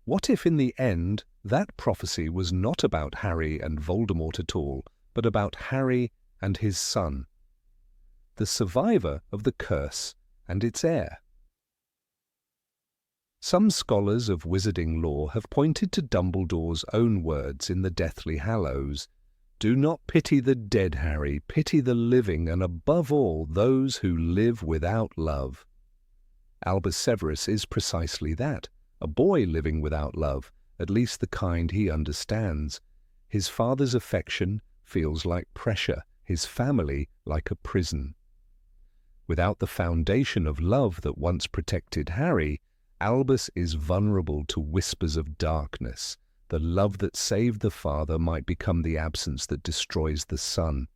What if in the end that prophecy was not about Harry and Voldemort at all, but about Harry and his son, the survivor of the curse and its heir? Some scholars of wizarding lore have pointed to Dumbledore's own words in the Deathly Hallows. "Do not pity the dead, Harry, pity the living, and above all those who live without love." Albus Severus is precisely that, a boy living without love, at least the kind he understands. His father's affection feels like pressure, his family like a prison. Without the foundation of love that once protected Harry, Albus is vulnerable to whispers of darkness. The love that saved the father might become the absence that destroys the son.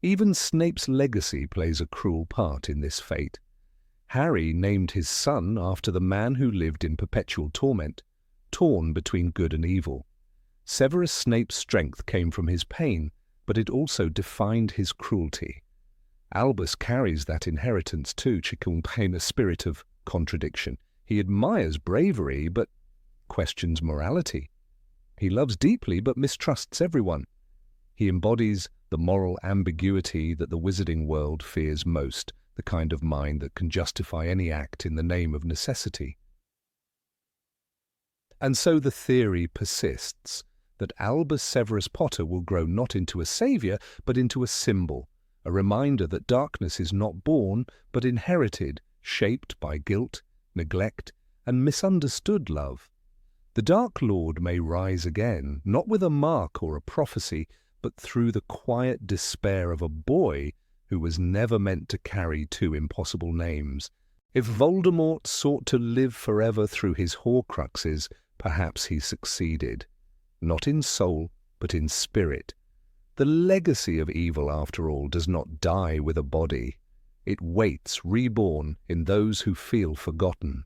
Even Snape's legacy plays a cruel part in this fate. Harry named his son after the man who lived in perpetual torment, torn between good and evil. Severus Snape's strength came from his pain, but it also defined his cruelty. Albus carries that inheritance too, pain, a spirit of contradiction. He admires bravery, but questions morality. He loves deeply, but mistrusts everyone. He embodies the moral ambiguity that the wizarding world fears most, the kind of mind that can justify any act in the name of necessity. And so the theory persists that Albus Severus Potter will grow not into a saviour, but into a symbol, a reminder that darkness is not born, but inherited, shaped by guilt, neglect, and misunderstood love. The Dark Lord may rise again, not with a mark or a prophecy, but through the quiet despair of a boy who was never meant to carry two impossible names. If Voldemort sought to live forever through his Horcruxes, perhaps he succeeded. Not in soul, but in spirit. The legacy of evil, after all, does not die with a body. It waits, reborn, in those who feel forgotten.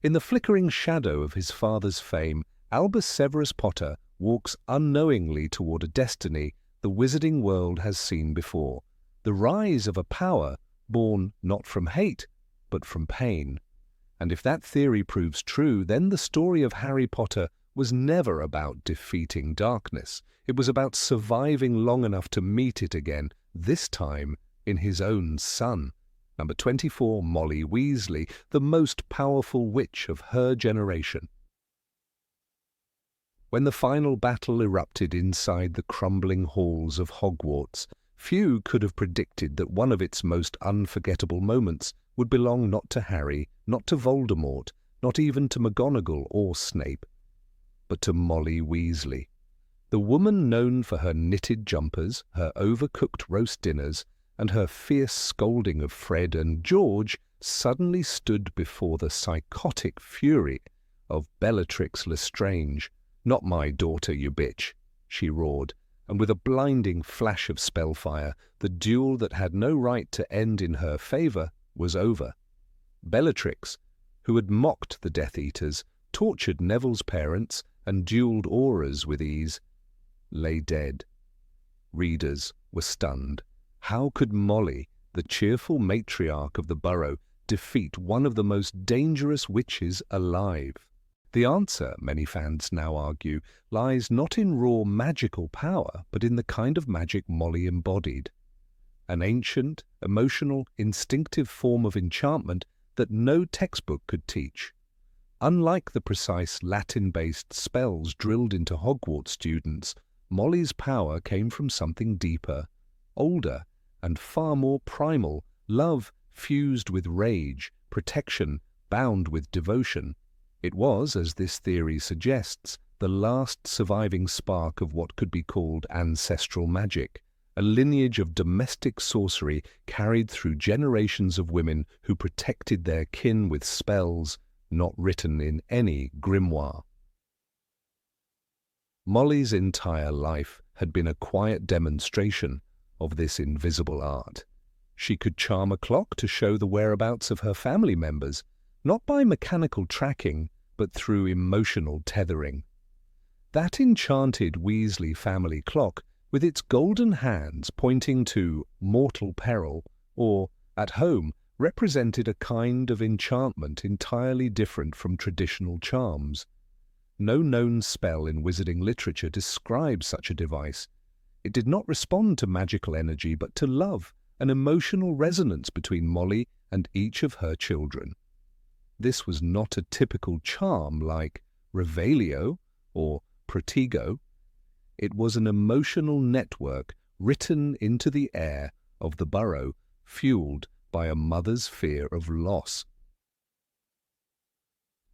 In the flickering shadow of his father's fame, Albus Severus Potter walks unknowingly toward a destiny the wizarding world has seen before, the rise of a power born not from hate, but from pain. And if that theory proves true, then the story of Harry Potter was never about defeating darkness. It was about surviving long enough to meet it again, this time in his own son. Number 24, Molly Weasley, the most powerful witch of her generation. When the final battle erupted inside the crumbling halls of Hogwarts, few could have predicted that one of its most unforgettable moments would belong not to Harry, not to Voldemort, not even to McGonagall or Snape, but to Molly Weasley. The woman known for her knitted jumpers, her overcooked roast dinners, and her fierce scolding of Fred and George suddenly stood before the psychotic fury of Bellatrix Lestrange. "Not my daughter, you bitch," she roared, and with a blinding flash of spellfire, the duel that had no right to end in her favor was over. Bellatrix, who had mocked the Death Eaters, tortured Neville's parents, and duelled auras with ease, lay dead. Readers were stunned. How could Molly, the cheerful matriarch of the Burrow, defeat one of the most dangerous witches alive? The answer, many fans now argue, lies not in raw magical power, but in the kind of magic Molly embodied. An ancient, emotional, instinctive form of enchantment that no textbook could teach. Unlike the precise Latin-based spells drilled into Hogwarts students, Molly's power came from something deeper, older, and far more primal: love fused with rage, protection bound with devotion. It was, as this theory suggests, the last surviving spark of what could be called ancestral magic, a lineage of domestic sorcery carried through generations of women who protected their kin with spells not written in any grimoire. Molly's entire life had been a quiet demonstration of this invisible art. She could charm a clock to show the whereabouts of her family members, not by mechanical tracking, but through emotional tethering. That enchanted Weasley family clock, with its golden hands pointing to mortal peril, or, at home, represented a kind of enchantment entirely different from traditional charms. No known spell in wizarding literature describes such a device. It did not respond to magical energy, but to love, an emotional resonance between Molly and each of her children. This was not a typical charm like Revelio or Protego. It was an emotional network written into the air of the Burrow, fueled by a mother's fear of loss.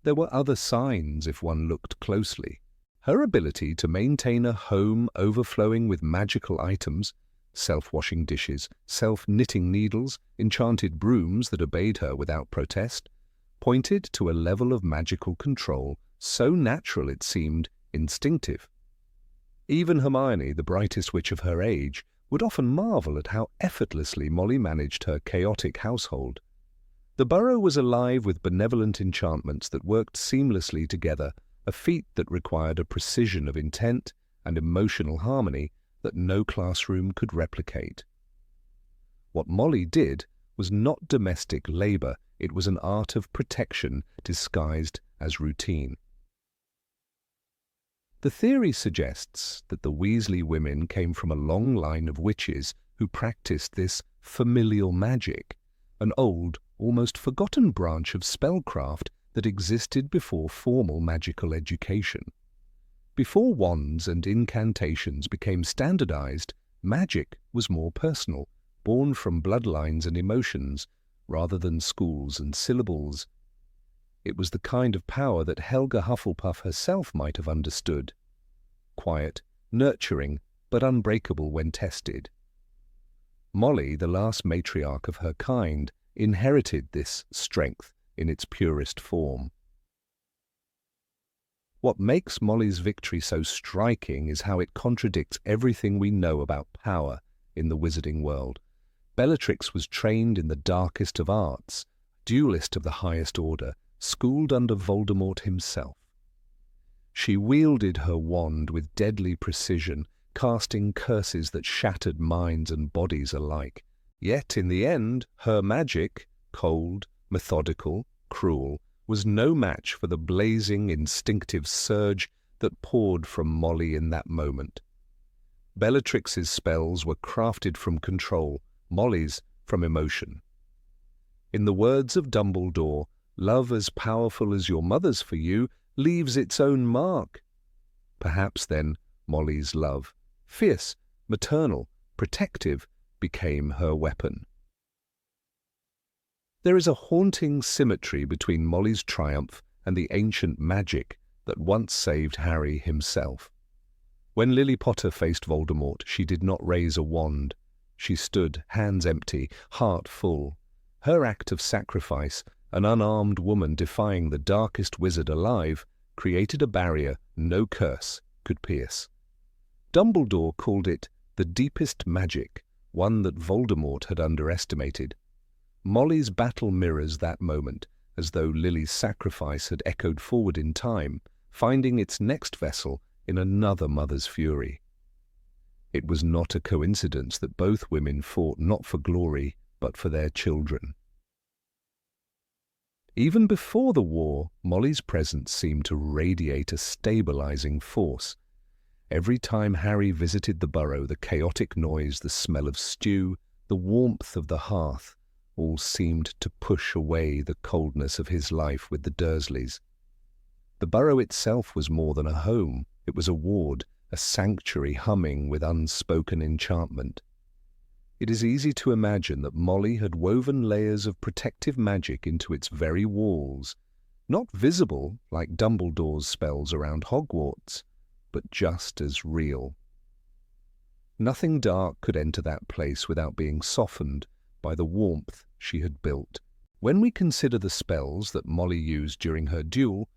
There were other signs if one looked closely. Her ability to maintain a home overflowing with magical items, self-washing dishes, self-knitting needles, enchanted brooms that obeyed her without protest, pointed to a level of magical control so natural it seemed instinctive. Even Hermione, the brightest witch of her age, would often marvel at how effortlessly Molly managed her chaotic household. The Burrow was alive with benevolent enchantments that worked seamlessly together, a feat that required a precision of intent and emotional harmony that no classroom could replicate. What Molly did was not domestic labor, it was an art of protection disguised as routine. The theory suggests that the Weasley women came from a long line of witches who practiced this familial magic, an old, almost forgotten branch of spellcraft that existed before formal magical education. Before wands and incantations became standardized, magic was more personal, born from bloodlines and emotions, rather than schools and syllables. It was the kind of power that Helga Hufflepuff herself might have understood. Quiet, nurturing, but unbreakable when tested. Molly, the last matriarch of her kind, inherited this strength in its purest form. What makes Molly's victory so striking is how it contradicts everything we know about power in the wizarding world. Bellatrix was trained in the darkest of arts, duelist of the highest order, schooled under Voldemort himself. She wielded her wand with deadly precision, casting curses that shattered minds and bodies alike. Yet, in the end, her magic, cold, methodical, cruel, was no match for the blazing, instinctive surge that poured from Molly in that moment. Bellatrix's spells were crafted from control, Molly's from emotion. In the words of Dumbledore, "Love as powerful as your mother's for you leaves its own mark." Perhaps then Molly's love, fierce, maternal, protective, became her weapon. There is a haunting symmetry between Molly's triumph and the ancient magic that once saved Harry himself. When Lily Potter faced Voldemort, she did not raise a wand. She stood, hands empty, heart full. Her act of sacrifice, an unarmed woman defying the darkest wizard alive, created a barrier no curse could pierce. Dumbledore called it the deepest magic, one that Voldemort had underestimated. Molly's battle mirrors that moment, as though Lily's sacrifice had echoed forward in time, finding its next vessel in another mother's fury. It was not a coincidence that both women fought not for glory, but for their children. Even before the war, Molly's presence seemed to radiate a stabilizing force. Every time Harry visited the burrow, the chaotic noise, the smell of stew, the warmth of the hearth, all seemed to push away the coldness of his life with the Dursleys. The burrow itself was more than a home. It was a ward, a sanctuary humming with unspoken enchantment. It is easy to imagine that Molly had woven layers of protective magic into its very walls, not visible like Dumbledore's spells around Hogwarts, but just as real. Nothing dark could enter that place without being softened by the warmth she had built. When we consider the spells that Molly used during her duel,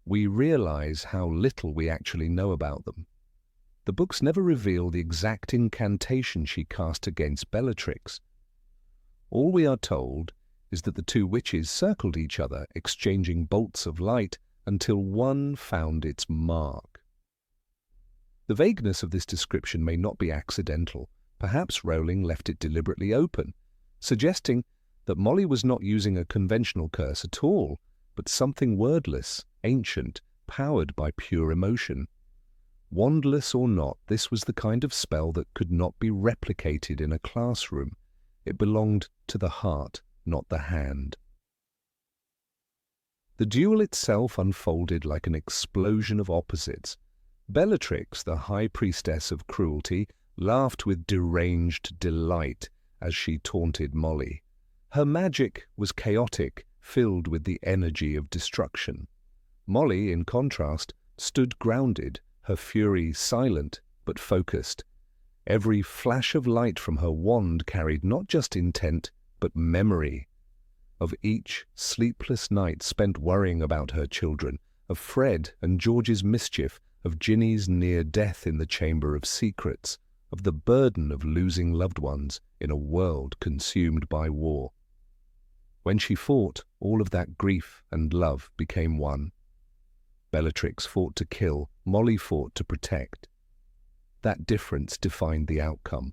we realize how little we actually know about them. The books never reveal the exact incantation she cast against Bellatrix. All we are told is that the two witches circled each other, exchanging bolts of light until one found its mark. The vagueness of this description may not be accidental. Perhaps Rowling left it deliberately open, suggesting that Molly was not using a conventional curse at all, but something wordless, ancient, powered by pure emotion. Wandless or not, this was the kind of spell that could not be replicated in a classroom. It belonged to the heart, not the hand. The duel itself unfolded like an explosion of opposites. Bellatrix, the high priestess of cruelty, laughed with deranged delight as she taunted Molly. Her magic was chaotic, filled with the energy of destruction. Molly, in contrast, stood grounded, her fury silent but focused. Every flash of light from her wand carried not just intent, but memory. Of each sleepless night spent worrying about her children, of Fred and George's mischief, of Ginny's near death in the Chamber of Secrets, of the burden of losing loved ones in a world consumed by war. When she fought, all of that grief and love became one. Bellatrix fought to kill, Molly fought to protect. That difference defined the outcome.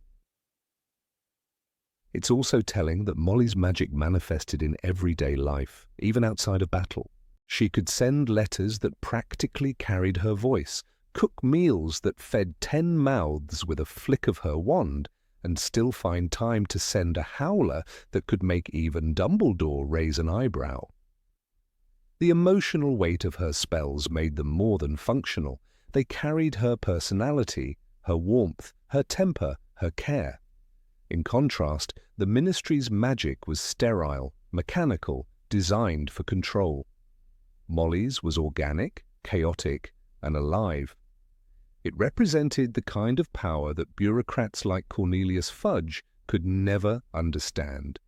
It's also telling that Molly's magic manifested in everyday life, even outside of battle. She could send letters that practically carried her voice, cook meals that fed 10 mouths with a flick of her wand, and still find time to send a howler that could make even Dumbledore raise an eyebrow. The emotional weight of her spells made them more than functional. They carried her personality, her warmth, her temper, her care. In contrast, the Ministry's magic was sterile, mechanical, designed for control. Molly's was organic, chaotic, and alive. It represented the kind of power that bureaucrats like Cornelius Fudge could never understand.